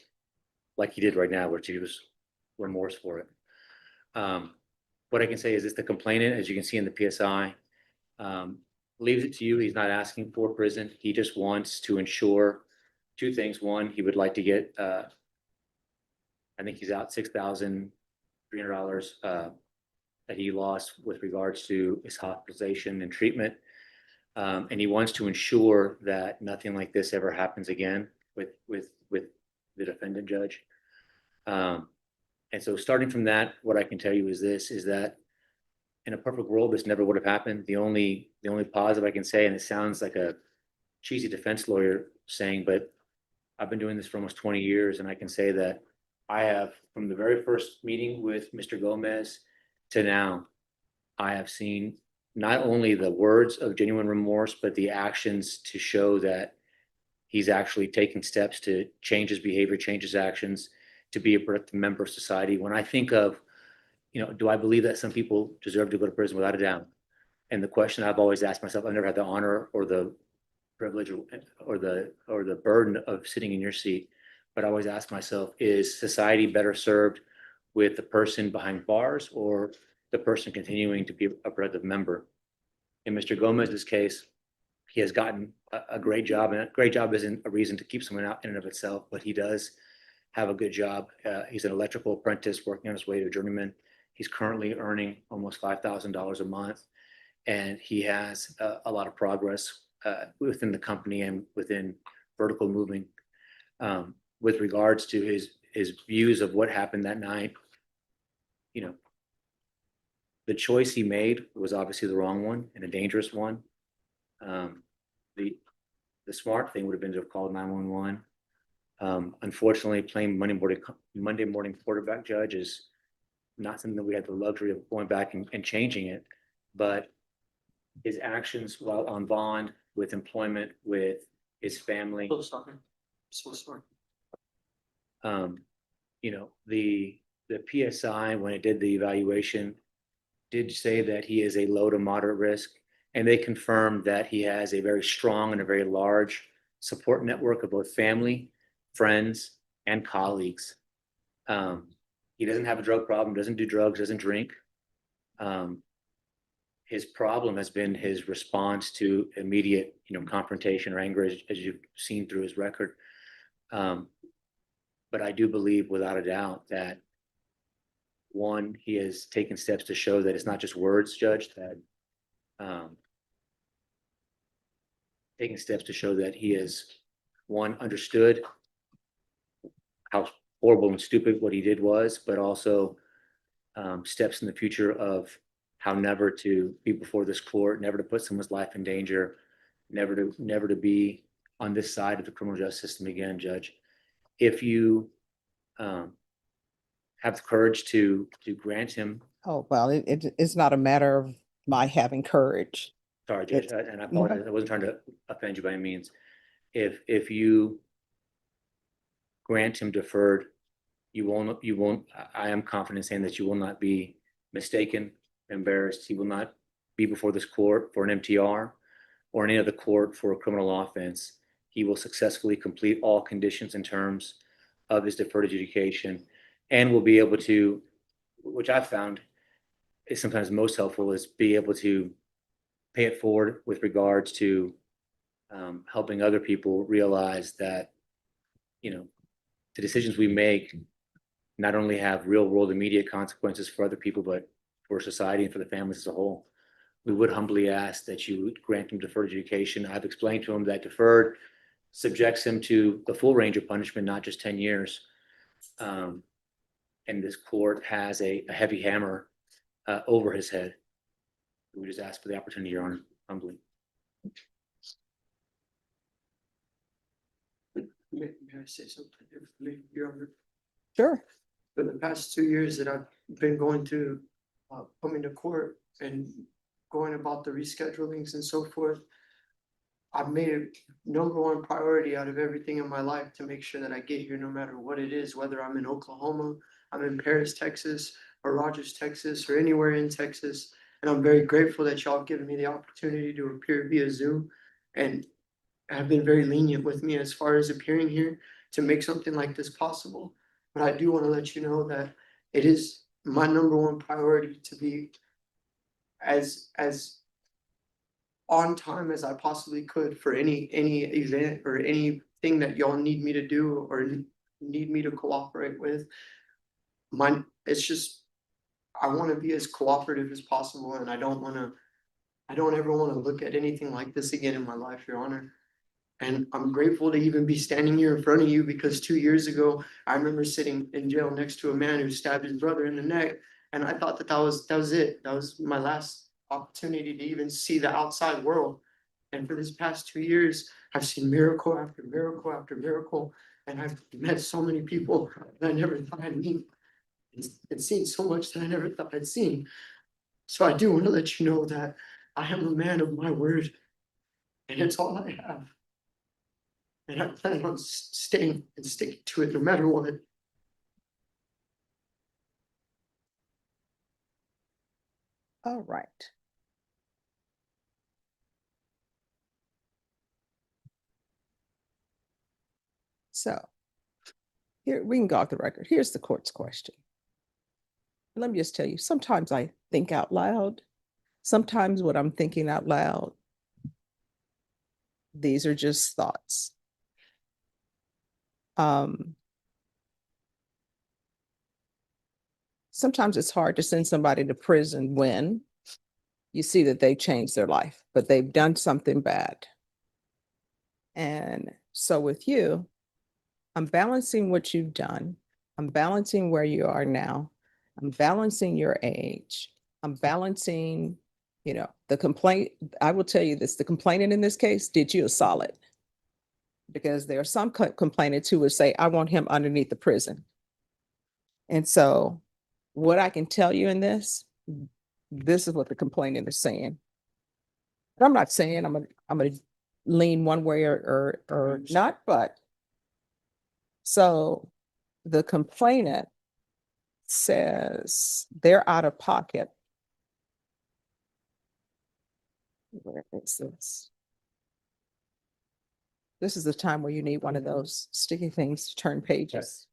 like he did right now, which he was remorse for it. What I can say is this: the complainant, as you can see in the PSI, leaves it to you. He's not asking for prison. He just wants to ensure two things. One, he would like to get, I think he's out $6,300 that he lost with regards to his hospitalization and treatment. And he wants to ensure that nothing like this ever happens again with the defendant, Judge. And so starting from that, what I can tell you is this, is that in a perfect world, this never would have happened. The only positive I can say, and it sounds like a cheesy defense lawyer saying, but I've been doing this for almost 20 years. And I can say that I have, from the very first meeting with Mr. Gomez to now, I have seen not only the words of genuine remorse, but the actions to show that he's actually taking steps to change his behavior, change his actions, to be a productive member of society. When I think of, do I believe that some people deserve to go to prison? Without a doubt. And the question I've always asked myself, I've never had the honor or the privilege or the burden of sitting in your seat, but I always ask myself, is society better served with the person behind bars or the person continuing to be a productive member? In Mr. Gomez's case, he has gotten a great job, and a great job isn't a reason to keep someone out in and of itself, but he does have a good job. He's an electrical apprentice working on his way to a journeyman. He's currently earning almost $5,000 a month, and he has a lot of progress within the company and within vertical moving. With regards to his views of what happened that night, the choice he made was obviously the wrong one and a dangerous one. The smart thing would have been to have called 911. Unfortunately, playing Monday morning quarterback, Judge, is not something that we had the luxury of going back and changing it. But his actions while on bond, with employment, with his family, So sorry. you know, the PSI, when it did the evaluation, did say that he is a low to moderate risk. And they confirmed that he has a very strong and a very large support network of both family, friends, and colleagues. He doesn't have a drug problem, doesn't do drugs, doesn't drink. His problem has been his response to immediate, confrontation or anger, as you've seen through his record. But I do believe without a doubt that one, he has taken steps to show that it's not just words, Judge, that taking steps to show that he has, one, understood how horrible and stupid what he did was, but also steps in the future of how never to be before this court, never to put someone's life in danger, never to be on this side of the criminal justice system again, Judge. If you have the courage to grant him. Oh, well, it's not a matter of my having courage. Sorry, Judge, and I apologize. I wasn't trying to offend you by any means. If you grant him deferred, you won't, I am confident saying that you will not be mistaken, embarrassed. He will not be before this court for an MTR or any other court for a criminal offense. He will successfully complete all conditions and terms of his deferred adjudication and will be able to, which I've found is sometimes most helpful, is be able to pay it forward with regards to helping other people realize that, the decisions we make not only have real world immediate consequences for other people, but for society and for the families as a whole. We would humbly ask that you grant him deferred adjudication. I've explained to him that deferred subjects him to the full range of punishment, not just 10 years. And this court has a heavy hammer over his head. We just ask for the opportunity, Your Honor, humbly. May I say something, Your Honor? Sure. For the past 2 years that I've been going through, coming to court and going about the reschedulings and so forth, I've made it number one priority out of everything in my life to make sure that I get here no matter what it is, whether I'm in Oklahoma, I'm in Paris, Texas, or Rogers, Texas, or anywhere in Texas. And I'm very grateful that y'all have given me the opportunity to appear via Zoom and have been very lenient with me as far as appearing here to make something like this possible. But I do want to let you know that it is my number one priority to be as on time as I possibly could for any event or anything that y'all need me to do or need me to cooperate with. It's just, I want to be as cooperative as possible, and I don't ever want to look at anything like this again in my life, Your Honor. And I'm grateful to even be standing here in front of you because 2 years ago, I remember sitting in jail next to a man who stabbed his brother in the neck. And I thought that was it. That was my last opportunity to even see the outside world. And for this past 2 years, I've seen miracle after miracle after miracle. And I've met so many people that I never thought I'd meet. And seen so much that I never thought I'd seen. So I do want to let you know that I am a man of my word. And it's all I have. And I plan on staying and sticking to it no matter what. All right. So here, we can go off the record. Here's the court's question. Let me just tell you, sometimes I think out loud. Sometimes what I'm thinking out loud, these are just thoughts. Sometimes it's hard to send somebody to prison when you see that they've changed their life, but they've done something bad. And so with you, I'm balancing what you've done. I'm balancing where you are now. I'm balancing your age. I'm balancing, the complaint. I will tell you this, the complainant in this case did you a solid. Because there are some complainants who would say, I want him underneath the prison. And so what I can tell you in this is what the complainant is saying. But I'm not saying I'm gonna lean one way or not, but so the complainant says they're out of pocket. Where is this? This is the time where you need one of those sticky things to turn pages.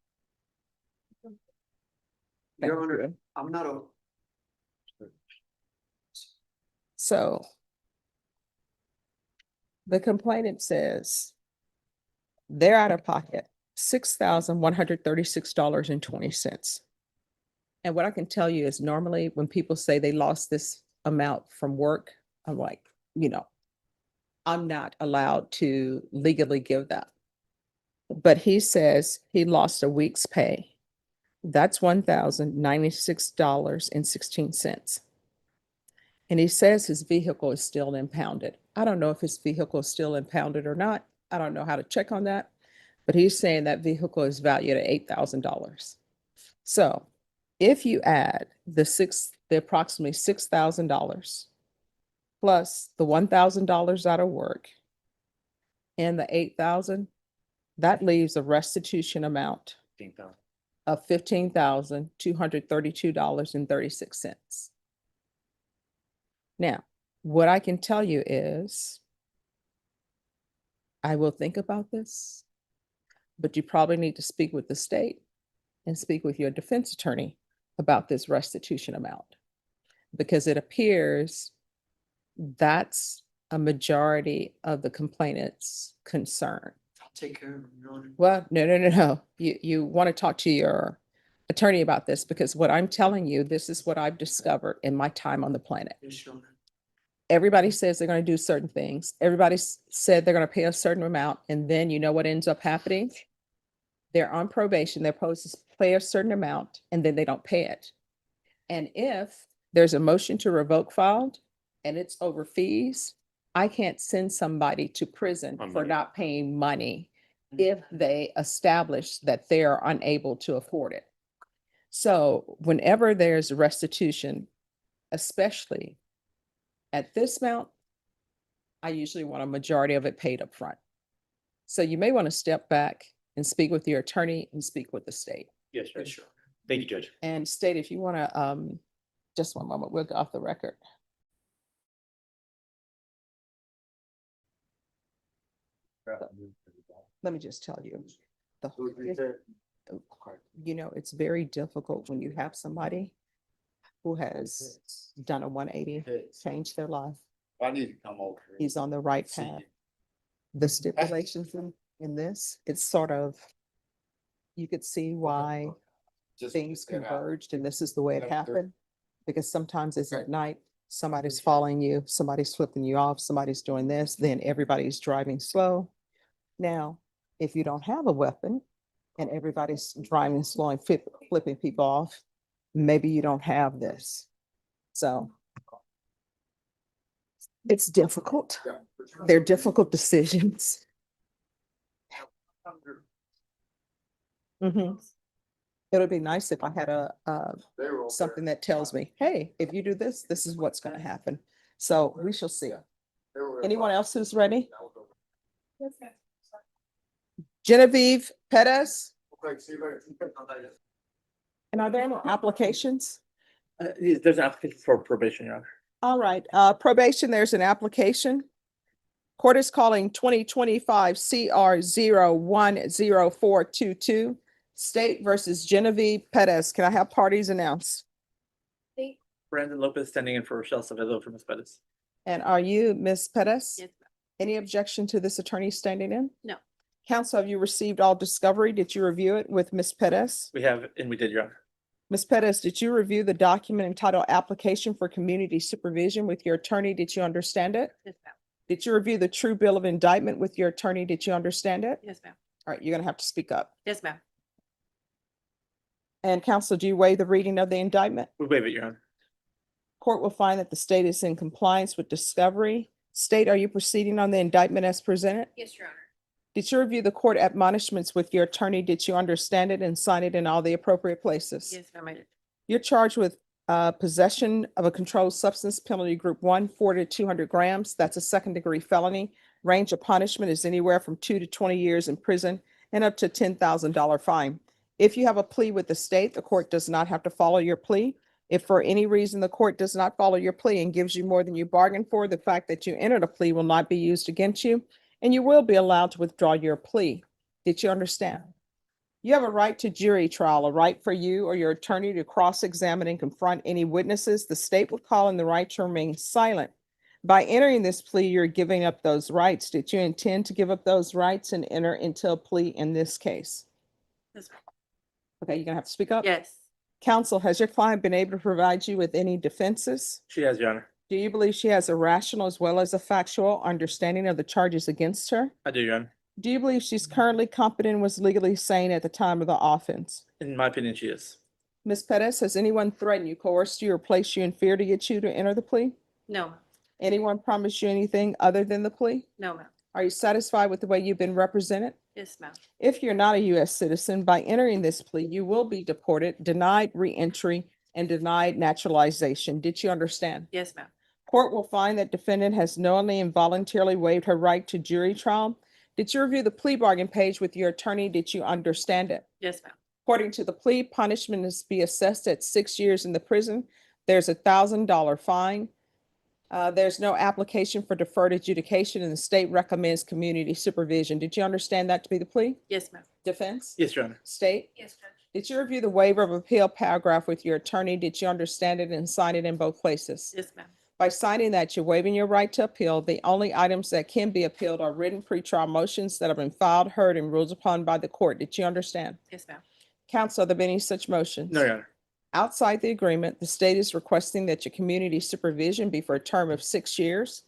Your Honor, Thank you. I'm not a, So the complainant says they're out of pocket $6,136.20. And what I can tell you is normally when people say they lost this amount from work, I'm like, I'm not allowed to legally give that. But he says he lost a week's pay. That's $1,096.16. And he says his vehicle is still impounded. I don't know if his vehicle is still impounded or not. I don't know how to check on that. But he's saying that vehicle is valued at $8,000. So if you add the approximately $6,000 plus the $1,000 out of work and the $8,000, that leaves a restitution amount of $15,232.36. Now, what I can tell you is I will think about this, but you probably need to speak with the state and speak with your defense attorney about this restitution amount, because it appears that's a majority of the complainant's concern. I'll take care of it, Your Honor. Well, no. You want to talk to your attorney about this, because what I'm telling you, this is what I've discovered in my time on the planet. Yes, Your Honor. Everybody says they're going to do certain things. Everybody said they're going to pay a certain amount. And then you know what ends up happening? They're on probation. They're supposed to pay a certain amount and then they don't pay it. And if there's a motion to revoke filed and it's over fees, I can't send somebody to prison for not paying money if they establish that they're unable to afford it. So whenever there's restitution, especially at this amount, I usually want a majority of it paid up front. So you may want to step back and speak with your attorney and speak with the state. Yes, Yes, Your Honor. Thank you, Judge. And state, if you want to, just one moment, we'll go off the record. Let me just tell you, it's very difficult when you have somebody who has done a 180, changed their life. I need to come over. He's on the right path. The stipulations in this, it's sort of, you could see why things converged and this is the way it happened. Because sometimes it's at night, somebody's following you, somebody's flipping you off, somebody's doing this, then everybody's driving slow. Now, if you don't have a weapon and everybody's driving slow and flipping people off, maybe you don't have this. So it's difficult. They're difficult decisions. It'll be nice if I had something that tells me, hey, if you do this, this is what's going to happen. So we shall see. Anyone else who's ready? Genevieve Perez? And are there any applications? There's an application for probation, Your Honor. All right, probation, there's an application. Court is calling 2025 CR 010422, State versus Genevieve Perez. Can I have parties announced? Brandon Lopez standing in for Rochelle Savedo for Ms. Pettis. And are you Ms. Perez? Yes, Any objection to this attorney standing in? No. Counsel, have you received all discovery? Did you review it with Ms. Perez? We have, and we did, Your Honor. Ms. Perez, did you review the document entitled Application for Community Supervision with your attorney? Did you understand it? Yes, ma'am. Did you review the true bill of indictment with your attorney? Did you understand it? Yes, ma'am. All right, you're gonna have to speak up. Yes, ma'am. And counsel, do you waive the reading of the indictment? We waive it, Your Honor. Court will find that the state is in compliance with discovery. State, are you proceeding on the indictment as presented? Yes, Your Honor. Did you review the court admonishments with your attorney? Did you understand it and sign it in all the appropriate places? Yes, ma'am, I did. You're charged with possession of a controlled substance, penalty group 1, 40 to 200 grams. That's a second-degree felony. Range of punishment is anywhere from 2 to 20 years in prison and up to $10,000 fine. If you have a plea with the state, the court does not have to follow your plea. If for any reason the court does not follow your plea and gives you more than you bargained for, the fact that you entered a plea will not be used against you, and you will be allowed to withdraw your plea. Did you understand? You have a right to jury trial, a right for you or your attorney to cross-examine and confront any witnesses. The state will call in the right to remain silent. By entering this plea, you're giving up those rights. Did you intend to give up those rights and enter into a plea in this case? Yes, ma'am. Okay, you're gonna have to speak up. Yes, Counsel, has your client been able to provide you with any defenses? she has, Your Honor. Do you believe she has a rational as well as a factual understanding of the charges against her? I do, Your Honor. Do you believe she's currently competent and was legally sane at the time of the offense? In my opinion, she is. Ms. Pettis, has anyone threatened you, coerced you, or placed you in fear to get you to enter the plea? No, Anyone promised you anything other than the plea? no, ma'am. Are you satisfied with the way you've been represented? Yes, ma'am. If you're not a U.S. citizen, by entering this plea, you will be deported, denied re-entry, and denied naturalization. Did you understand? Yes, ma'am. Court will find that defendant has knowingly and voluntarily waived her right to jury trial. Did you review the plea bargain page with your attorney? Did you understand it? Yes, ma'am. According to the plea, punishment is to be assessed at 6 years in the prison. There's $1,000 fine. There's no application for deferred adjudication, and the state recommends community supervision. Did you understand that to be the plea? Yes, ma'am. Defense? Yes, Your Honor. State? Yes, Judge. Did you review the waiver of appeal paragraph with your attorney? Did you understand it and sign it in both places? Yes, ma'am. By signing that, you're waiving your right to appeal. The only items that can be appealed are written pretrial motions that have been filed, heard, and ruled upon by the court. Did you understand? Yes, ma'am. Counsel, are there been any such motions? No, Your Honor. Outside the agreement, the state is requesting that your community supervision be for a term of 6 years.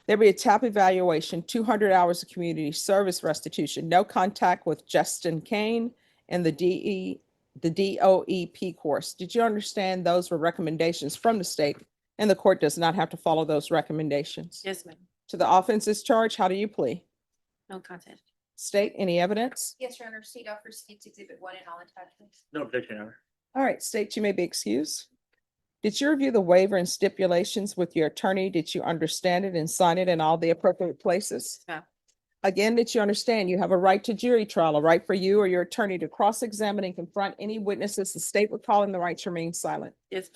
There be a TAP evaluation, 200 hours of community service restitution, no contact with Justin Kane, and the DOEP course. Did you understand those were recommendations from the state, and the court does not have to follow those recommendations? Yes, ma'am. To the offenses charged, how do you plea? No contest. State, any evidence? Yes, Your Honor, state offers states exhibit 1 and all attachments. No objection, Your Honor. All right, state, you may be excused. Did you review the waiver and stipulations with your attorney? Did you understand it and sign it in all the appropriate places? Yes, ma'am. Again, did you understand you have a right to jury trial, a right for you or your attorney to cross-examine and confront any witnesses the state would call in the right to remain silent? Yes,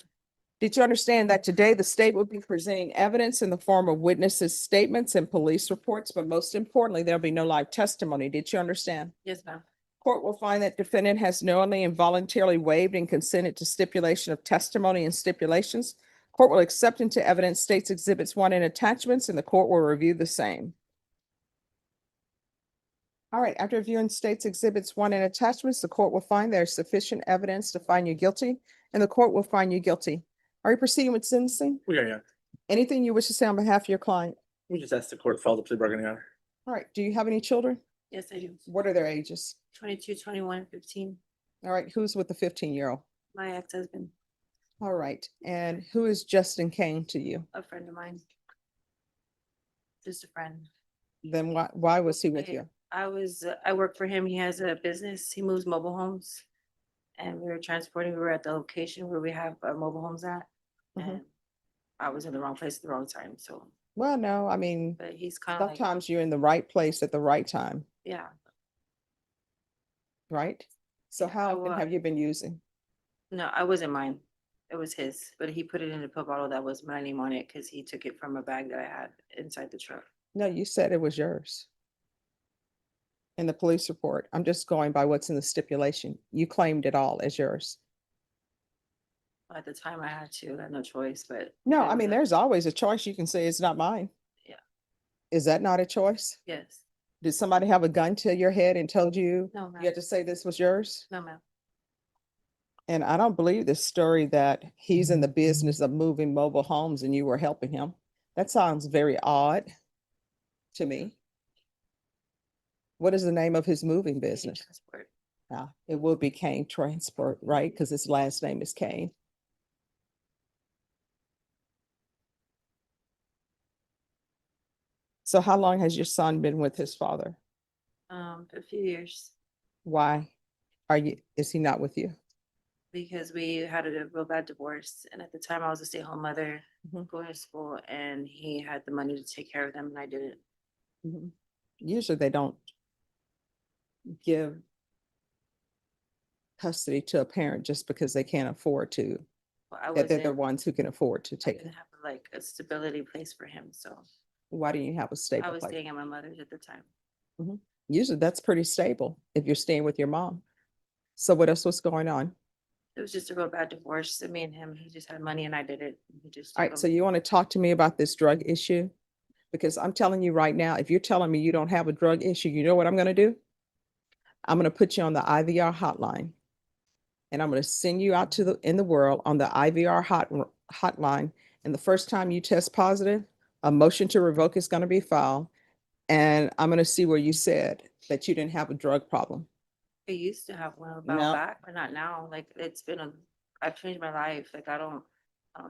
Did you understand that today the state will be presenting evidence in the form of witnesses' statements and police reports, but most importantly, there'll be no live testimony? Did you understand? yes, ma'am. Court will find that defendant has knowingly and voluntarily waived and consented to stipulation of testimony and stipulations. Court will accept into evidence states exhibits 1 and attachments, and the court will review the same. All right, after reviewing states exhibits 1 and attachments, the court will find there is sufficient evidence to find you guilty, and the court will find you guilty. Are you proceeding with sentencing? We are, Your Honor. Anything you wish to say on behalf of your client? We just asked the court to follow the plea bargain, Your Honor. All right, do you have any children? Yes, I do. What are their ages? 22, 21, 15. All right, who's with the 15-year-old? My ex-husband, All right, and who is Justin Kane to you? a friend of mine. Just a friend. Then why was he with you? I work for him. He has a business. He moves mobile homes. And we were at the location where we have our mobile homes at. And I was in the wrong place at the wrong time, so, Well, no, I mean, but he's kind of like, sometimes you're in the right place at the right time, yeah. right? So how often have you been using? No, I wasn't mine. It was his, but he put it in a pill bottle that was my name on it because he took it from a bag that I had inside the truck. No, you said it was yours. In the police report, I'm just going by what's in the stipulation. You claimed it all as yours. At the time I had no choice, but. No, it I was mean, there's always a choice. You can say it's not mine. Yeah. Is that not a choice? Yes. Did somebody have a gun to your head and told you No, you ma'am. had to say this was yours? No, ma'am. And I don't believe this story that he's in the business of moving mobile homes and you were helping him. That sounds very odd to me. What is the name of his moving business? Transport. It will be Kane Transport, right? Because his last name is Kane. So how long has your son been with his father? A few years, Why is he not with you? because we had a real bad divorce, and at the time I was a stay-at-home mother going to school, and he had the money to take care of them, and I didn't. Usually they don't give custody to a parent just because they can't afford to, Well, I that they're the wasn't, ones who can afford to I take. didn't have like a stability place for him, so Why do you have a I stable was place? staying at my mother's at the time. Usually that's pretty stable if you're staying with your mom. So what else was going on? It was just a real bad divorce. So me and him, he just had money and I did it. He just. All right, so you want to talk to me about this drug issue? Because I'm telling you right now, if you're telling me you don't have a drug issue, you know what I'm gonna do? I'm gonna put you on the IVR hotline. And I'm gonna send you out to in the world on the IVR hotline. And the first time you test positive, a motion to revoke is gonna be filed. And I'm gonna see where you said that you didn't have a drug problem. I used to have one a No. while back, but not now. Like I've changed my life. Like I don't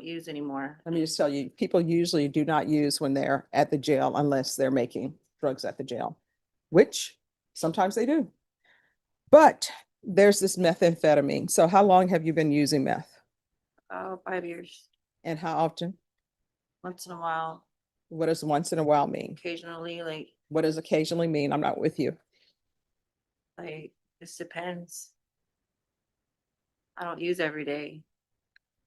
use anymore. Let me just tell you, people usually do not use when they're at the jail unless they're making drugs at the jail, which sometimes they do. But there's this methamphetamine. So how long have you been using meth? 5 years, And how often? once in a while, What does once in a while mean? occasionally, What does occasionally mean? I'm not with you. this depends. I don't use every day.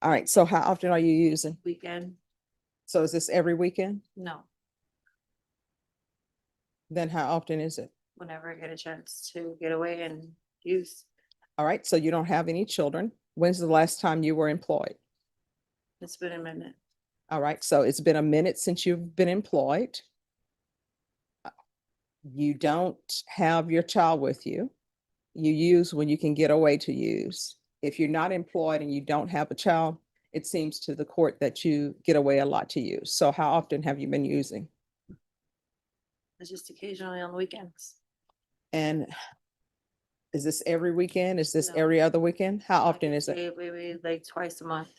All right, so how often are you using? Weekend, So is this every weekend? no. Then how often is it? Whenever I get a chance to get away and use. All right, so you don't have any children. When's the last time you were employed? It's been a minute. All right, so it's been a minute since you've been employed. You don't have your child with you. You use when you can get away to use. If you're not employed and you don't have a child, it seems to the court that you get away a lot to use. So how often have you been using? It's just occasionally on the weekends. And is this every weekend? Is this No. every other weekend? How I often could is it? say maybe like twice a month.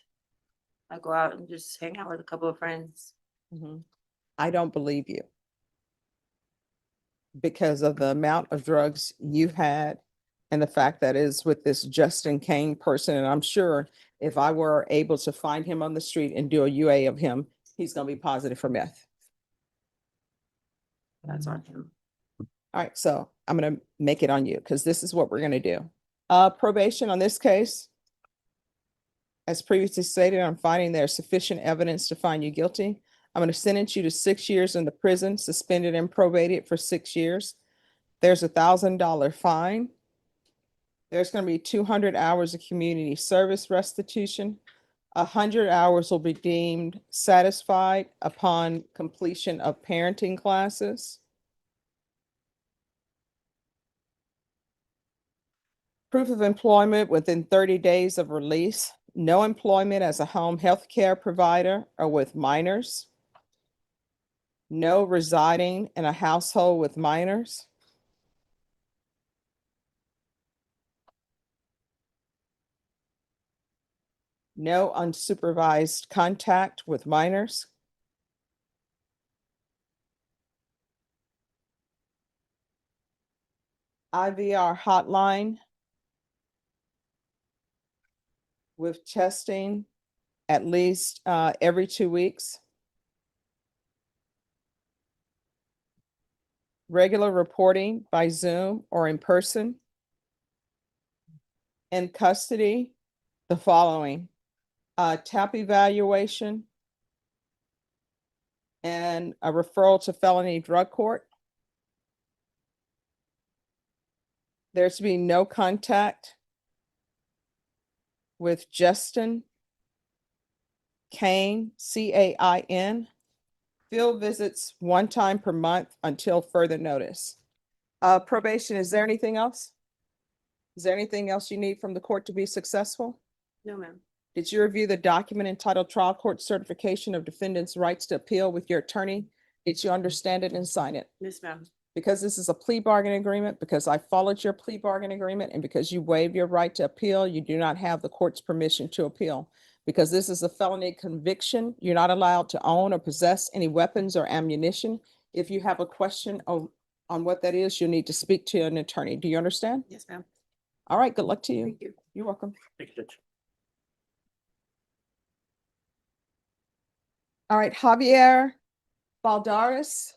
I go out and just hang out with a couple of friends. I don't believe you. Because of the amount of drugs you've had and the fact that is with this Justin Kane person. And I'm sure if I were able to find him on the street and do a UA of him, he's gonna be positive for meth. That's on him. All right, so I'm gonna make it on you because this is what we're gonna do. Probation on this case. As previously stated, I'm finding there's sufficient evidence to find you guilty. I'm going to sentence you to 6 years in the prison, suspended and probated for 6 years. There's $1,000 fine. There's going to be 200 hours of community service restitution. 100 hours will be deemed satisfied upon completion of parenting classes. Proof of employment within 30 days of release. No employment as a home health care provider or with minors. No residing in a household with minors. No unsupervised contact with minors. IVR hotline with testing at least every 2 weeks. Regular reporting by Zoom or in person. In custody, the following: TAP evaluation and a referral to felony drug court. There's to be no contact with Justin Kane, Cain. Field visits 1 time per month until further notice. Probation, is there anything else? Is there anything else you need from the court to be successful? No, ma'am. Did you review the document entitled Trial Court Certification of Defendant's Rights to Appeal with your attorney? Did you understand it and sign it? Yes, ma'am. Because this is a plea bargain agreement, because I followed your plea bargain agreement, and because you waived your right to appeal, you do not have the court's permission to appeal. Because this is a felony conviction, you're not allowed to own or possess any weapons or ammunition. If you have a question on what that is, you'll need to speak to an attorney. Do you understand? Yes, ma'am. All right, good luck to you. Thank you. You're welcome. Thank you, Judge. All right, Javier Baldares,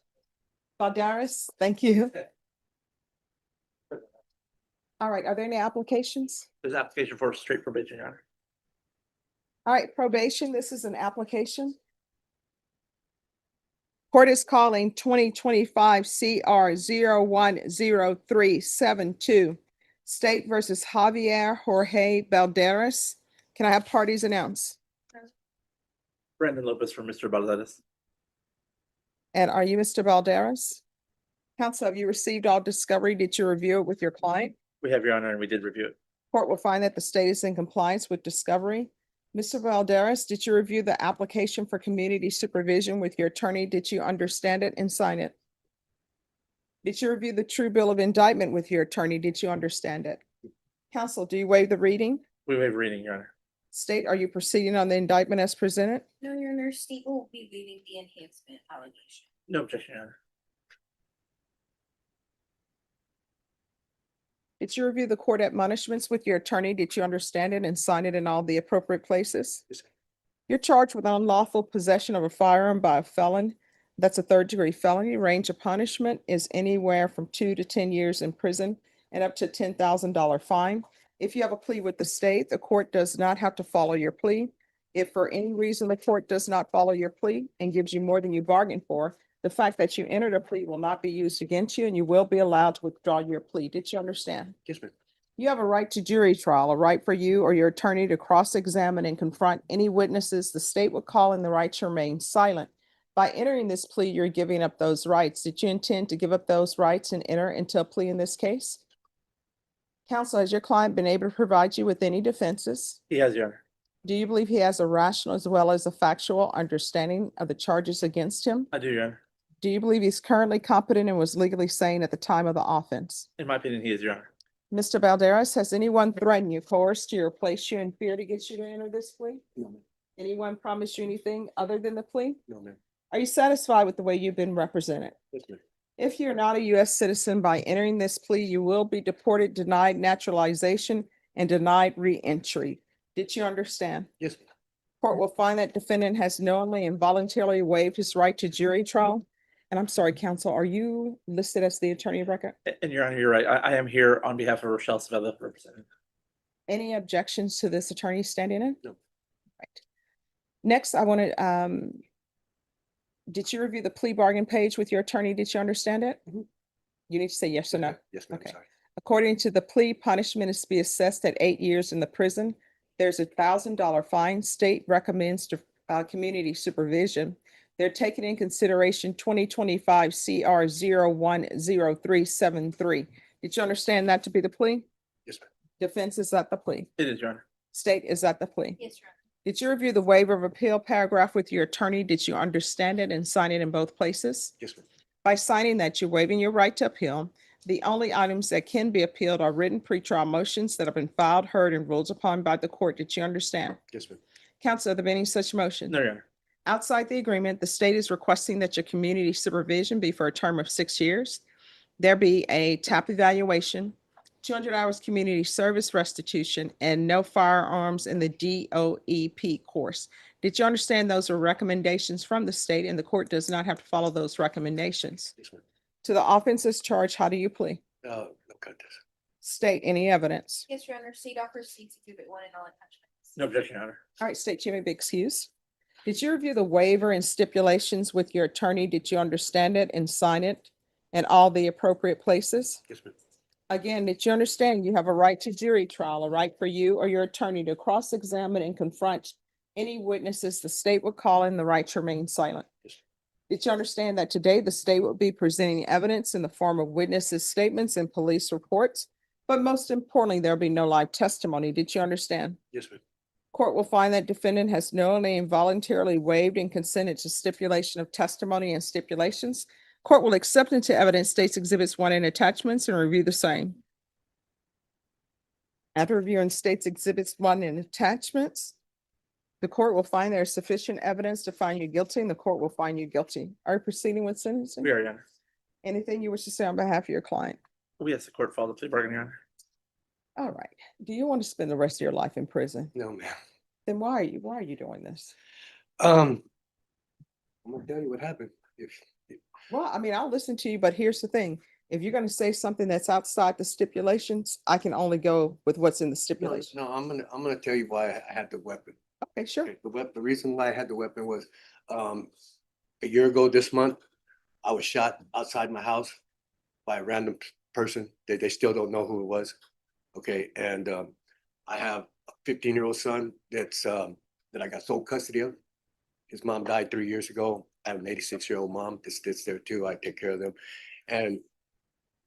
thank you. All right, are there any applications? There's application for straight probation, Your Honor. All right, probation, this is an application. Court is calling 2025 CR 010372, State versus Javier Jorge Balderas. Can I have parties announce? Brandon Lopez for Mr. Balderas. And are you Mr. Balderas? Counsel, have you received all discovery? Did you review it with your client? We have, Your Honor, and we did review it. Court will find that the state is in compliance with discovery. Mr. Valderas, did you review the application for community supervision with your attorney? Did you understand it and sign it? Did you review the true bill of indictment with your attorney? Did you understand it? Counsel, do you waive the reading? We waive reading, Your Honor. State, are you proceeding on the indictment as presented? No, Your Honor, state will be waiving the enhancement allegation. No objection, Your Honor. Did you review the court admonishments with your attorney? Did you understand it and sign it in all the appropriate places? Yes, sir. You're charged with unlawful possession of a firearm by a felon. That's a third-degree felony. Range of punishment is anywhere from 2 to 10 years in prison and up to $10,000 fine. If you have a plea with the state, the court does not have to follow your plea. If for any reason the court does not follow your plea and gives you more than you bargained for, the fact that you entered a plea will not be used against you and you will be allowed to withdraw your plea. Did you understand? Yes, ma'am. You have a right to jury trial, a right for you or your attorney to cross-examine and confront any witnesses the state would call in the right to remain silent. By entering this plea, you're giving up those rights. Did you intend to give up those rights and enter into a plea in this case? Counsel, has your client been able to provide you with any defenses? He has, Your Honor. Do you believe he has a rational as well as a factual understanding of the charges against him? I do, Your Honor. Do you believe he's currently competent and was legally sane at the time of the offense? In my opinion, he is, Your Honor. Mr. Balderas, has anyone threatened you, coerced you, or placed you in fear to get you to enter this plea? No, ma'am. Anyone promised you anything other than the plea? No, ma'am. Are you satisfied with the way you've been represented? Yes, ma'am. If you're not a U.S. citizen, by entering this plea, you will be deported, denied naturalization, and denied re-entry. Did you understand? Yes, ma'am. Court will find that defendant has knowingly and voluntarily waived his right to jury trial. And I'm sorry, counsel, are you listed as the attorney of record? And Your Honor, you're right. I am here on behalf of Rochelle Savella, representing. Any objections to this attorney standing in? No. Right. Next, I want to, did you review the plea bargain page with your attorney? Did you understand it? Mhm. You need to say yes or no. Yes, ma'am. Okay. Sorry. According to the plea, punishment is to be assessed at 8 years in the prison. There's $1,000 fine. State recommends to community supervision. They're taking in consideration 2025 CR 010373. Did you understand that to be the plea? Yes, ma'am. Defense is at the plea. It is, Your Honor. State is at the plea. Yes, Your Honor. Did you review the waiver of appeal paragraph with your attorney? Did you understand it and sign it in both places? Yes, ma'am. By signing that, you're waiving your right to appeal. The only items that can be appealed are written pretrial motions that have been filed, heard, and ruled upon by the court. Did you understand? Yes, ma'am. Counsel, are there any such motions? No, Your Honor. Outside the agreement, the state is requesting that your community supervision be for a term of 6 years. There be a TAP evaluation, 200 hours community service restitution, and no firearms in the DOEP course. Did you understand those are recommendations from the state and the court does not have to follow those recommendations? Yes, ma'am. To the offenses charged, how do you plea? No contest. State, any evidence? Yes, Your Honor, state offers to exhibit 1 and all attachments. No objection, Your Honor. All right, state, you may be excused. Did you review the waiver and stipulations with your attorney? Did you understand it and sign it in all the appropriate places? Yes, ma'am. Again, did you understand you have a right to jury trial, a right for you or your attorney to cross-examine and confront any witnesses the state would call in, the right to remain silent? Yes. Did you understand that today the state will be presenting evidence in the form of witnesses' statements and police reports? But most importantly, there'll be no live testimony. Did you understand? Yes, ma'am. Court will find that defendant has knowingly and voluntarily waived and consented to stipulation of testimony and stipulations. Court will accept into evidence states exhibits 1 and attachments and review the same. After reviewing states exhibits 1 and attachments, the court will find there is sufficient evidence to find you guilty and the court will find you guilty. Are you proceeding with sentencing? We are, Your Honor. Anything you wish to say on behalf of your client? We ask the court follow the plea bargain, Your Honor. All right. Do you want to spend the rest of your life in prison? No, ma'am. Then why are you doing this? I'm gonna tell you what happened. Well, I mean, I'll listen to you, but here's the thing. If you're gonna say something that's outside the stipulations, I can only go with what's in the No, stipulation. no, I'm gonna tell you why I had the weapon. Okay, sure. Okay, the reason why I had the weapon was, a year ago this month, I was shot outside my house by a random person. They still don't know who it was. Okay, and, I have a 15-year-old son that I got sole custody of. His mom died 3 years ago. I have an 86-year-old mom that's there too. I take care of them. And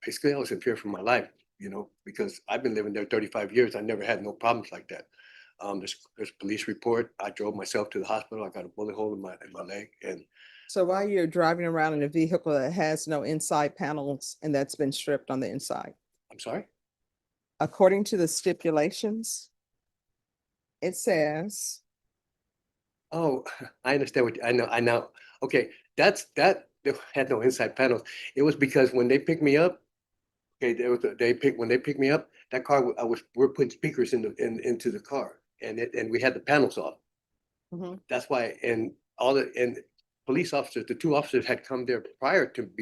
basically I was in fear for my life, because I've been living there 35 years. I never had no problems like that. There's a police report. I drove myself to the hospital. I got a bullet hole in my leg, and So while you're driving around in a vehicle that has no inside panels and that's been stripped on the inside, I'm sorry. according to the stipulations, it says, Oh, I understand I know. Okay, they had no inside panels. It was because when they picked me up, okay, when they picked me up, that car, we're putting speakers into the car, and we had the panels off. Mhm. That's why, and police officers, the two officers had come there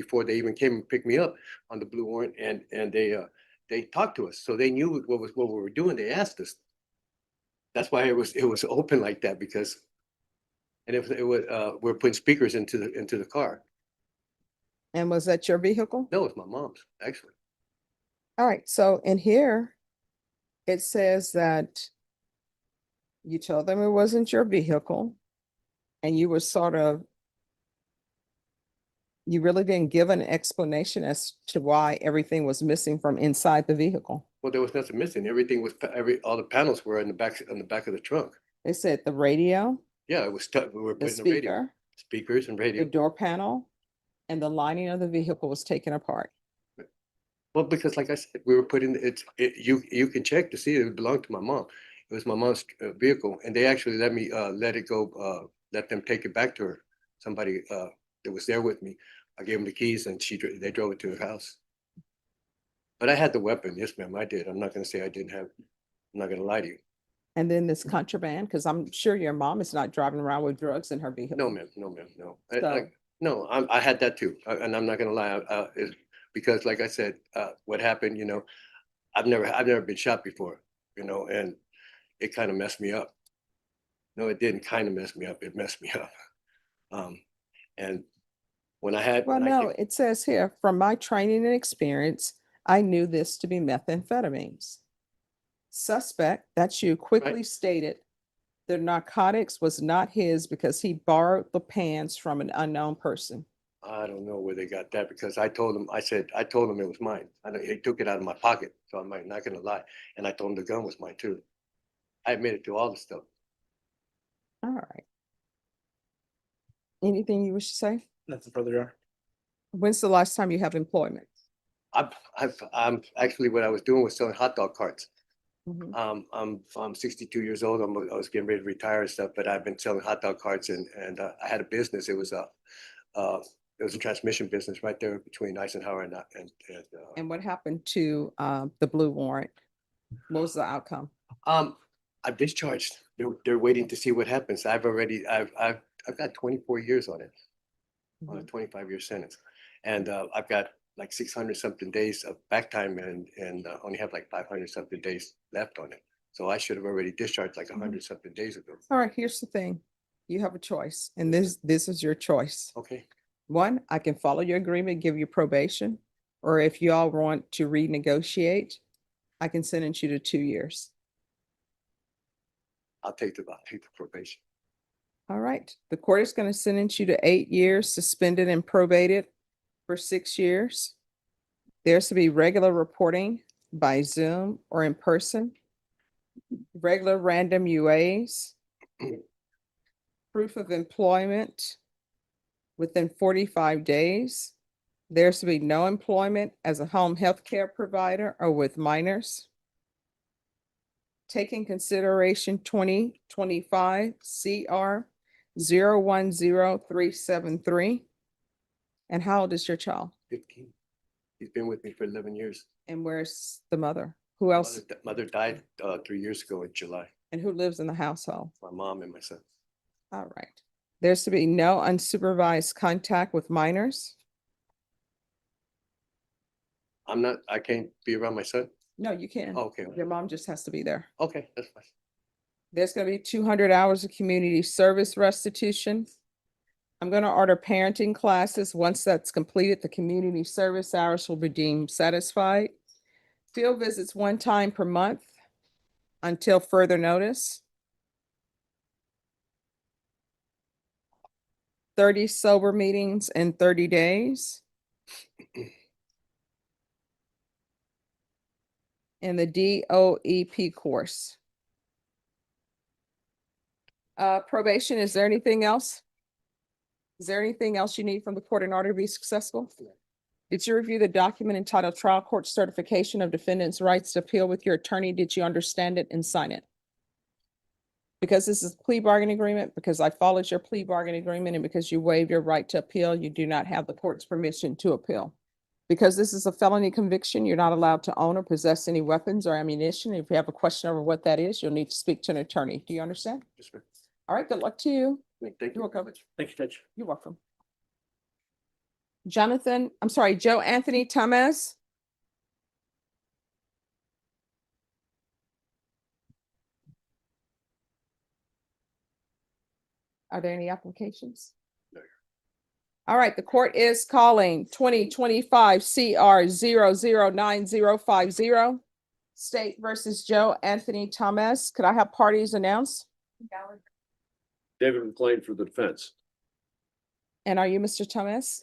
before they even came and picked me up on the blue warrant, and they talked to us, so they knew what we were doing. They asked us. That's why it was open like that, because, and we're putting speakers into the car. and was that your vehicle? No, it's my mom's, actually. All right, so in here, it says that you told them it wasn't your vehicle and you were you really didn't give an explanation as to why everything was missing from inside the vehicle. Well, there was nothing missing. Everything was, all the panels were in the back of the trunk. They said the radio, Yeah, it was, we were the putting the radio, speaker, speakers and the radio. door panel, and the lining of the vehicle was taken apart. Well, because like I said, we were putting, you can check to see it belonged to my mom. It was my mom's vehicle, and they actually let me, let it go, let them take it back to her. Somebody, that was there with me. I gave them the keys and they drove it to her house. But I had the weapon. Yes, ma'am, I did. I'm not gonna say I didn't have, I'm not gonna lie to you. And then this contraband, because I'm sure your mom is not driving around with drugs in her vehicle. No, ma'am, no, ma'am, no. So- No, I had that too, and I'm not gonna lie, because like I said, what happened, I've never been shot before, and it kind of messed me up. No, it didn't kind of mess me up, it messed me up. And when I had, Well, when I no, came, it says here, from my training and experience, I knew this to be methamphetamines. Suspect, that's you, quickly stated the narcotics was not his because he borrowed the pants from an unknown person. I don't know where they got that, because I told them it was mine. He took it out of my pocket, so I'm not gonna lie. And I told him the gun was mine too. I admitted to all the stuff. All right. Anything you wish to say? Nothing further, Your Honor. When's the last time you have employment? I'm actually, what I was doing was selling hot dog carts. Mhm. I'm 62 years old. I was getting ready to retire and stuff, but I've been selling hot dog carts, and I had a business. It was a transmission business right there between Eisenhower And what happened to the blue warrant? What was the outcome? I'm discharged. They're waiting to see what happens. I've got 24 years on it, on a 25-year sentence. And I've got like 600 something days of back time, and only have like 500 something days left on it. So I should have already discharged like 100 something days ago. All right, here's the thing. You have a choice, and this is your choice. Okay. One, I can follow your agreement, give you probation, or if you all want to renegotiate, I can sentence you to 2 years. I'll take the probation. All right, the court is going to sentence you to 8 years, suspended and probated for 6 years. There's to be regular reporting by Zoom or in person, regular random UAs, proof of employment within 45 days. There's to be no employment as a home health care provider or with minors. Taking consideration 2025 CR 010373. And how old is your child? 15. He's been with me for 11 years. And where's the mother? Who else? Mother died 3 years ago in July. And who lives in the household? My mom and my son. All right. There's to be no unsupervised contact with minors. I can't be around my son? No, you can. Okay, Your mom just has to be there. okay, that's fine. There's gonna be 200 hours of community service restitution. I'm gonna order parenting classes. Once that's completed, the community service hours will be deemed satisfied. Field visits 1 time per month until further notice. 30 sober meetings in 30 days. And the DOEP course. Probation, is there anything else? Is there anything else you need from the court in order to be successful? Did you review the document entitled Trial Court Certification of Defendant's Rights to Appeal with your attorney? Did you understand it and sign it? Because this is a plea bargaining agreement, because I followed your plea bargaining agreement, and because you waived your right to appeal, you do not have the court's permission to appeal. Because this is a felony conviction, you're not allowed to own or possess any weapons or ammunition. If you have a question over what that is, you'll need to speak to an attorney. Do you understand? Yes, ma'am. All right, good luck to you. Thank You're you. welcome. Thank you, Judge. You're welcome. Joe Anthony Thomas. Are there any applications? All right, the court is calling 2025 CR 009050. State versus Joe Anthony Thomas. Could I have parties announced? David McLean for the defense. And are you Mr. Thomas?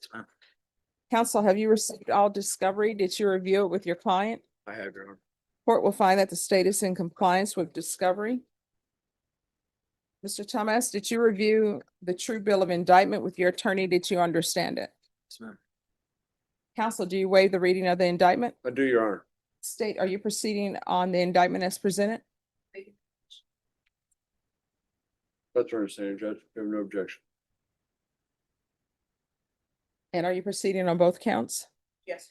Counsel, have you received all discovery? Did you review it with your client? I have, Your Honor. Court will find that the state is in compliance with discovery. Mr. Thomas, did you review the true bill of indictment with your attorney? Did you understand it? Yes, ma'am. Counsel, do you waive the reading of the indictment? I do, Your Honor. State, are you proceeding on the indictment as presented? That's your understanding, Judge. I have no objection. And are you proceeding on both counts? Yes.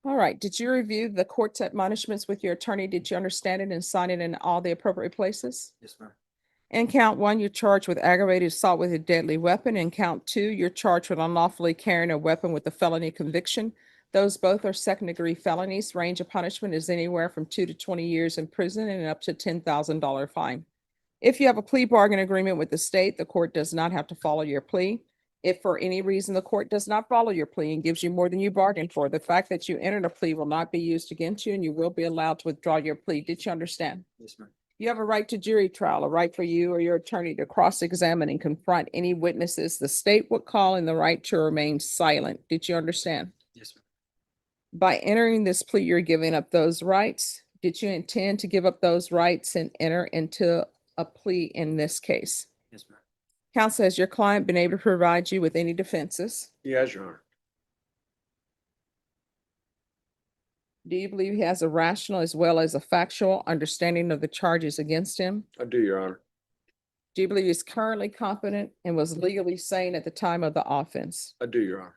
All right. Did you review the court's admonishments with your attorney? Did you understand it and sign it in all the appropriate places? Yes, ma'am. In count 1, you're charged with aggravated assault with a deadly weapon. In count 2, you're charged with unlawfully carrying a weapon with a felony conviction. Those both are second-degree felonies. Range of punishment is anywhere from 2 to 20 years in prison and up to $10,000 fine. If you have a plea bargain agreement with the state, the court does not have to follow your plea. If for any reason the court does not follow your plea and gives you more than you bargained for, the fact that you entered a plea will not be used against you, and you will be allowed to withdraw your plea. Did you understand? Yes, ma'am. You have a right to jury trial, a right for you or your attorney to cross-examine and confront any witnesses the state would call, and the right to remain silent. Did you understand? Yes, ma'am. By entering this plea, you're giving up those rights. Did you intend to give up those rights and enter into a plea in this case? Yes, ma'am. Counsel, has your client been able to provide you with any defenses? Yes, Your Honor. Do you believe he has a rational as well as a factual understanding of the charges against him? I do, Your Honor. Do you believe he's currently competent and was legally sane at the time of the offense? I do, Your Honor.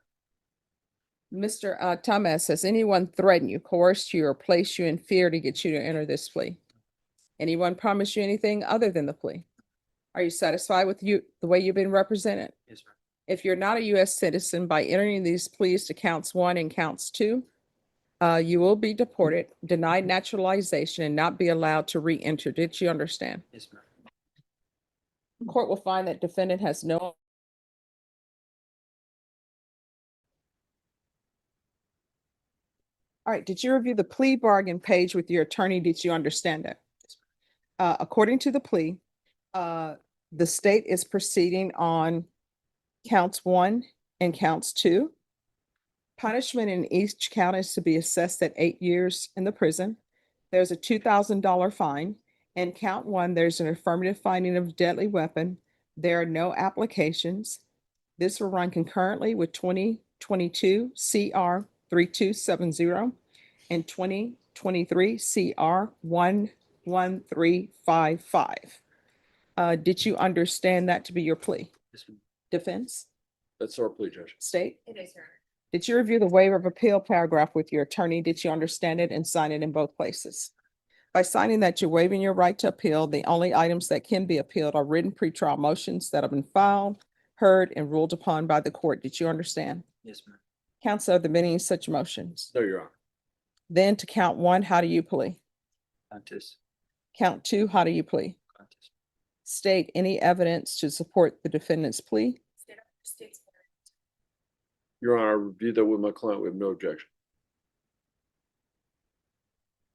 Mr. Thomas, has anyone threatened you, coerced you, or placed you in fear to get you to enter this plea? Anyone promised you anything other than the plea? Are you satisfied with the way you've been represented? Yes, ma'am. If you're not a U.S. citizen, by entering these pleas to counts 1 and counts 2, you will be deported, denied naturalization, and not be allowed to re-enter. Did you understand? Yes, ma'am. Court will find that defendant has no. All right, did you review the plea bargain page with your attorney? Did you understand it? According to the plea, the state is proceeding on counts 1 and counts 2. Punishment in each count is to be assessed at 8 years in the prison. There's a $2,000 fine. In count 1, there's an affirmative finding of deadly weapon. There are no applications. This will run concurrently with 2022 CR 3270 and 2023 CR 11355. Did you understand that to be your plea? Yes, ma'am. Defense? That's our plea, Judge. State? It is, Your Honor. Did you review the waiver of appeal paragraph with your attorney? Did you understand it and sign it in both places? By signing that, you're waiving your right to appeal. The only items that can be appealed are written pretrial motions that have been filed, heard, and ruled upon by the court. Did you understand? Yes, ma'am. Counsel, are there been any such motions? No, Your Honor. Then to count one, how do you plea? Contest. Count two, how do you plea? Contest. State any evidence to support the defendant's plea. Your Honor, I reviewed that with my client. We have no objection.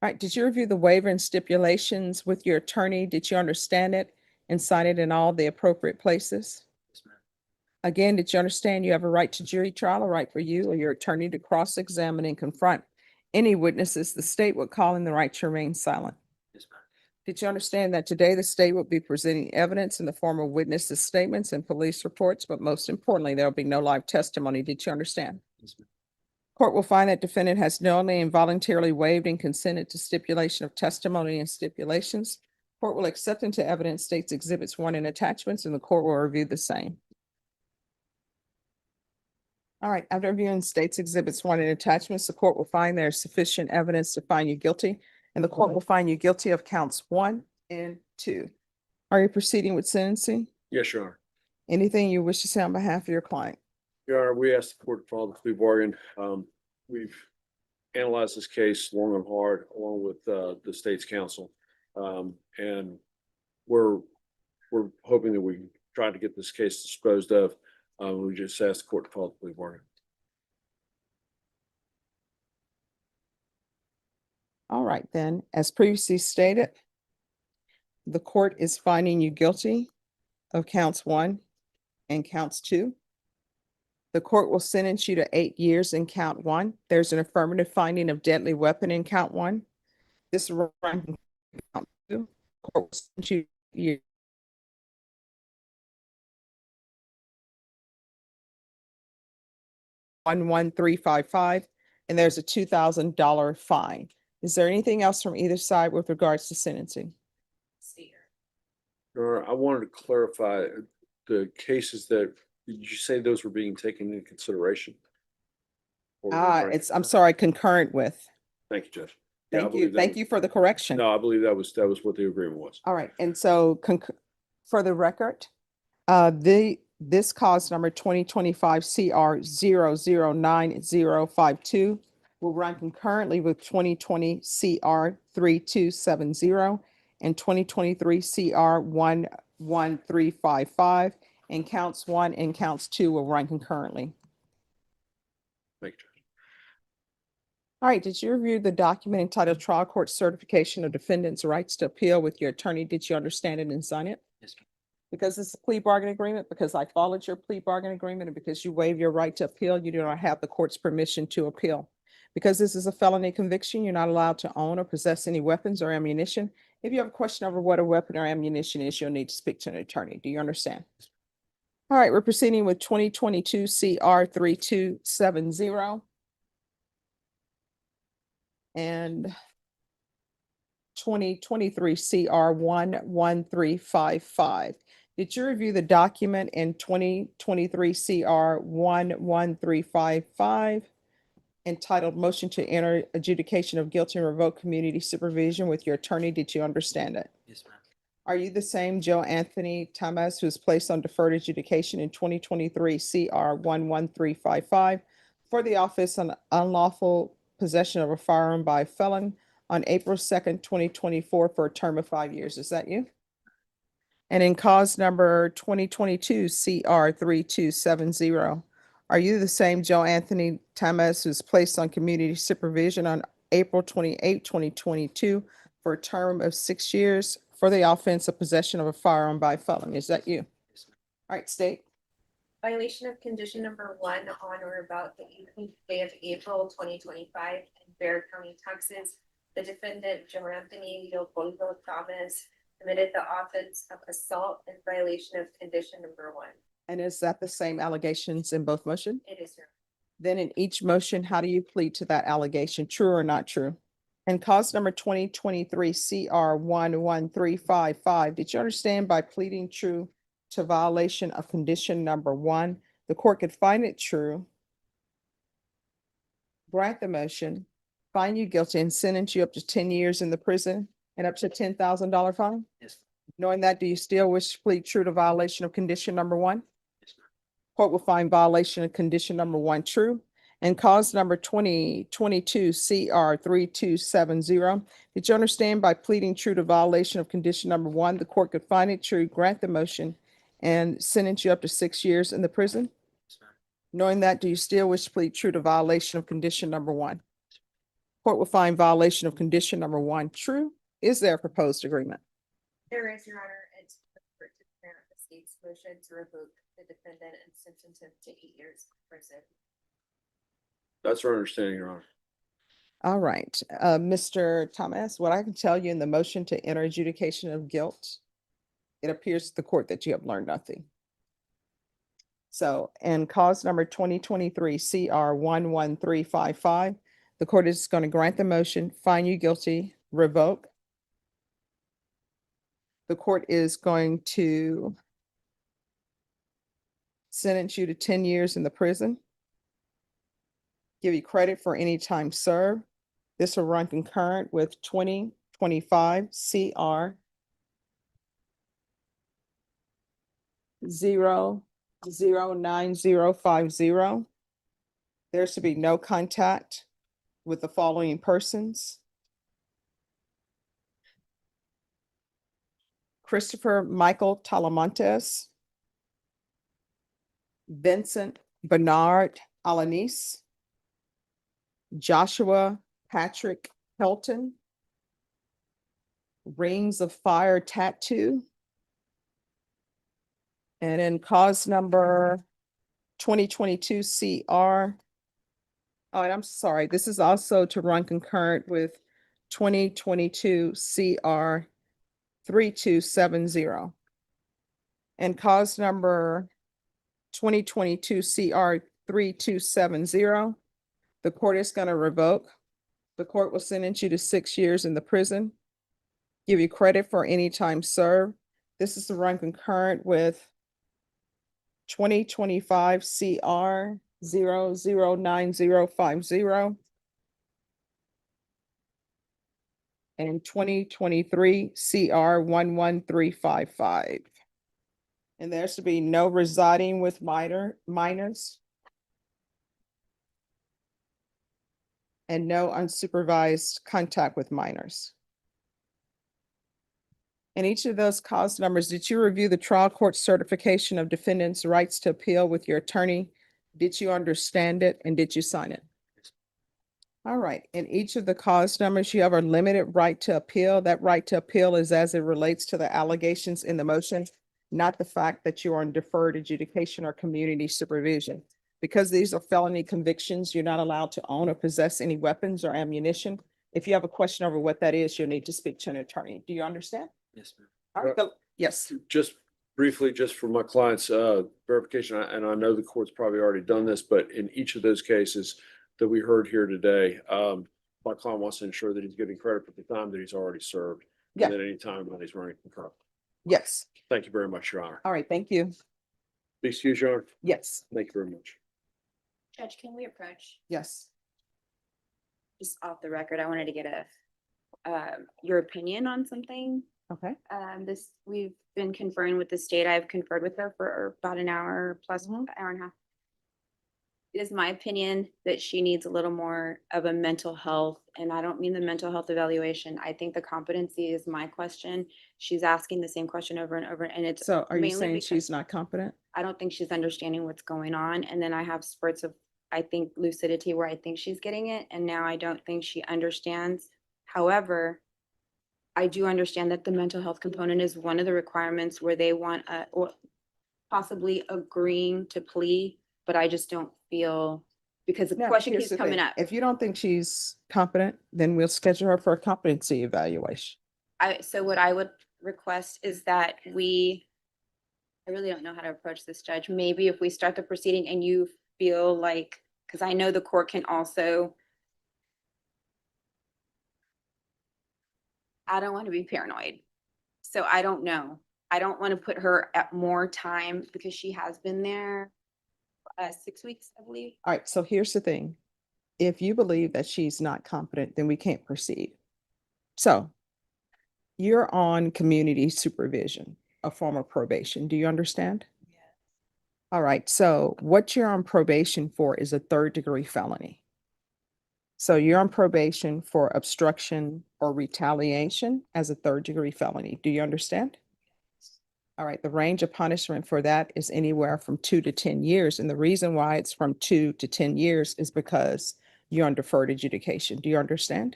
All right, did you review the waiver and stipulations with your attorney? Did you understand it and sign it in all the appropriate places? Yes, ma'am. Again, did you understand you have a right to jury trial, a right for you or your attorney to cross-examine and confront any witnesses the state would call in the right to remain silent? Yes, ma'am. Did you understand that today the state will be presenting evidence in the form of witnesses' statements and police reports, but most importantly, there will be no live testimony? Did you understand? Yes, ma'am. Court will find that defendant has knowingly and voluntarily waived and consented to stipulation of testimony and stipulations. Court will accept into evidence states exhibits 1 and attachments, and the court will review the same. All right, after reviewing states exhibits 1 and attachments, the court will find there is sufficient evidence to find you guilty, and the court will find you guilty of counts 1 and 2. Are you proceeding with sentencing? Yes, Your Honor. Anything you wish to say on behalf of your client? Your Honor, we asked the court to follow the plea bargain. We've analyzed this case long and hard along with the state's counsel. And we're hoping that we can try to get this case disposed of. We just asked the court to follow the plea bargain. All right, then, as previously stated, the court is finding you guilty of counts 1 and counts 2. The court will sentence you to 8 years in count 1. There's an affirmative finding of deadly weapon in count 1. This run in count 2. Court will sentence you to year 11355, and there's a $2,000 fine. Is there anything else from either side with regards to sentencing? Your Honor, I wanted to clarify the cases that, did you say those were being taken into consideration? Or were- I'm sorry, concurrent with. Thank you, Judge. Yeah, I Thank believe you. that Thank was- you for the correction. No, I believe that was what the agreement was. All right, and so for the record, this cause number 2025 CR 009052 will run concurrently with 2020 CR 3270 and 2023 CR 11355, and counts 1 and counts 2 will run concurrently. Thank you, Judge. All right, did you review the document entitled Trial Court Certification of Defendant's Rights to Appeal with your attorney? Did you understand it and sign it? Yes, ma'am. Because it's a plea bargain agreement, because I followed your plea bargain agreement, and because you waive your right to appeal, you do not have the court's permission to appeal. Because this is a felony conviction, you're not allowed to own or possess any weapons or ammunition. If you have a question over what a weapon or ammunition is, you'll need to speak to an attorney. Do you understand? All right, we're proceeding with 2022 CR 3270. And 2023 CR 11355. Did you review the document in 2023 CR 11355 entitled Motion to Enter Adjudication of Guilty and Revoke Community Supervision with your attorney? Did you understand it? Yes, ma'am. Are you the same Joe Anthony Thomas who was placed on deferred adjudication in 2023 CR 11355 for the office on unlawful possession of a firearm by a felon on April 2nd, 2024 for a term of 5 years? Is that you? And in cause number 2022 CR 3270, are you the same Joe Anthony Thomas who's placed on community supervision on April 28, 2022 for a term of 6 years for the offense of possession of a firearm by a felon? Is that you? Yes, ma'am. All right, state. Violation of condition number 1 on or about the 18th day of April 2025 in Bexar County, Texas. The defendant, Joe Anthony Leopoldo Thomas, committed the offense of assault in violation of condition number 1. And is that the same allegations in both motions? It is, sir. Then in each motion, how do you plead to that allegation, true or not true? And cause number 2023 CR 11355, did you understand by pleading true to violation of condition number 1, the court could find it true, grant the motion, find you guilty, and sentence you up to 10 years in the prison and up to $10,000 fine? Yes, Knowing that, do you still wish to plead true to violation of condition number 1? yes, ma'am. Court will find violation of condition number 1 true and cause number 2022 CR 3270. Did you understand by pleading true to violation of condition number 1, the court could find it true, grant the motion, and sentence you up to 6 years in the prison? Knowing that, do you still wish to plead true to violation of condition number 1? Court will find violation of condition number 1 true. Is there a proposed agreement? There is, Your Honor, it's for to grant the state's motion to revoke the defendant and sentence him to 8 years in prison. That's our understanding, Your Honor. All right, Mr. Thomas, what I can tell you in the motion to enter adjudication of guilt, it appears to the court that you have learned nothing. So, in cause number 2023 CR 11355, the court is going to grant the motion, find you guilty, revoke. The court is going to sentence you to 10 years in the prison, give you credit for any time served. This will run concurrent with 2025 CR 09050. There should be no contact with the following persons: Christopher Michael Talamontes, Vincent Bernard Alanis, Joshua Patrick Helton, Rings of Fire Tattoo. And in cause number 2022 CR. Oh, and I'm sorry, this is also to run concurrent with 2022 CR 3270. And cause number 2022 CR 3270, the court is going to revoke. The court will sentence you to 6 years in the prison, give you credit for any time served. This is to run concurrent with 2025 CR 009050 and 2023 CR 11355. And there's to be no residing with minors and no unsupervised contact with minors. In each of those cause numbers, did you review the trial court certification of defendant's rights to appeal with your attorney? Did you understand it and did you sign it? All right, in each of the cause numbers, you have a limited right to appeal. That right to appeal is as it relates to the allegations in the motion, not the fact that you are in deferred adjudication or community supervision. Because these are felony convictions, you're not allowed to own or possess any weapons or ammunition. If you have a question over what that is, you'll need to speak to an attorney. Do you understand? Yes, ma'am. All right, yes. Just briefly, just for my client's verification, and I know the court's probably already done this, but in each of those cases that we heard here today, my client wants to ensure that he's getting credit for the time that he's already served. Yeah. And at any time when he's running concurrent. Yes. Thank you very much, Your Honor. All right, thank you. Be excused, Your Honor. Yes. Thank you very much. Judge, can we approach? Yes. Just off the record, I wanted to get your opinion on something. Okay. We've been conferring with the state. I've conferred with her for about an hour plus, hour and a half. It is my opinion that she needs a little more of a mental health, and I don't mean the mental health evaluation. I think the competency is my question. She's asking the same question over and over, and it's So are you mainly saying because she's not competent? I don't think she's understanding what's going on. And then I have spurts of, I think, lucidity where I think she's getting it, and now I don't think she understands. However, I do understand that the mental health component is one of the requirements where they want or possibly agreeing to plea, but I just don't feel, because the Now, question here's keeps the coming thing. up. If you don't think she's competent, then we'll schedule her for a competency evaluation. So what I would request is that I really don't know how to approach this, Judge. Maybe if we start the proceeding and you feel like, because I know the court can also, I don't want to be paranoid. So I don't know. I don't want to put her at more time because she has been there 6 weeks, I believe. All right, so here's the thing. If you believe that she's not competent, then we can't proceed. So you're on community supervision, a form of probation. Do you understand? All right, so what you're on probation for is a 3rd-degree felony. So you're on probation for obstruction or retaliation as a 3rd-degree felony. Do you understand? All right, the range of punishment for that is anywhere from 2 to 10 years. And the reason why it's from 2 to 10 years is because you're on deferred adjudication. Do you understand?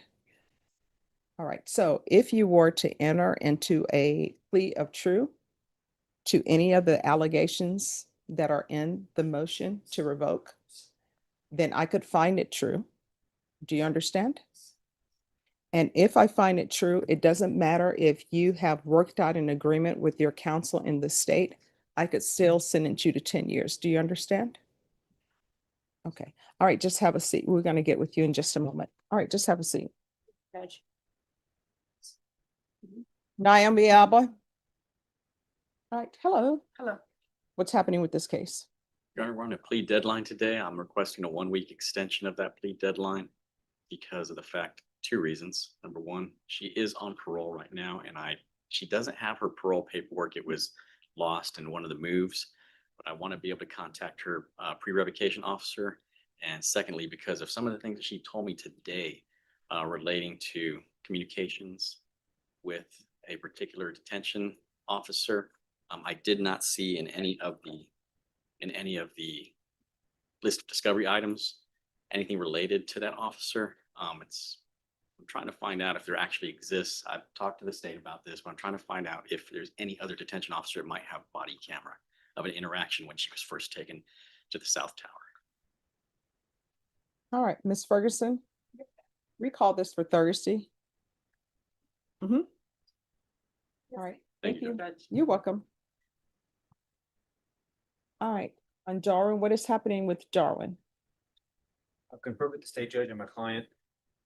All right, so if you were to enter into a plea of true to any of the allegations that are in the motion to revoke, then I could find it true. Do you understand? And if I find it true, it doesn't matter if you have worked out an agreement with your counsel in the state, I could still sentence you to 10 years. Do you understand? Okay. All right, just have a seat. We're going to get with you in just a moment. All right, just have a seat. Judge. Naomi Alba. All right, hello. Hello. What's happening with this case? Your Honor, we're on a plea deadline today. I'm requesting a 1-week extension of that plea deadline because of the fact, 2 reasons. Number one, she is on parole right now, and she doesn't have her parole paperwork. It was lost in one of the moves, but I want to be able to contact her pre-revocation officer. And secondly, because of some of the things that she told me today relating to communications with a particular detention officer, I did not see in any of the list of discovery items anything related to that officer. I'm trying to find out if there actually exists. I've talked to the state about this, but I'm trying to find out if there's any other detention officer that might have body camera of an interaction when she was first taken to the South Tower. All right, Ms. Ferguson, recall this for Thursday. Mm-hmm. All right. Thank you, Judge. You're welcome. All right, on Darwin, what is happening with Darwin? I've confirmed with the state judge and my client.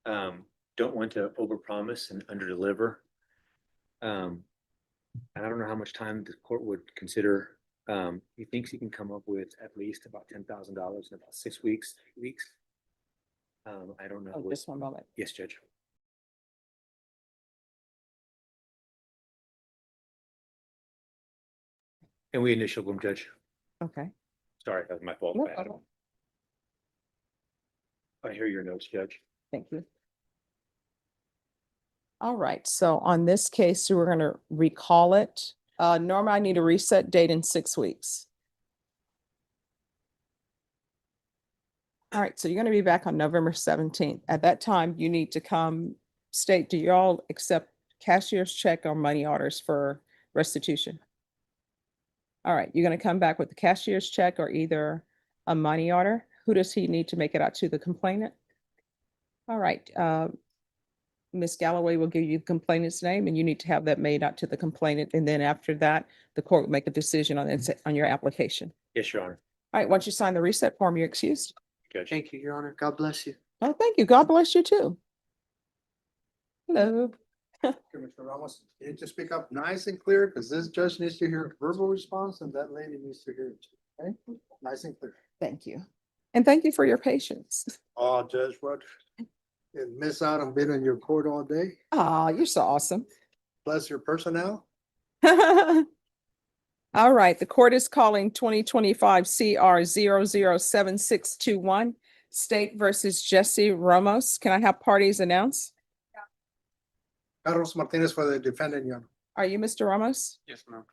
Don't want to overpromise and underdeliver. And I don't know how much time the court would consider. He thinks he can come up with at least about $10,000 in about 6 weeks, 8 weeks. I don't know. Oh, just one moment. Yes, Judge. And we initialed him, Judge. Okay. Sorry, that was my fault. No Bad. problem. I hear your notes, Judge. Thank you. All right, so on this case, we're going to recall it. Norma, I need a reset date in 6 weeks. All right, so you're going to be back on November 17th. At that time, you need to come state, do you all accept cashier's check or money orders for restitution? All right, you're going to come back with the cashier's check or either a money order. Who does he need to make it out to? The complainant? All right, Ms. Galloway will give you the complainant's name and you need to have that made out to the complainant. And then after that, the court will make a decision on your application. Yes, Your Honor. All right, once you sign the reset form, you're excused. Judge. Thank you, Your Honor. God bless you. Oh, thank you. God bless you too. Hello. Okay, Mr. Ramos, you need to speak up nice and clear because this judge needs to hear a verbal response and that lady needs to hear it too, okay? Nice and clear. Thank you. And thank you for your patience. Oh, Judge, what? You miss out on being in your court all day, Ah, you're so awesome. plus your personnel. All right, the court is calling 2025 CR 007621, State versus Jesse Ramos. Can I have parties announced? Carlos Martinez for the defendant, Your Honor. Are you Mr. Ramos? Yes, ma'am.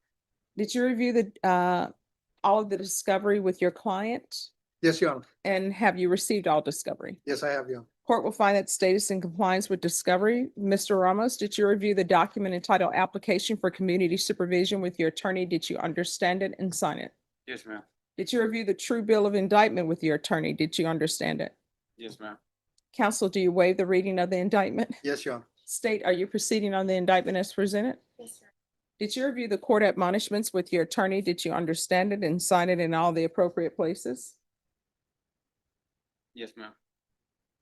Did you review all of the discovery with your client? Yes, Your Honor. And have you received all discovery? Yes, I have, Your Honor. Court will find that state is in compliance with discovery. Mr. Ramos, did you review the document entitled Application for Community Supervision with your attorney? Did you understand it and sign it? Yes, ma'am. Did you review the true bill of indictment with your attorney? Did you understand it? Yes, ma'am. Counsel, do you waive the reading of the indictment? Yes, Your Honor. State, are you proceeding on the indictment as presented? Yes, sir. Did you review the court admonishments with your attorney? Did you understand it and sign it in all the appropriate places? Yes, ma'am.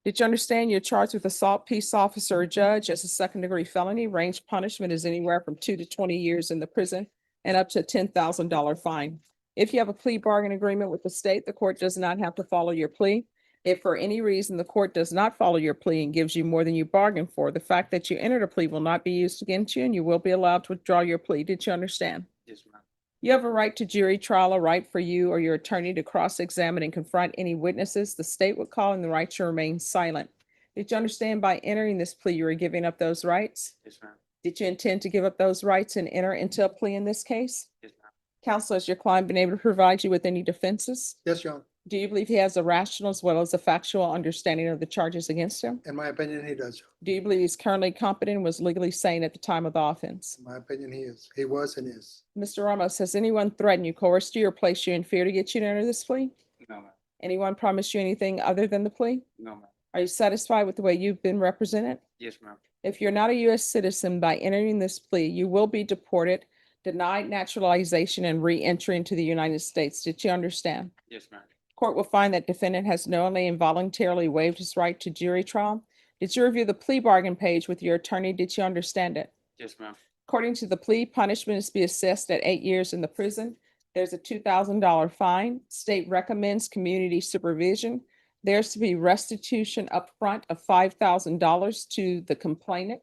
Did you understand you're charged with assault, peace officer, or judge as a 2nd-degree felony? Range punishment is anywhere from 2 to 20 years in the prison and up to a $10,000 fine. If you have a plea bargain agreement with the state, the court does not have to follow your plea. If for any reason the court does not follow your plea and gives you more than you bargained for, the fact that you entered a plea will not be used against you and you will be allowed to withdraw your plea. Did you understand? Yes, ma'am. You have a right to jury trial, a right for you or your attorney to cross-examine and confront any witnesses the state would call, and the right to remain silent. Did you understand by entering this plea, you were giving up those rights? Yes, ma'am. Did you intend to give up those rights and enter into a plea in this case? Yes, ma'am. Counsel, has your client been able to provide you with any defenses? Yes, Your Honor. Do you believe he has a rational as well as a factual understanding of the charges against him? In my opinion, he does. Do you believe he's currently competent and was legally sane at the time of the offense? In my opinion, he is. He was and is. Mr. Ramos, has anyone threatened you, coerced you, or placed you in fear to get you to enter this plea? No, ma'am. Anyone promised you anything other than the plea? No, ma'am. Are you satisfied with the way you've been represented? Yes, ma'am. If you're not a U.S. citizen, by entering this plea, you will be deported, denied naturalization, and re-entry into the United States. Did you understand? Yes, ma'am. Court will find that defendant has knowingly and voluntarily waived his right to jury trial. Did you review the plea bargain page with your attorney? Did you understand it? Yes, ma'am. According to the plea, punishment is to be assessed at 8 years in the prison. There's a $2,000 fine. State recommends community supervision. There's to be restitution upfront of $5,000 to the complainant.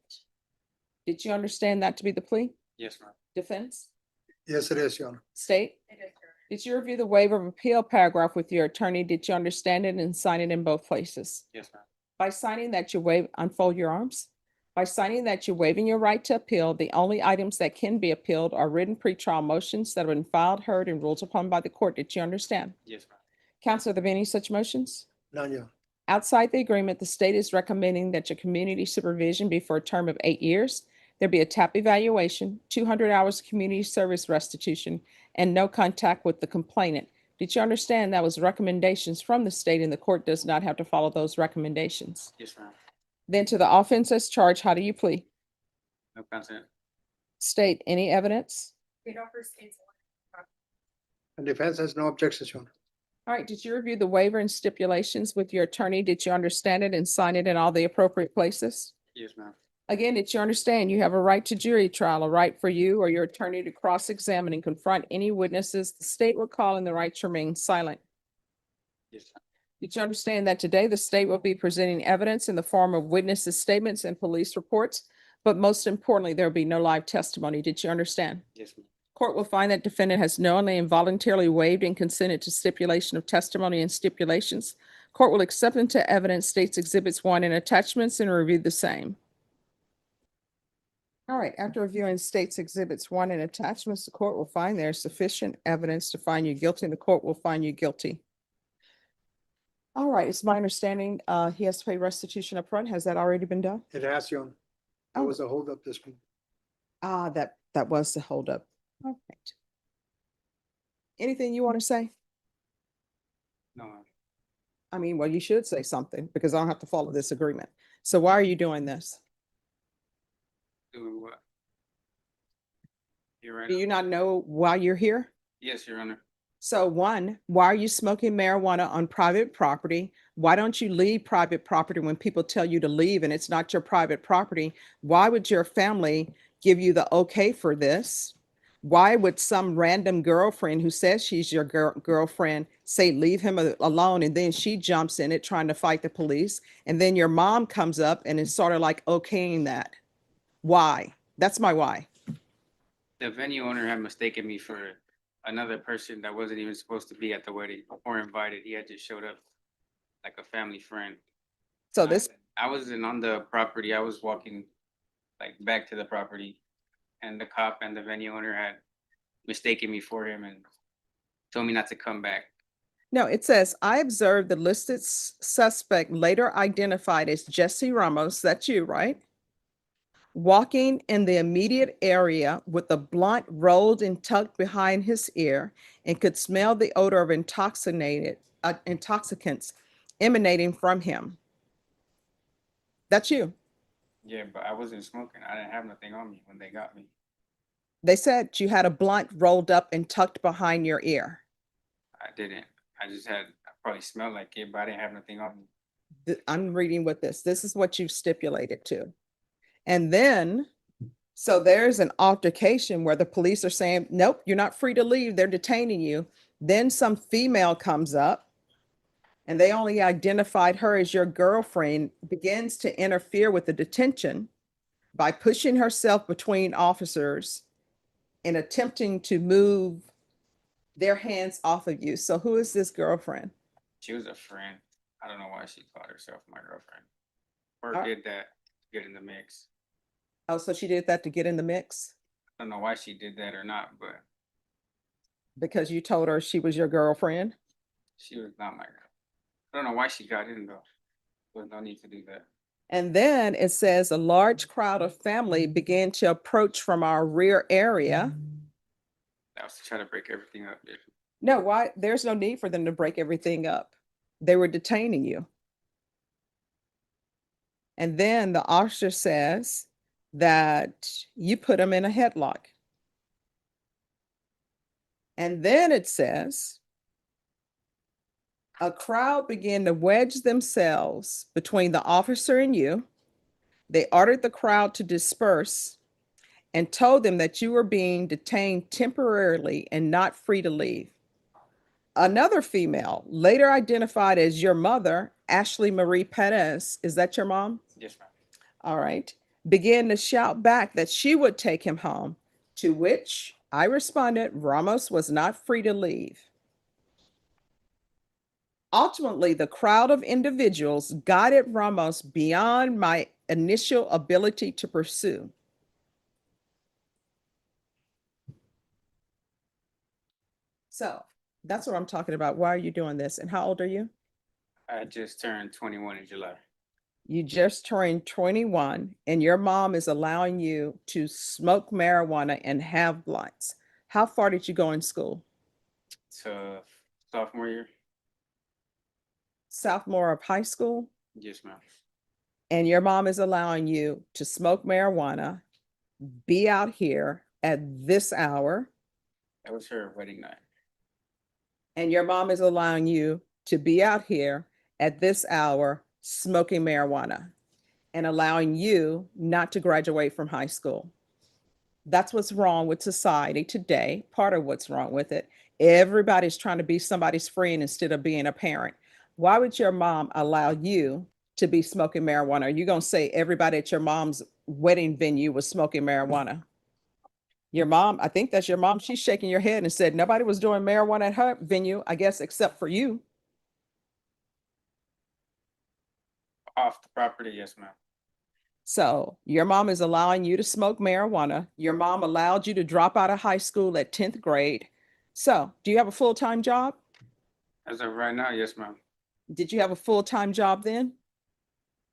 Did you understand that to be the plea? Yes, ma'am. Defense? Yes, it is, Your Honor. State? Did you review the waiver of appeal paragraph with your attorney? Did you understand it and sign it in both places? Yes, ma'am. By signing that you waive, unfold your arms. By signing that you're waiving your right to appeal, the only items that can be appealed are written pretrial motions that have been filed, heard, and ruled upon by the court. Did you understand? Yes, ma'am. Counsel, are there any such motions? None, Your Honor. Outside the agreement, the state is recommending that your community supervision be for a term of 8 years. There be a TAP evaluation, 200 hours of community service restitution, and no contact with the complainant. Did you understand that was recommendations from the state and the court does not have to follow those recommendations? Yes, ma'am. Then to the offense as charged, how do you plead? No consent. State, any evidence? And defense has no objections, Your Honor. All right, did you review the waiver and stipulations with your attorney? Did you understand it and sign it in all the appropriate places? Yes, ma'am. Again, did you understand you have a right to jury trial, a right for you or your attorney to cross-examine and confront any witnesses the state will call, and the right to remain silent? Yes, ma'am. Did you understand that today the state will be presenting evidence in the form of witnesses' statements and police reports? But most importantly, there will be no live testimony. Did you understand? Yes, ma'am. Court will find that defendant has knowingly and voluntarily waived and consented to stipulation of testimony and stipulations. Court will accept into evidence states exhibits 1 and attachments and review the same. All right, after reviewing states exhibits 1 and attachments, the court will find there is sufficient evidence to find you guilty, and the court will find you guilty. All right, it's my understanding, he has to pay restitution up front. Has that already been done? It has, Your Honor. There Oh. was a holdup this week. That was the holdup. All right. Anything you want to say? No, ma'am. I mean, well, you should say something because I don't have to follow this agreement. So why are you doing this? Doing what? You're right. Do you not know why you're here? Yes, Your Honor. So 1, why are you smoking marijuana on private property? Why don't you leave private property when people tell you to leave and it's not your private property? Why would your family give you the okay for this? Why would some random girlfriend who says she's your girlfriend say leave him alone, and then she jumps in it trying to fight the police, and then your mom comes up and is sort of like okaying that? Why? That's my why. The venue owner had mistaken me for another person that wasn't even supposed to be at the wedding or invited. He had just showed up like a family friend. So this, I wasn't on the property. I was walking like back to the property, and the cop and the venue owner had mistaken me for him and told me not to come back. no, it says, I observed the listed suspect later identified as Jesse Ramos, that's you, right? Walking in the immediate area with a blunt rolled and tucked behind his ear, and could smell the odor of intoxicants emanating from him. That's you. Yeah, but I wasn't smoking. I didn't have nothing on me when they got me. They said you had a blunt rolled up and tucked behind your ear. I didn't. I probably smelled like it, but I didn't have nothing on me. I'm reading with this. This is what you stipulated to. And then, so there's an altercation where the police are saying, nope, you're not free to leave. They're detaining you. Then some female comes up and they only identified her as your girlfriend, begins to interfere with the detention by pushing herself between officers and attempting to move their hands off of you. So who is this girlfriend? She was a friend. I don't know why she called herself my girlfriend. Or Uh, did that to get in the mix. Oh, so she did that to get in the mix I don't know why she did that or not, but because you told her she was your girlfriend? she was not my girl. I don't know why she got in though. There was no need to do that. And then it says a large crowd of family began to approach from our rear area. That was to try to break everything up. Yeah. No, why? There's no need for them to break everything up. They were detaining you. And then the officer says that you put them in a headlock. And then it says a crowd began to wedge themselves between the officer and you. They ordered the crowd to disperse and told them that you were being detained temporarily and not free to leave. Another female, later identified as your mother, Ashley Marie Perez, is that your mom? Yes, ma'am. All right, began to shout back that she would take him home, to which I responded, Ramos was not free to leave. Ultimately, the crowd of individuals guided Ramos beyond my initial ability to pursue. So that's what I'm talking about. Why are you doing this? And how old are you? I just turned 21 in July. You just turned 21 and your mom is allowing you to smoke marijuana and have blunts. How far did you go in school? To sophomore year. Sophomore of high school? Yes, ma'am. And your mom is allowing you to smoke marijuana, be out here at this hour. That was her wedding night. And your mom is allowing you to be out here at this hour smoking marijuana and allowing you not to graduate from high school. That's what's wrong with society today. Part of what's wrong with it. Everybody's trying to be somebody's friend instead of being a parent. Why would your mom allow you to be smoking marijuana? Are you going to say everybody at your mom's wedding venue was smoking marijuana? Your mom, I think that's your mom. She's shaking your head and said nobody was doing marijuana at her venue, I guess, except for you. Off the property, yes, ma'am. So your mom is allowing you to smoke marijuana. Your mom allowed you to drop out of high school at 10th grade. So do you have a full-time job? As of right now, yes, ma'am. Did you have a full-time job then?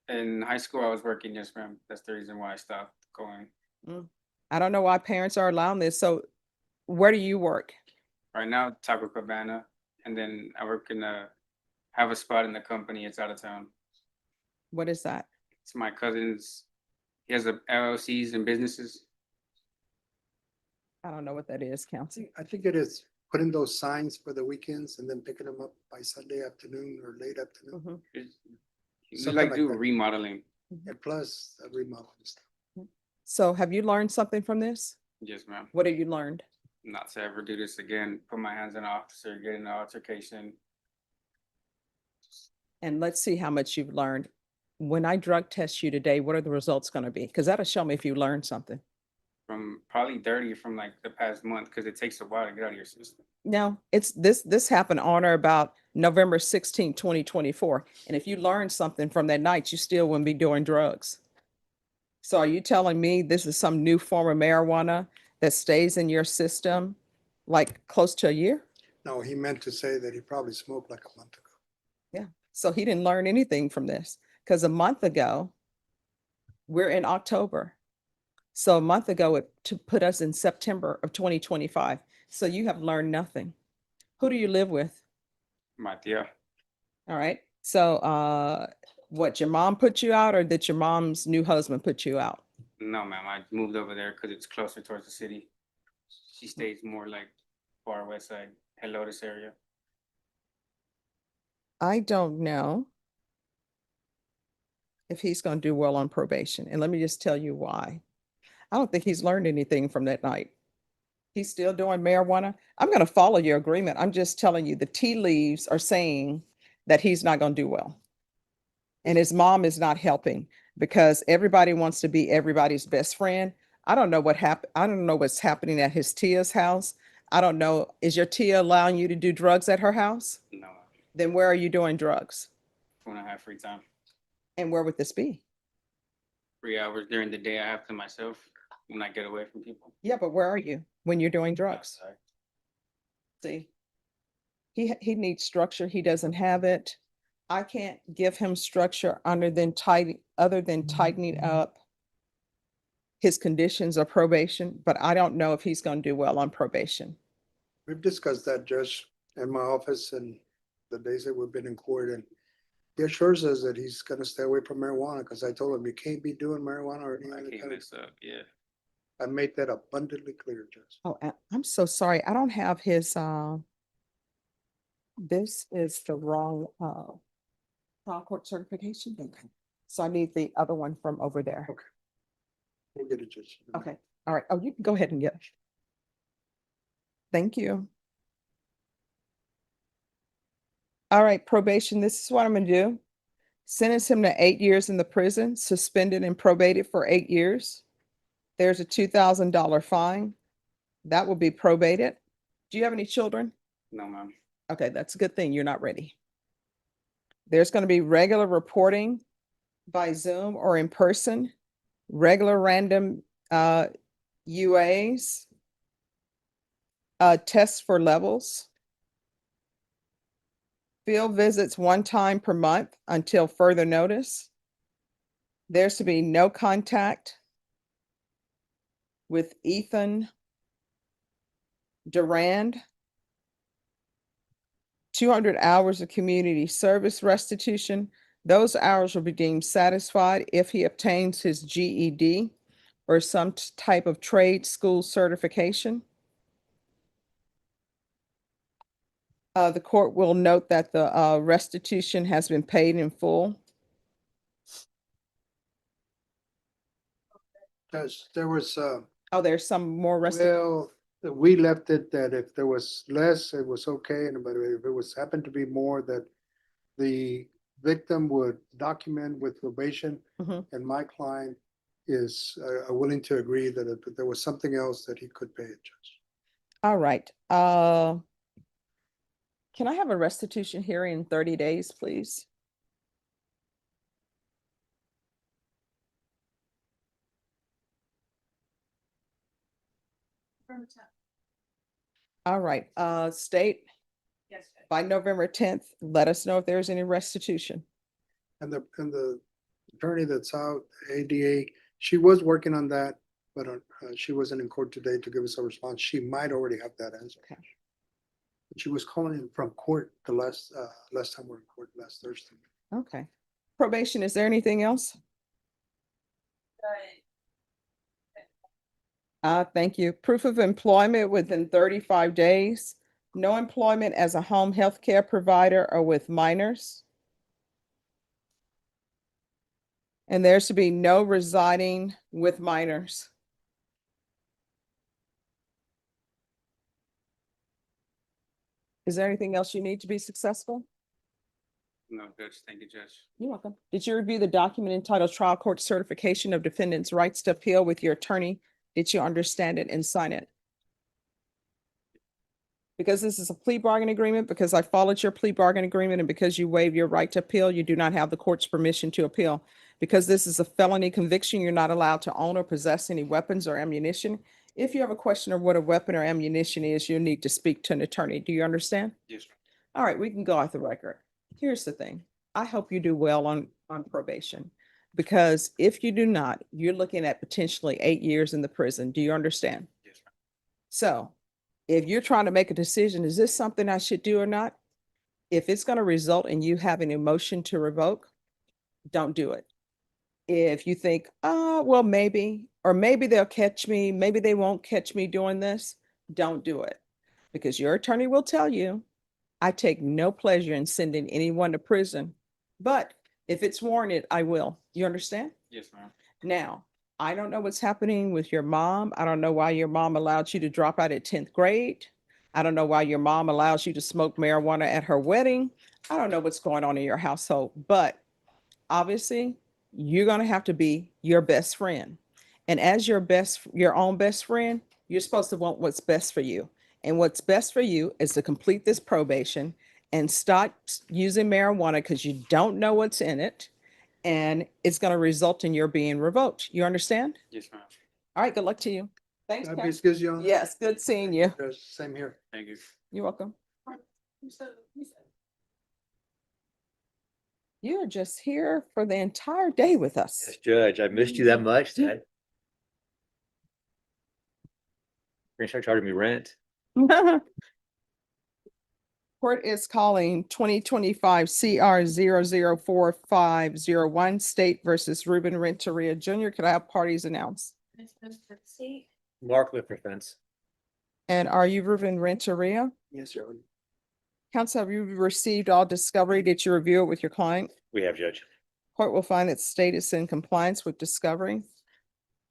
In high school, I was working, yes, ma'am. That's the reason why I stopped going. I don't know why parents are allowing this. So where do you work? Right now, Taco Cabana, and then I work in have a spot in the company. It's out of town. What is that? It's my cousin's. He has a LLCs and businesses. I don't know what that is, Council. I think it is putting those signs for the weekends and then picking them up by Sunday afternoon or late afternoon. We Something like like do that. remodeling. And plus remodel and stuff. So have you learned something from this? Yes, ma'am. What have you learned? Not to ever do this again. Put my hands on an officer, get in an altercation. And let's see how much you've learned. When I drug test you today, what are the results going to be? Because that'll show me if you learned something. From probably dirty from like the past month because it takes a while to get out of your system. No, it's this happened on or about November 16, 2024. And if you learned something from that night, you still wouldn't be doing drugs. So are you telling me this is some new form of marijuana that stays in your system like close to a year? No, he meant to say that he probably smoked like a month ago. Yeah. So he didn't learn anything from this because a month ago, we're in October. So a month ago, it to put us in September of 2025. So you have learned nothing. Who do you live with? My tia. All right. So what, your mom put you out or did your mom's new husband put you out? No, ma'am. I moved over there because it's closer towards the city. She stays more like far west side, Helotes area. I don't know if he's going to do well on probation. And let me just tell you why. I don't think he's learned anything from that night. He's still doing marijuana. I'm going to follow your agreement. I'm just telling you the tea leaves are saying that he's not going to do well. And his mom is not helping because everybody wants to be everybody's best friend. I don't know what happened. I don't know what's happening at his tia's house. I don't know, is your Tia allowing you to do drugs at her house? No, Then where are you doing drugs? 2.5 free time. And where would this be? 3 hours during the day I have to myself when I get away from people. Yeah, but where are you when you're doing drugs? Outside. See? He needs structure. He doesn't have it. I can't give him structure other than tightening up his conditions of probation, but I don't know if he's gonna do well on probation. We've discussed that, Judge, in my office and the days that we've been in court, and he assures us that he's gonna stay away from marijuana, because I told him you can't be doing marijuana or any I other can't kind of. mess up, yeah. I made that abundantly clear, Judge. Oh, I'm so sorry. I don't have his, this is the wrong, trial court certification. Okay. So I need the other one from over there. Okay. We'll get it, Judge. Okay, all right. Oh, you can go ahead and get it. Thank you. All right, probation, this is what I'm gonna do. Sentence him to 8 years in the prison, suspended and probated for 8 years. There's a $2,000 fine. That will be probated. Do you have any children? No, ma'am. Okay, that's a good thing. You're not ready. There's gonna be regular reporting by Zoom or in person, regular random UAs, tests for levels, field visits 1 time per month until further notice. There's to be no contact with Ethan Durand. 200 hours of community service restitution. Those hours will be deemed satisfied if he obtains his GED or some type of trade school certification. The court will note that the restitution has been paid in full. Judge, there was, Oh, there's some more restitution. well, we left it that if there was less, it was okay, and but if it was happened to be more, that the victim would document with probation, and my client is willing to agree that if there was something else that he could pay it, Judge. All right. Can I have a restitution hearing in 30 days, please? All right, state, Yes. by November 10th, let us know if there's any restitution. And the attorney that's out, ADA, she was working on that, but she wasn't in court today to give us a response. She might already have that answer. Okay. But she was calling in from court the last time we were in court, last Thursday. Okay. Probation, is there anything else? Thank you. Proof of employment within 35 days. No employment as a home health care provider or with minors. And there's to be no residing with minors. Is there anything else you need to be successful? No, Judge, thank you, Judge. You're welcome. Did you review the document entitled Trial Court Certification of Defendant's Rights to Appeal with your attorney? Did you understand it and sign it? Because this is a plea bargain agreement, because I followed your plea bargain agreement, and because you waive your right to appeal, you do not have the court's permission to appeal. Because this is a felony conviction, you're not allowed to own or possess any weapons or ammunition. If you have a question of what a weapon or ammunition is, you'll need to speak to an attorney. Do you understand? Yes, ma'am. All right, we can go off the record. Here's the thing. I hope you do well on probation, because if you do not, you're looking at potentially 8 years in the prison. Do you understand? Yes, ma'am. So if you're trying to make a decision, is this something I should do or not? If it's going to result in you having a motion to revoke, don't do it. If you think, oh, well, maybe, or maybe they'll catch me, maybe they won't catch me doing this, don't do it. Because your attorney will tell you, I take no pleasure in sending anyone to prison, but if it's warranted, I will. You understand? Yes, ma'am. Now, I don't know what's happening with your mom. I don't know why your mom allowed you to drop out at 10th grade. I don't know why your mom allows you to smoke marijuana at her wedding. I don't know what's going on in your household, but obviously you're going to have to be your best friend. And as your own best friend, you're supposed to want what's best for you. And what's best for you is to complete this probation and stop using marijuana because you don't know what's in it. And it's going to result in your being revoked. You understand? Yes, ma'am. All right, good luck to you. Thanks, Can I be Ken. excused, Your Honor? Yes, good seeing you. Yes, same here. Thank you. You're welcome. You're just here for the entire day with us. Yes, Judge, I missed you that much that. You're gonna start charging me rent. Court is calling 2025 CR 004501 State versus Ruben Renteria Jr. Could I have parties announced? Mark Lipper fence. And are you Ruben Renteria? Yes, Your Honor. Counsel, have you received all discovery? Did you review it with your client? We have, Judge. Court will find that state is in compliance with discovery.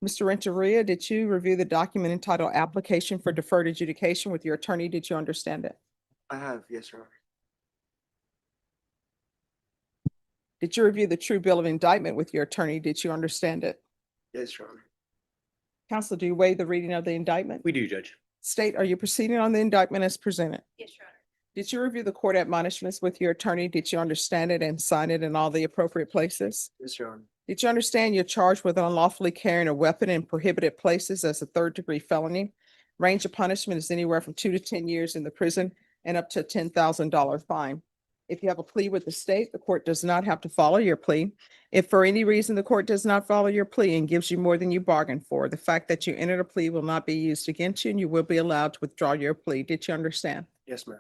Mr. Renteria, did you review the document entitled Application for Deferred Adjudication with your attorney? Did you understand it? I have, yes, Your Honor. Did you review the true bill of indictment with your attorney? Did you understand it? Yes, Your Honor. Counsel, do you waive the reading of the indictment? We do, Judge. State, are you proceeding on the indictment as presented? Yes, Your Honor. Did you review the court admonishments with your attorney? Did you understand it and sign it in all the appropriate places? Yes, Your Honor. Did you understand you're charged with unlawfully carrying a weapon in prohibited places as a third-degree felony? Range of punishment is anywhere from 2 to 10 years in the prison and up to a $10,000 fine. If you have a plea with the state, the court does not have to follow your plea. If for any reason the court does not follow your plea and gives you more than you bargained for, the fact that you entered a plea will not be used against you and you will be allowed to withdraw your plea. Did you understand? Yes, ma'am.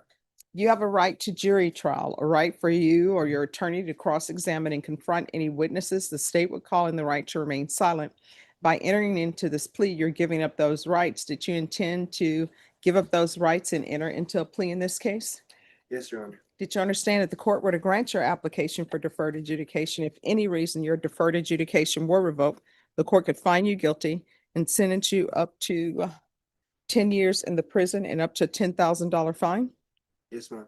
You have a right to jury trial, a right for you or your attorney to cross-examine and confront any witnesses. The state would call in the right to remain silent. By entering into this plea, you're giving up those rights. Did you intend to give up those rights and enter into a plea in this case? Yes, Your Honor. Did you understand that the court were to grant your application for deferred adjudication? If any reason your deferred adjudication were revoked, the court could find you guilty and sentence you up to 10 years in the prison and up to a $10,000 fine? Yes, ma'am.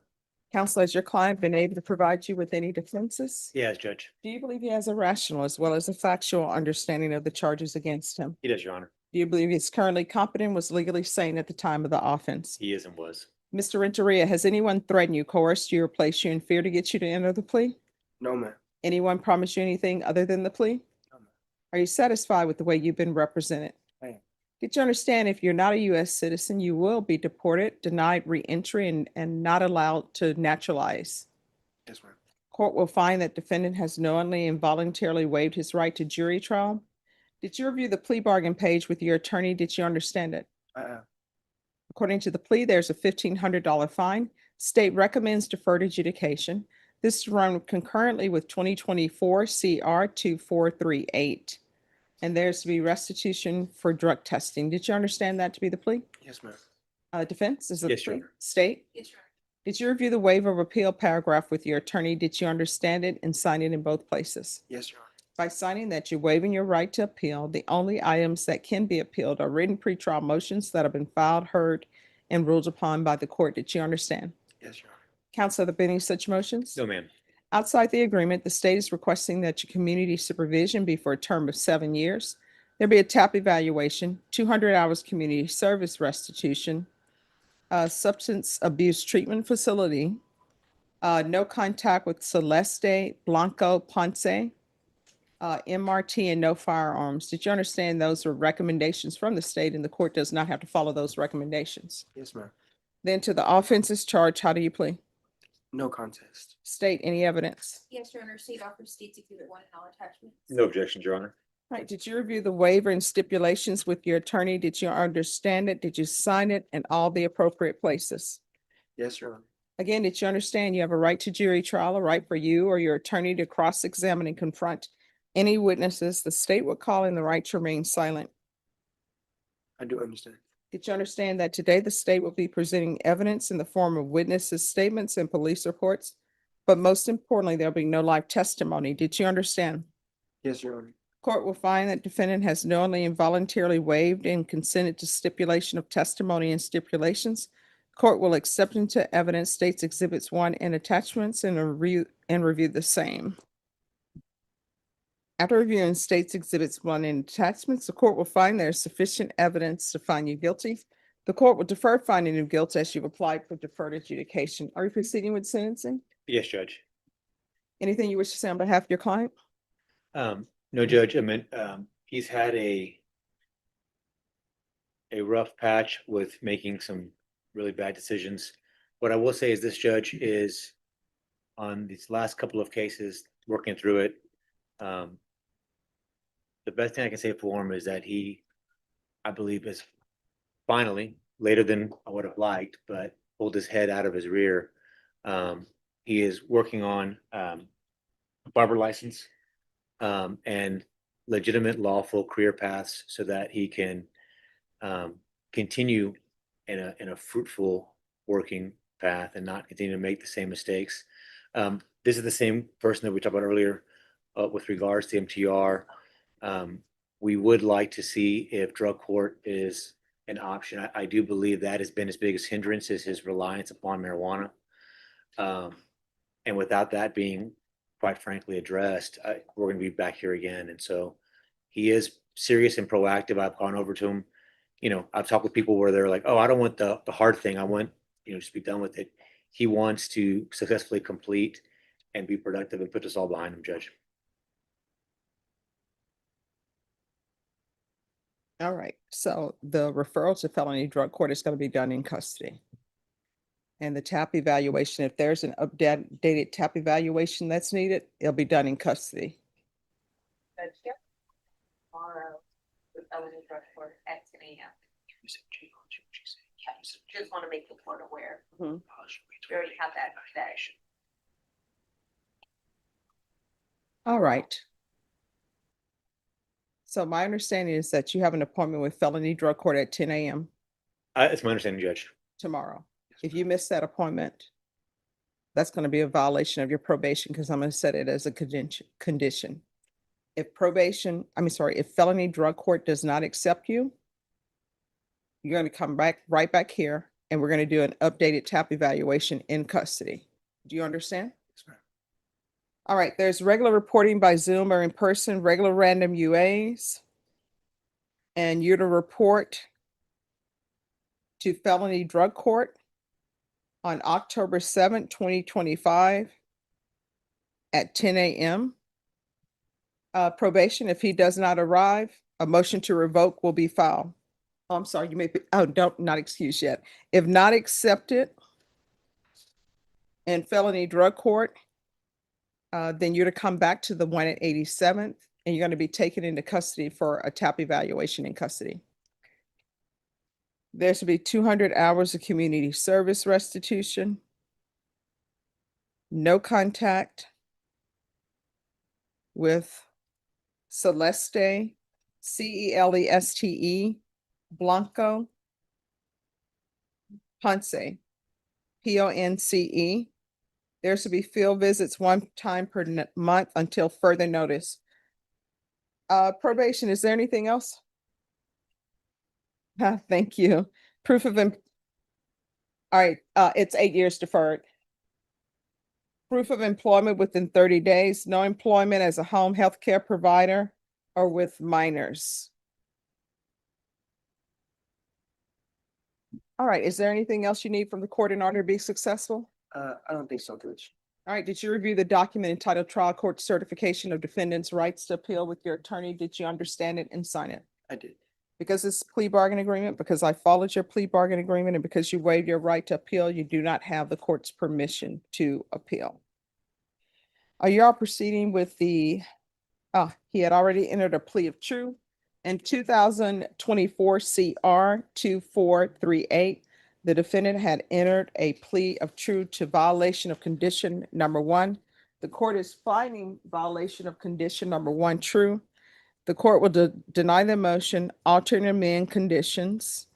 Counsel, has your client been able to provide you with any defenses? Yes, Judge. Do you believe he has a rational as well as a factual understanding of the charges against him? He does, Your Honor. Do you believe he's currently competent, was legally sane at the time of the offense? He is and was. Mr. Renteria, has anyone threatened you, coerced you, or placed you in fear to get you to enter the plea? No, ma'am. Anyone promised you anything other than the plea? No, ma'am. Are you satisfied with the way you've been represented? I am. Did you understand if you're not a U.S. citizen, you will be deported, denied re-entry, and not allowed to naturalize? Yes, ma'am. Court will find that defendant has knowingly and voluntarily waived his right to jury trial. Did you review the plea bargain page with your attorney? Did you understand it? I am. According to the plea, there's a $1,500 fine. State recommends deferred adjudication. This is run concurrently with 2024 CR 2438. And there's to be restitution for drug testing. Did you understand that to be the plea? Yes, ma'am. Defense, is it the Yes, Your plea? Honor. State? Yes, Your Honor. Did you review the waiver of appeal paragraph with your attorney? Did you understand it and sign it in both places? Yes, Your Honor. By signing that you're waiving your right to appeal, the only items that can be appealed are written pretrial motions that have been filed, heard, and ruled upon by the court. Did you understand? Yes, Your Honor. Counsel, have there been any such motions? No, ma'am. Outside the agreement, the state is requesting that your community supervision be for a term of 7 years. There be a TAP evaluation, 200 hours community service restitution, substance abuse treatment facility, no contact with Celeste Blanco Ponce, MRT, and no firearms. Did you understand those are recommendations from the state and the court does not have to follow those recommendations? Yes, ma'am. Then to the offenses charged, how do you plead? No contest. State, any evidence? Yes, Your Honor. State offers states exhibit 1 and all attachments. No objections, Your Honor. Right, did you review the waiver and stipulations with your attorney? Did you understand it? Did you sign it in all the appropriate places? Yes, Your Honor. Again, did you understand you have a right to jury trial, a right for you or your attorney to cross-examine and confront any witnesses? The state would call in the right to remain silent. I do understand. Did you understand that today the state will be presenting evidence in the form of witnesses' statements and police reports? But most importantly, there'll be no live testimony. Did you understand? Yes, Your Honor. Court will find that defendant has knowingly and voluntarily waived and consented to stipulation of testimony and stipulations. Court will accept into evidence states exhibits 1 and attachments and review the same. After reviewing states exhibits 1 and attachments, the court will find there is sufficient evidence to find you guilty. The court will defer finding of guilt as you've applied for deferred adjudication. Are you proceeding with sentencing? Yes, Judge. Anything you wish to say on behalf of your client? No, Judge, I mean, he's had a rough patch with making some really bad decisions. What I will say is this judge is on these last couple of cases, working through it. The best thing I can say for him is that he, I believe, is finally, later than I would have liked, but pulled his head out of his rear. He is working on a barber license and legitimate lawful career paths so that he can continue in a fruitful working path and not continue to make the same mistakes. This is the same person that we talked about earlier with regards to MTR. We would like to see if drug court is an option. I do believe that has been his biggest hindrance is his reliance upon marijuana. And without that being, quite frankly, addressed, we're going to be back here again. And so he is serious and proactive. I've gone over to him. You know, I've talked with people where they're like, oh, I don't want the hard thing. I want, just be done with it. He wants to successfully complete and be productive and put this all behind him, Judge. All right, so the referral to felony drug court is going to be done in custody. And the TAP evaluation, if there's an updated TAP evaluation that's needed, it'll be done in custody. Tomorrow, the felony drug court at 10 a.m. Just want to make the court aware. We already have that. All right. So my understanding is that you have an appointment with felony drug court at 10 a.m. It's my understanding, Judge. tomorrow. If you miss that appointment, that's going to be a violation of your probation because I'm going to set it as a condition. If if felony drug court does not accept you, you're going to come back right back here and we're going to do an updated TAP evaluation in custody. Do you understand? Yes, ma'am. All right, there's regular reporting by Zoom or in person, regular random UAs. And you're to report to felony drug court on October 7th, 2025 at 10 a.m. Probation, if he does not arrive, a motion to revoke will be filed. Oh, I'm sorry, you may be, not excused yet. If not accepted in felony drug court, then you're to come back to the one at 87th and you're going to be taken into custody for a TAP evaluation in custody. There should be 200 hours of community service restitution. No contact with Celeste, Celeste, Blanco, Ponce, Ponce. There should be field visits one time per month until further notice. Probation, is there anything else? Thank you. Proof of, all right, it's 8 years deferred. Proof of employment within 30 days, no employment as a home health care provider or with minors. All right, is there anything else you need from the court in order to be successful? I don't think so, Judge. All right, did you review the document entitled Trial Court Certification of Defendant's Rights to Appeal with your attorney? Did you understand it and sign it? I did. Because it's plea bargain agreement, because I followed your plea bargain agreement, and because you waived your right to appeal, you do not have the court's permission to appeal. Are you all proceeding with the, he had already entered a plea of true. In 2024 CR 2438, the defendant had entered a plea of true to violation of condition number 1. The court is finding violation of condition number 1 true. The court will deny the motion, alter and amend conditions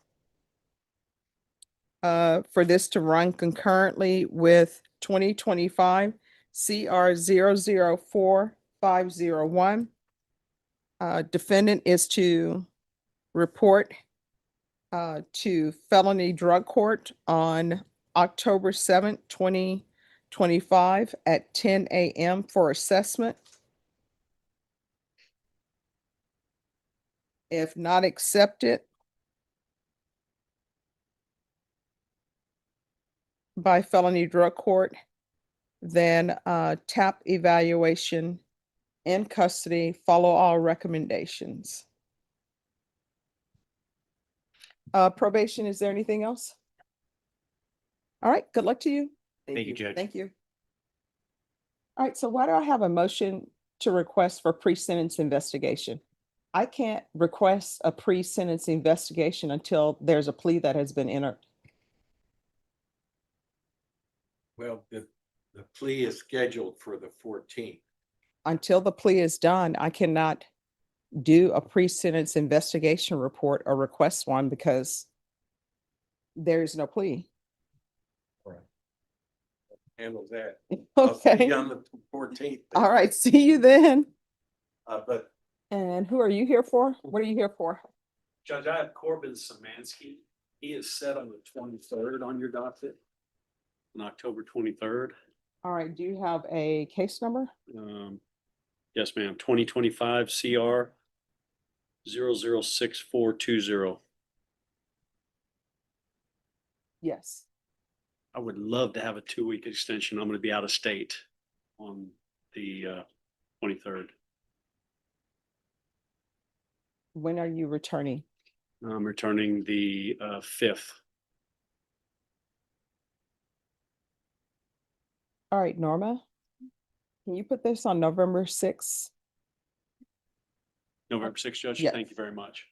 for this to run concurrently with 2025 CR 004501. Defendant is to report to felony drug court on October 7th, 2025 at 10 a.m. for assessment. If not accepted, by felony drug court, then TAP evaluation, in custody, follow all recommendations. Probation, is there anything else? All right, good luck to you. Thank you, Judge. Thank you. All right, so why do I have a motion to request for pre-sentence investigation? I can't request a pre-sentence investigation until there's a plea that has been entered. Well, the plea is scheduled for the 14th. Until the plea is done, I cannot do a pre-sentence investigation report or request one because there's no plea. Handle that. I'll see Okay. you on the 14th. All right, see you then. But And who are you here for? What are you here for? Judge, I have Corbin Samansky. He is set on the 23rd on your docket. On October 23rd. All right, do you have a case number? Yes, ma'am. 2025 CR 006420. Yes. I would love to have a 2-week extension. I'm going to be out of state on the 23rd. When are you returning? I'm returning the 5th. All right, Norma, can you put this on November 6th? November 6th, Judge. Yes. Thank you very much.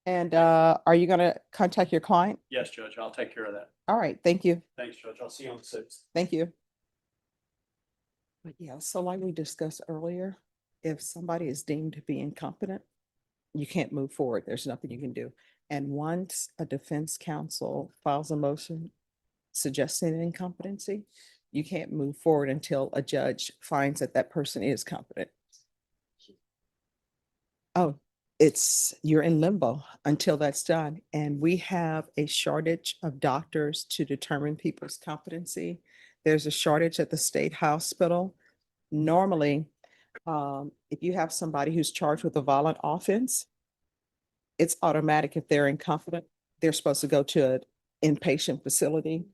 And are you gonna contact your client? Yes, Judge. I'll take care of that. All right, thank you. Thanks, Judge. I'll see you on the 6th. Thank you. But yeah, so like we discussed earlier, if somebody is deemed to be incompetent, you can't move forward. There's nothing you can do. And once a defense counsel files a motion suggesting incompetency, you can't move forward until a judge finds that that person is competent. Oh, you're in limbo until that's done. And we have a shortage of doctors to determine people's competency. There's a shortage at the state hospital. Normally, if you have somebody who's charged with a violent offense, it's automatic. If they're incompetent, they're supposed to go to an inpatient facility.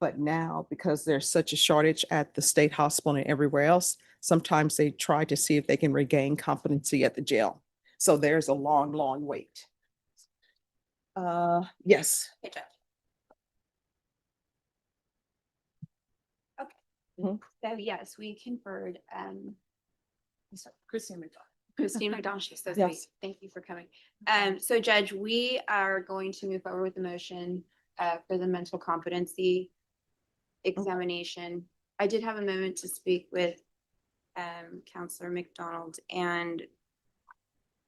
But now, because there's such a shortage at the state hospital and everywhere else, sometimes they try to see if they can regain competency at the jail. So there's a long, long wait. Yes. Hey, Judge. So yes, we conferred, Christine McDonald. Christine McDonald, she's so Yes. sweet. Thank you for coming. So Judge, we are going to move forward with the motion for the mental competency examination. I did have a moment to speak with Counselor McDonald and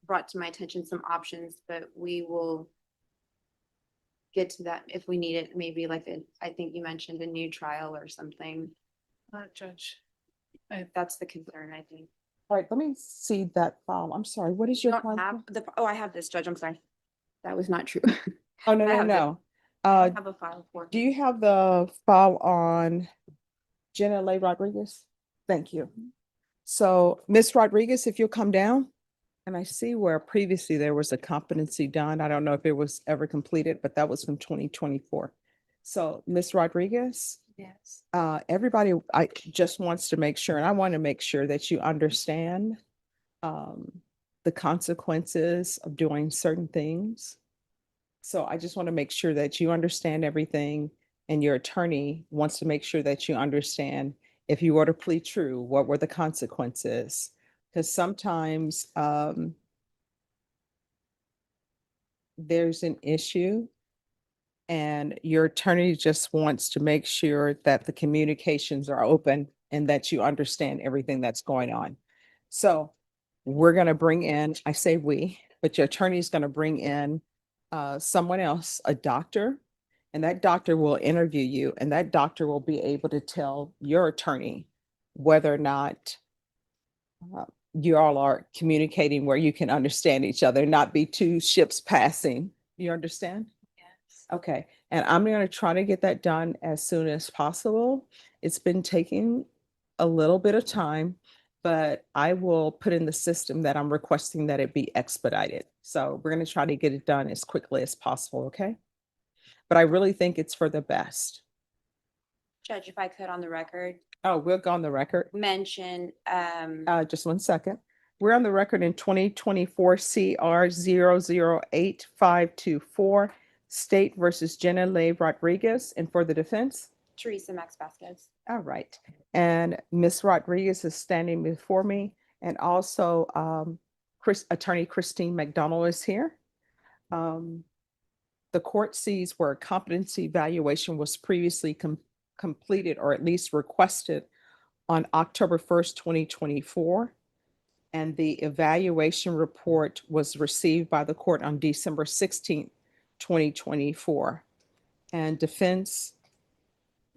brought to my attention some options, but we will get to that if we need it. Maybe like I think you mentioned a new trial or something. Judge. That's the concern, I think. All right, let me see that file. I'm sorry, what is You your? don't have I have this, Judge. I'm sorry. That was not true. Oh, no, I no, have no. I have a file for. Do you have the file on Jenna Leigh Rodriguez? Thank you. So Ms. Rodriguez, if you'll come down, and I see where previously there was a competency done. I don't know if it was ever completed, but that was from 2024. So Ms. Rodriguez, Yes. everybody, I just wants to make sure, and I want to make sure that you understand the consequences of doing certain things. So I just want to make sure that you understand everything, and your attorney wants to make sure that you understand if you were to plead true, what were the consequences? Because sometimes there's an issue and your attorney just wants to make sure that the communications are open and that you understand everything that's going on. So we're going to bring in, I say we, but your attorney is going to bring in someone else, a doctor, and that doctor will interview you, and that doctor will be able to tell your attorney whether or not you all are communicating where you can understand each other, not be two ships passing. You understand? Yes. Okay, and I'm going to try to get that done as soon as possible. It's been taking a little bit of time, but I will put in the system that I'm requesting that it be expedited. So we're going to try to get it done as quickly as possible, okay? but I really think it's for the best. Judge, if I could on the record, Oh, we'll go on the record. mention, Just 1 second. We're on the record in 2024 CR 008-524, State versus Jenna Lay Rodriguez, and for the defense. Teresa Max Vasquez. All right. And Ms. Rodriguez is standing before me, and also Attorney Christine McDonald is here. The court sees where a competency evaluation was previously completed or at least requested on October 1st, 2024. And the evaluation report was received by the court on December 16th, 2024. And defense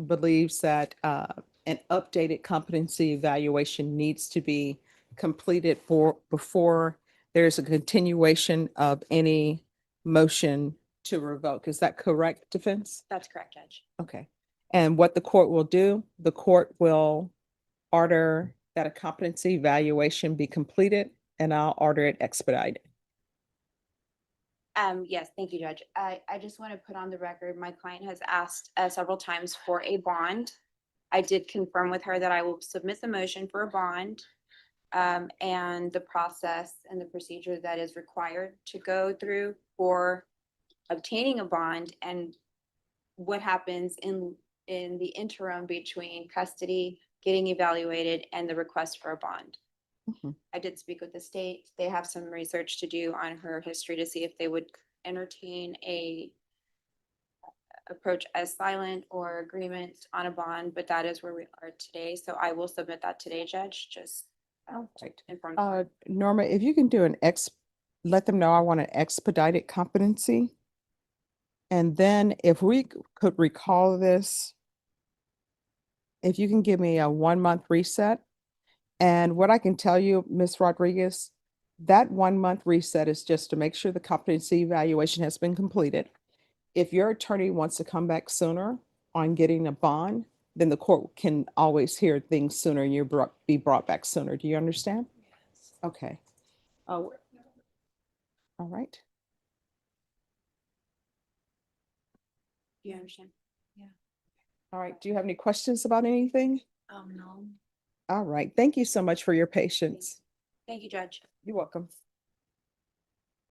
believes that an updated competency evaluation needs to be completed before there's a continuation of any motion to revoke. Is that correct, defense? That's correct, Judge. Okay. And what the court will do, the court will order that a competency evaluation be completed, and I'll order it expedited. Yes, thank you, Judge. I just want to put on the record, my client has asked several times for a bond. I did confirm with her that I will submit the motion for a bond, and the process and the procedure that is required to go through for obtaining a bond, and what happens in the interim between custody, getting evaluated, and the request for a bond. I did speak with the state. They have some research to do on her history to see if they would entertain a approach as silent or agreement on a bond, but that is where we are today. So I will submit that today, Judge, just to inform. the court. Norma, if you can do let them know I want an expedited competency. And then if we could recall this, if you can give me a 1-month reset. And what I can tell you, Ms. Rodriguez, that 1-month reset is just to make sure the competency evaluation has been completed. If your attorney wants to come back sooner on getting a bond, then the court can always hear things sooner and be brought back sooner. Do you understand? Yes. Okay. Oh, all right. Do you understand? Yeah. All right. Do you have any questions about anything? No. All right. Thank you so much for your patience. Thank you, Judge. You're welcome.